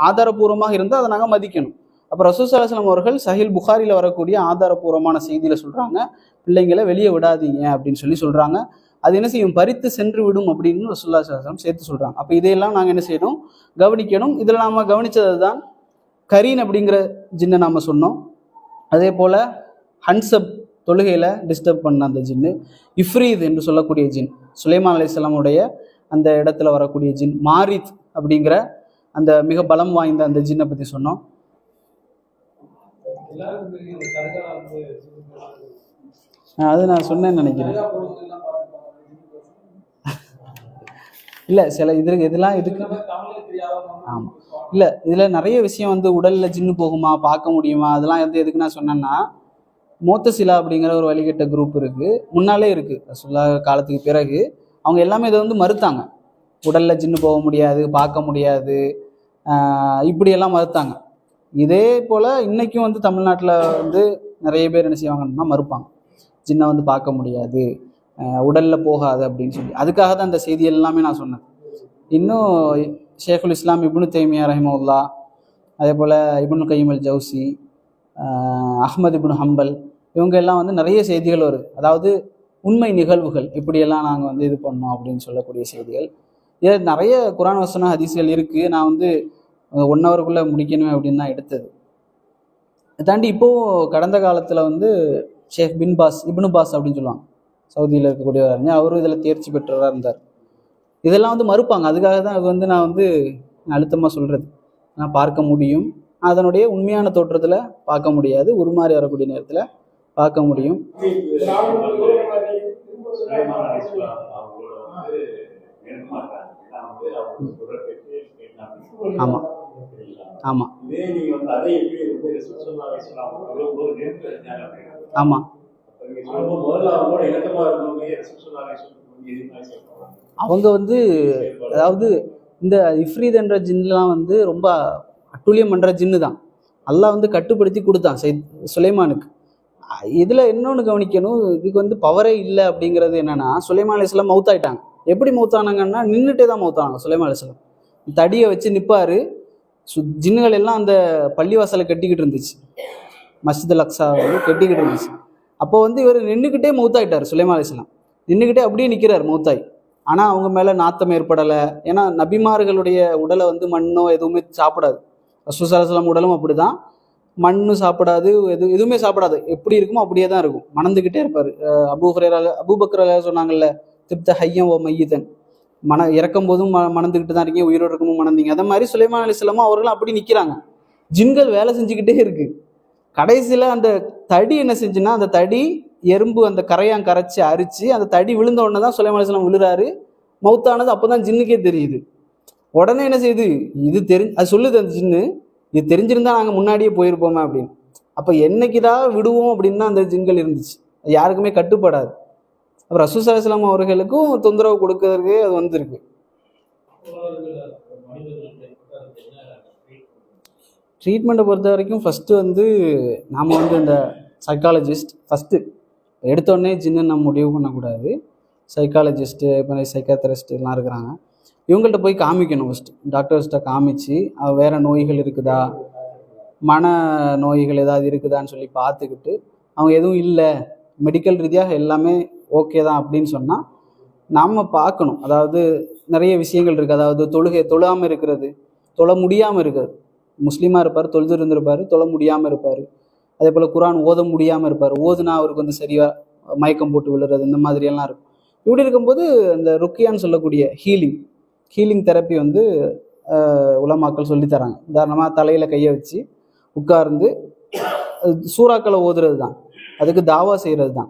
ஆதாரபூர்வமாக இருந்தால் அதை நாங்கள் மதிக்கணும். அப்போ ரசூல் ஸல்லல்லாஹு அலைஹி வஸல்லம் அவர்கள் சஹீல் புகாரியில் வரக்கூடிய ஆதாரபூர்வமான செய்தியில் சொல்கிறாங்க, பிள்ளைங்களை வெளியே விடாதீங்க அப்படின்னு சொல்லி சொல்கிறாங்க. அது என்ன செய்யும், பறித்து சென்று விடும் அப்படின்னு ரசூலுல்லாஹி ஸல்லல்லாஹு அலைஹி வஸல்லம் சேர்த்து சொல்கிறாங்க. அப்போ இதையெல்லாம் நாங்கள் என்ன செய்யணும், கவனிக்கணும். இதில் நாம் கவனித்தது தான் கரீன் அப்படிங்கிற ஜின்னை நாம் சொன்னோம். அதே போல் ஹன்சப் தொழுகையில் டிஸ்டர்ப் பண்ண அந்த ஜின்னு, இஃப்ரீத் என்று சொல்லக்கூடிய ஜின், சுலைமான் அலைஹிஸ்ஸலாமுடைய அந்த இடத்துல வரக்கூடிய ஜின், மாரித் அப்படிங்கிற அந்த மிக பலம் வாய்ந்த அந்த ஜின்னை பற்றி சொன்னோம். அது நான் சொன்னேன்னு நினைக்கிறேன். இல்லை சில இதெல்லாம் இதுக்கு ஆமாம் இல்லை, இதில் நிறைய விஷயம் வந்து உடலில் ஜின்னு போகுமா, பார்க்க முடியுமா, அதெல்லாம் வந்து எதுக்கு நான் சொன்னேன்னா, மோத்தசிலா அப்படிங்கிற ஒரு வழிகட்ட குரூப் இருக்குது, முன்னாலே இருக்குது ரசூலுல்லாஹ் காலத்துக்கு பிறகு. அவங்க எல்லாமே இதை வந்து மறுத்தாங்க, உடலில் ஜின்னு போக முடியாது, பார்க்க முடியாது, இப்படியெல்லாம் மறுத்தாங்க. இதே போல் இன்றைக்கும் வந்து தமிழ்நாட்டில் வந்து நிறைய பேர் என்ன செய்வாங்கன்னா மறுப்பாங்க, ஜின்னை வந்து பார்க்க முடியாது, உடலில் போகாது அப்படின்னு சொல்லி. அதுக்காக தான் அந்த செய்தி எல்லாமே நான் சொன்னேன். இன்னும் ஷேகுல் இஸ்லாம் இப்னு தைமியா ரஹிமஹுல்லாஹ், அதே போல் இப்னு கையிம் அல் ஜவுசி, அஹ்மத் இப்னு ஹம்பல், இவங்க எல்லாம் வந்து நிறைய செய்திகள் வருது. அதாவது உண்மை நிகழ்வுகள் இப்படியெல்லாம் நாங்கள் வந்து இது பண்ணோம் அப்படின்னு சொல்லக்கூடிய செய்திகள். இது நிறைய குர்ஆன் வசன ஹதீஸ்கள் இருக்குது. நான் வந்து 1 ஹவருக்குள்ளே முடிக்கணுமே அப்படின்னு தான் எடுத்தது. அதை தாண்டி இப்போது கடந்த காலத்தில் வந்து ஷேக் இப்னு பாஸ் அப்படின்னு சொல்லுவாங்க, சவுதியில் இருக்கக்கூடிய அறிஞர், அவரும் இதில் தேர்ச்சி பெற்றவராக இருந்தார். இதெல்லாம் வந்து மறுப்பாங்க. அதுக்காக தான் அது வந்து நான் வந்து அழுத்தமாக சொல்கிறது, நான் பார்க்க முடியும், அதனுடைய உண்மையான தோற்றத்தில் பார்க்க முடியாது, உருமாறி வரக்கூடிய நேரத்தில் பார்க்க முடியும். ஆமாம் ஆமாம் ஆமாம் அவங்க வந்து அதாவது இந்த இஃப்ரீத் என்ற ஜின்லாம் வந்து ரொம்ப அட்டூழியம் பண்ணுற ஜின்னு தான். அல்லாஹ் வந்து கட்டுப்படுத்தி கொடுத்தான் சுலைமானுக்கு. இதில் இன்னொன்று கவனிக்கணும், இதுக்கு வந்து பவரே இல்லை அப்படிங்கிறது என்னென்னா, சுலைமான் அலைஹிஸ்ஸலாம் மௌத்தாயிட்டாங்க. எப்படி மௌத்தானாங்கன்னா நின்றுட்டே தான் மௌத்தானாங்க. சுலைமான் அலைஹிஸ்ஸலாம் தடியை வச்சு நிற்பார், ஜின்னுகள் எல்லாம் அந்த பள்ளிவாசலை கட்டிக்கிட்டு இருந்துச்சு, மஸ்ஜித் அல் அக்ஸா வந்து கட்டிக்கிட்டு இருந்துச்சு. அப்போ வந்து இவர் நின்றுக்கிட்டே மௌத்தாயிட்டார். சுலைமான் அலைஹிஸ்ஸலாம் நின்றுக்கிட்டே அப்படியே நிற்கிறார் மௌத்தாய். ஆனால் அவங்க மேலே நாத்தம் ஏற்படலை. ஏன்னா நபிமார்களுடைய உடலை வந்து மண்ணோ எதுவுமே சாப்பிடாது. ரசூல் ஸல்லல்லாஹு அலைஹி வஸல்லம் உடலும் அப்படி தான், மண்ணு சாப்பிடாது, எதுவுமே சாப்பிடாது, எப்படி இருக்குமோ அப்படியே தான் இருக்கும், மணந்துக்கிட்டே இருப்பார். அபூபக்கர் சொன்னாங்கல்ல, திப்த ஹய்யம் ஓ மையிதன், இறக்கும் போதும் மணந்துக்கிட்டு தான் இருக்கீங்க, உயிரோடு இருக்கும்போது மணந்தீங்க. அதே மாதிரி சுலைமான் அலைஹிஸ்ஸலாம் அவர்களும் அப்படி நிற்கிறாங்க. ஜின்கள் வேலை செஞ்சுக்கிட்டே இருக்கு. கடைசியில் அந்த தடி என்ன செஞ்சுன்னா, அந்த தடி எறும்பு அந்த கரையான் கரைச்சி அரிச்சு அந்த தடி விழுந்த உடனே தான் சுலைமான் அலைஹிஸ்ஸலாம் விழுறாரு, மௌத்தானது. அப்போ தான் ஜின்னுக்கே தெரியுது. உடனே என்ன செய்யுது, இது அது சொல்லுது அந்த ஜின்னு, இது தெரிஞ்சிருந்தா நாங்கள் முன்னாடியே போயிருப்போமே அப்படின்னு. அப்போ என்னைக்குதான் விடுவோம் அப்படின்னு தான் அந்த ஜின்கள் இருந்துச்சு, யாருக்குமே கட்டுப்படாது. அப்போ ரசூல் ஸல்லல்லாஹு அலைஹி வஸல்லம் அவர்களுக்கும் தொந்தரவு கொடுக்கறதுக்கு அது வந்திருக்கு. ட்ரீட்மெண்ட்டை பொறுத்த வரைக்கும் ஃபஸ்ட்டு வந்து நாம் வந்து இந்த சைக்காலஜிஸ்ட் ஃபஸ்ட்டு எடுத்தோடனே ஜின்னு நம்ம முடிவு பண்ணக்கூடாது. சைக்காலஜிஸ்ட்டு, இப்போ சைக்காத்தரிஸ்ட் எல்லாம் இருக்கிறாங்க, இவங்கள்ட்ட போய் காமிக்கணும். ஃபஸ்ட்டு டாக்டர்ஸ்கிட்ட காமிச்சு வேறு நோய்கள் இருக்குதா, மன நோய்கள் ஏதாவது இருக்குதான்னு சொல்லி பார்த்துக்கிட்டு, அவங்க எதுவும் இல்லை, மெடிக்கல் ரீதியாக எல்லாமே ஓகே தான் அப்படின்னு சொன்னால் நாம் பார்க்கணும். அதாவது நிறைய விஷயங்கள் இருக்குது. அதாவது தொழாமல் இருக்கிறது, தொழ முடியாமல் இருக்கிறது. முஸ்லீமாக இருப்பார், தொழுது இருந்திருப்பார், தொழ முடியாமல் இருப்பார். அதே போல் குரான் ஓத முடியாமல் இருப்பார், ஓதுனா அவருக்கு வந்து சரியாக மயக்கம் போட்டு விழுறது, இந்த மாதிரியெல்லாம் இருக்கும். இப்படி இருக்கும்போது அந்த ருக்கியான்னு சொல்லக்கூடிய ஹீலிங் தெரப்பி வந்து உலமாக்கள் சொல்லித்தராங்க. உதாரணமாக தலையில் கையை வச்சு உட்கார்ந்து சூறாக்களை ஓதுறது தான், அதுக்கு தாவா செய்கிறது தான்.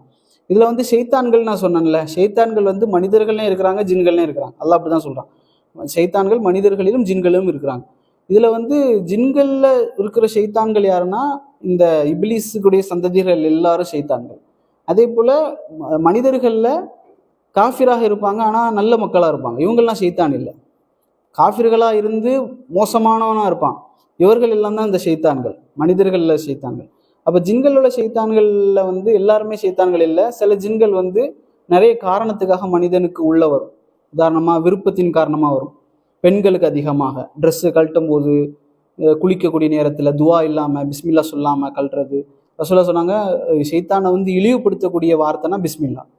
இதில் வந்து ஷைத்தான்கள் நான் சொன்னேன்ல, ஷைத்தான்கள் வந்து மனிதர்கள்லையும் இருக்கிறாங்க, ஜின்கள்லையும் இருக்கிறாங்க. அல்லாஹ் அப்படி தான் சொல்கிறான், ஷைத்தான்கள் மனிதர்களிலும் ஜின்களிலும் இருக்கிறாங்க. இதில் வந்து ஜின்களில் இருக்கிற ஷைத்தான்கள் யாருன்னா இந்த இப்லீஸுக்குடைய சந்ததிகள் எல்லாரும் ஷைத்தான்கள். அதே போல் மனிதர்களில் காஃபிராக இருப்பாங்க, ஆனால் நல்ல மக்களாக இருப்பாங்க. இவங்கெல்லாம் ஷைத்தான் இல்லை, காஃபிர்களாக இருந்து மோசமானவனாக இருப்பான். இவர்கள் எல்லாம் தான் இந்த ஷைத்தான்கள், மனிதர்களில் ஷைத்தான்கள். அப்போ ஜின்கள் உள்ள ஷைத்தான்களில் வந்து எல்லாருமே ஷைத்தான்கள் இல்லை. சில ஜின்கள் வந்து நிறைய காரணத்துக்காக மனிதனுக்கு உள்ள வரும். உதாரணமாக விருப்பத்தின் காரணமாக வரும். பெண்களுக்கு அதிகமாக ட்ரெஸ்ஸு கழட்டும் போது, குளிக்கக்கூடிய நேரத்தில் துவா இல்லாமல் பிஸ்மில்லா சொல்லாமல் கழட்டுறது. ரசூலுல்லாஹ் சொன்னாங்க, ஷைத்தானை வந்து இழிவுபடுத்தக்கூடிய வார்த்தைனா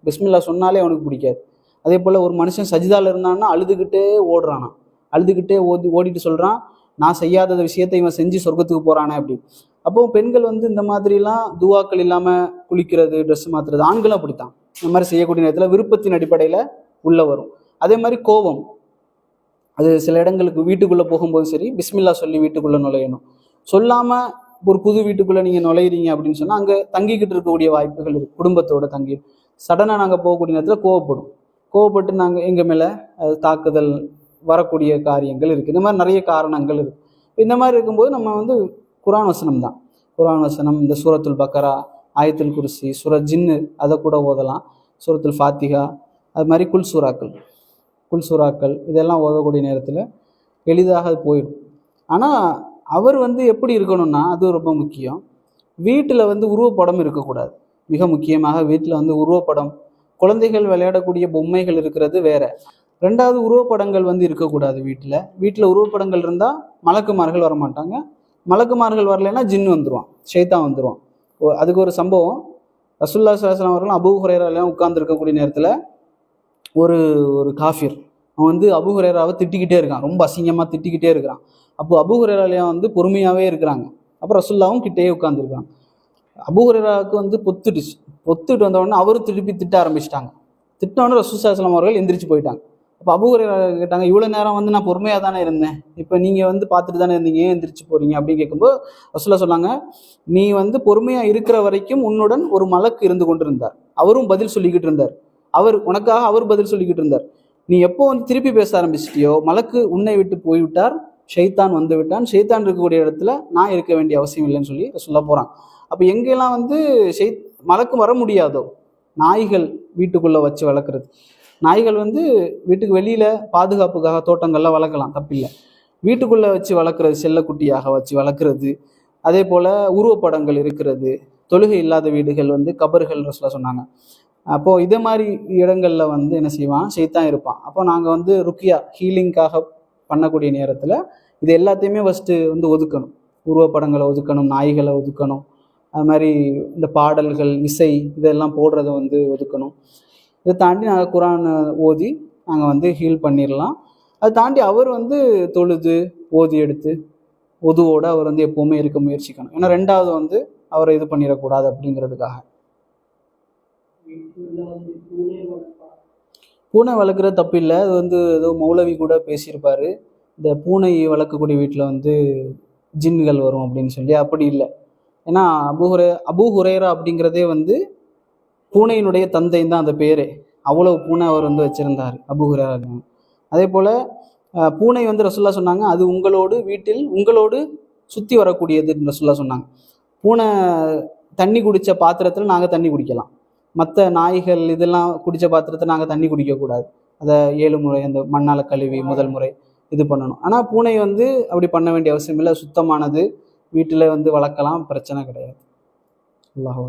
பிஸ்மில்லா சொன்னாலே அவனுக்கு பிடிக்காது. அதே போல் ஒரு மனுஷன் சஜிதாவில் இருந்தான்னா அழுதுகிட்டே ஓடுறானா, அழுதுகிட்டே ஓடிட்டு சொல்கிறான், நான் செய்யாத விஷயத்தை இவன் செஞ்சு சொர்க்கத்துக்கு போகிறானே அப்படி. அப்போ பெண்கள் வந்து இந்த மாதிரிலாம் துவாக்கள் இல்லாமல் குளிக்கிறது, ட்ரெஸ் மாற்றுறது, ஆண்களும் அப்படித்தான். இந்த மாதிரி செய்யக்கூடிய நேரத்தில் விருப்பத்தின் அடிப்படையில் உள்ளே வரும். அதே மாதிரி கோபம், அது சில இடங்களுக்கு வீட்டுக்குள்ளே போகும்போது சரி பிஸ்மில்லா சொல்லி வீட்டுக்குள்ளே நுழையணும். சொல்லாமல் ஒரு புது வீட்டுக்குள்ளே நீங்கள் நுழையிறீங்க அப்படின்னு சொன்னால் அங்கே தங்கிக்கிட்டு இருக்கக்கூடிய வாய்ப்புகள் இருக்குது. குடும்பத்தோட தங்கி சடனாக நாங்கள் போகக்கூடிய நேரத்தில் கோவப்பட்டு நாங்கள் எங்கள் மேலே தாக்குதல் வரக்கூடிய காரியங்கள் இருக்குது. இந்த மாதிரி நிறைய காரணங்கள் இருக்குது. இந்த மாதிரி இருக்கும்போது நம்ம வந்து குரான் வசனம் தான், குரான் வசனம், இந்த சூரத்துல் பக்கரா, ஆயத்துல் குர்சி, சூரத் ஜின்னு, அதை கூட ஓதலாம். சூரத்துல் ஃபாத்திஹா, அது மாதிரி குல் சூறாக்கள் இதெல்லாம் ஓதக்கூடிய நேரத்தில் எளிதாக அது போயிடும். ஆனால் அவர் வந்து எப்படி இருக்கணும்னா, அது ரொம்ப முக்கியம். வீட்டில் வந்து உருவப்படம் இருக்கக்கூடாது. மிக முக்கியமாக வீட்டில் வந்து உருவப்படம், குழந்தைகள் விளையாடக்கூடிய பொம்மைகள் இருக்கிறது வேற. ரெண்டாவது, உருவப்படங்கள் வந்து இருக்கக்கூடாது வீட்டில் உருவப்படங்கள் இருந்தால் மலக்குமார்கள் வரமாட்டாங்க. மலக்குமார்கள் வரலைன்னா ஜின் வந்துடுவான், ஷைத்தான் வந்துடுவான். அதுக்கு ஒரு சம்பவம், ரசூலுல்லாஹி ஸல்லல்லாஹு அலைஹி வஸல்லம் அவர்கள் அபூ ஹுரைரா எல்லாம் உட்கார்ந்து இருக்கக்கூடிய நேரத்தில் ஒரு காஃபிர் அவன் வந்து அபூ ஹுரைராவை திட்டிக்கிட்டே இருக்கான், ரொம்ப அசிங்கமாக திட்டிக்கிட்டே இருக்கிறான். அப்போ அபூ ஹுரைராலையும் வந்து பொறுமையாகவே இருக்கிறாங்க. அப்புறம் ரசூலுல்லாஹும் கிட்டேயே உட்காந்துருக்காங்க. அபூ ஹுரைராவுக்கு வந்து பொத்துட்டு வந்தவுடனே அவரும் திருப்பி திட்ட ஆரம்பிச்சிட்டாங்க. திட்டினோடனே ரசூலுல்லாஹி ஸல்லல்லாஹு அலைஹி வஸல்லம் அவர்கள் எந்திரிச்சு போயிட்டாங்க. அப்போ அபூ ஹுரைரா கேட்டாங்க, இவ்வளோ நேரம் வந்து நான் பொறுமையாக தானே இருந்தேன், இப்போ நீங்கள் வந்து பார்த்துட்டு தானே இருந்தீங்க, ஏன் எந்திரிச்சு போகிறீங்க அப்படின்னு கேட்கும்போது ரசூலுல்லாஹ் சொன்னாங்க, நீ வந்து பொறுமையாக இருக்கிற வரைக்கும் உன்னுடன் ஒரு மலக்கு இருந்து கொண்டு இருந்தார், அவரும் பதில் சொல்லிக்கிட்டு இருந்தார், உனக்காக அவர் பதில் சொல்லிக்கிட்டு இருந்தார். நீ எப்போ வந்து திருப்பி பேச ஆரம்பிச்சிட்டியோ மலக்கு உன்னை விட்டு போய்விட்டார், ஷைத்தான் வந்து விட்டான், ஷைத்தான் இருக்கக்கூடிய இடத்துல நான் இருக்க வேண்டிய அவசியம் இல்லைன்னு சொல்லி சொல்ல போகிறான். அப்போ எங்கெல்லாம் வந்து மலக்கு வர முடியாதோ, நாய்கள் வீட்டுக்குள்ளே வச்சு வளர்க்குறது, நாய்கள் வந்து வீட்டுக்கு வெளியில் பாதுகாப்புக்காக தோட்டங்கள்லாம் வளர்க்கலாம், தப்பில்லை. வீட்டுக்குள்ளே வச்சு வளர்க்குறது, செல்லக்குட்டியாக வச்சு வளர்க்குறது, அதே போல் உருவப்படங்கள் இருக்கிறது, தொழுகை இல்லாத வீடுகள் வந்து கபர்கள் ரசூலுல்லாஹ் சொன்னாங்க. அப்போது இதே மாதிரி இடங்களில் வந்து என்ன செய்வான், ஷைத்தான் இருப்பான். அப்போ நாங்கள் வந்து ருக்கியா ஹீலிங்காக பண்ணக்கூடிய நேரத்தில் இது எல்லாத்தையுமே ஃபஸ்ட்டு வந்து ஒதுக்கணும். உருவப்படங்களை ஒதுக்கணும், நாய்களை ஒதுக்கணும், அது மாதிரி இந்த பாடல்கள், இசை இதெல்லாம் போடுறத வந்து ஒதுக்கணும். இதை தாண்டி நாங்கள் குரான் ஓதி நாங்கள் வந்து ஹீல் பண்ணிடலாம். அதை தாண்டி அவர் வந்து தொழுது ஓதி எடுத்து ஒதுவோடு அவர் வந்து எப்போவுமே இருக்க முயற்சிக்கணும். ஏன்னா ரெண்டாவது வந்து அவரை இது பண்ணிடக்கூடாது அப்படிங்கிறதுக்காக. பூனை வளர்க்குறது தப்பு இல்லை. அது வந்து ஏதோ மௌலவி கூட பேசியிருப்பார், இந்த பூனை வளர்க்கக்கூடிய வீட்டில் வந்து ஜின்கள் வரும் அப்படின்னு சொல்லி. அப்படி இல்லை. ஏன்னா அபூ ஹுரைரா அப்படிங்கிறதே வந்து பூனையினுடைய தந்தைன்னு தான் அந்த பேரே. அவ்வளவு பூனை அவர் வந்து வச்சுருந்தார் அபூ ஹுரைரா. அதே போல் பூனை வந்து ரசூலுல்லாஹ் சொன்னாங்க, அது வீட்டில் உங்களோடு சுற்றி வரக்கூடியதுன்னு ரசூலுல்லாஹ் சொன்னாங்க. பூனை தண்ணி குடித்த பாத்திரத்தில் நாங்கள் தண்ணி குடிக்கலாம், மற்ற நாய்கள் இதெல்லாம் குடித்த பாத்திரத்தை நாங்கள் தண்ணி குடிக்கக்கூடாது. அதை 7 முறை அந்த மண்ணால் கழுவி முதல் முறை இது பண்ணணும். ஆனால் பூனை வந்து அப்படி பண்ண வேண்டிய அவசியம் இல்லை, சுத்தமானது, வீட்டில் வந்து வளர்க்கலாம், பிரச்சனை கிடையாது. அல்லாஹ்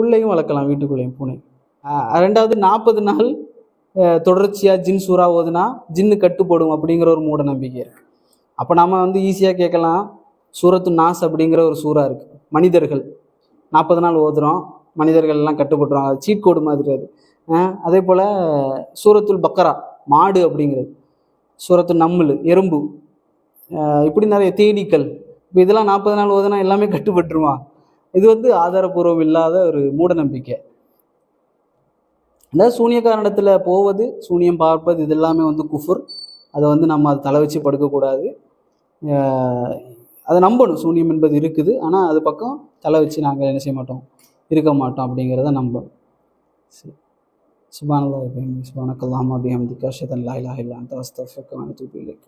உள்ளேயும் வளர்க்கலாம், வீட்டுக்குள்ளேயும் பூனை. ரெண்டாவது, 40 நாள் தொடர்ச்சியாக ஜின் சூறா ஓதுனா ஜின்னு கட்டுப்படும் அப்படிங்கிற ஒரு மூட நம்பிக்கை இருக்குது. அப்போ நாம் வந்து ஈஸியாக கேட்கலாம், சூரத்து நாஸ் அப்படிங்கிற ஒரு சூறா இருக்குது, மனிதர்கள் 40 நாள் ஓதுறோம், மனிதர்கள் எல்லாம் கட்டுப்பட்டுருவாங்க, அது சீட் கோடு மாதிரி அது. அதே போல் சூரத்துல் பக்கரா மாடு அப்படிங்கிறது, சூரத்து நம்மளு, எறும்பு, இப்படி நிறைய தேனீக்கள். இப்போ இதெல்லாம் 40 நாள் ஓதுனா எல்லாமே கட்டுப்பட்டுருமா? இது வந்து ஆதாரபூர்வம் இல்லாத ஒரு மூட நம்பிக்கை. அதாவது சூனியக்காரனிடத்துல போவது, சூனியம் பார்ப்பது, இது எல்லாமே வந்து குஃபுர். அதை வந்து நம்ம அதை தலை வச்சு படுக்கக்கூடாது. அதை நம்பணும், சூனியம் என்பது இருக்குது. ஆனால் அது பக்கம் தலை வச்சு நாங்கள் என்ன செய்ய மாட்டோம், இருக்க மாட்டோம் அப்படிங்கிறத நம்பணும். சரி. சுப்ஹானல்லாஹ் சுப்ஹானக்கல்லாஹும்ம பிஹம்திக அஷ்ஹது அன் லா இலாஹா இல்லா அன்த அஸ்தக்ஃபிருக்க வ அத்தூபு இலைக்.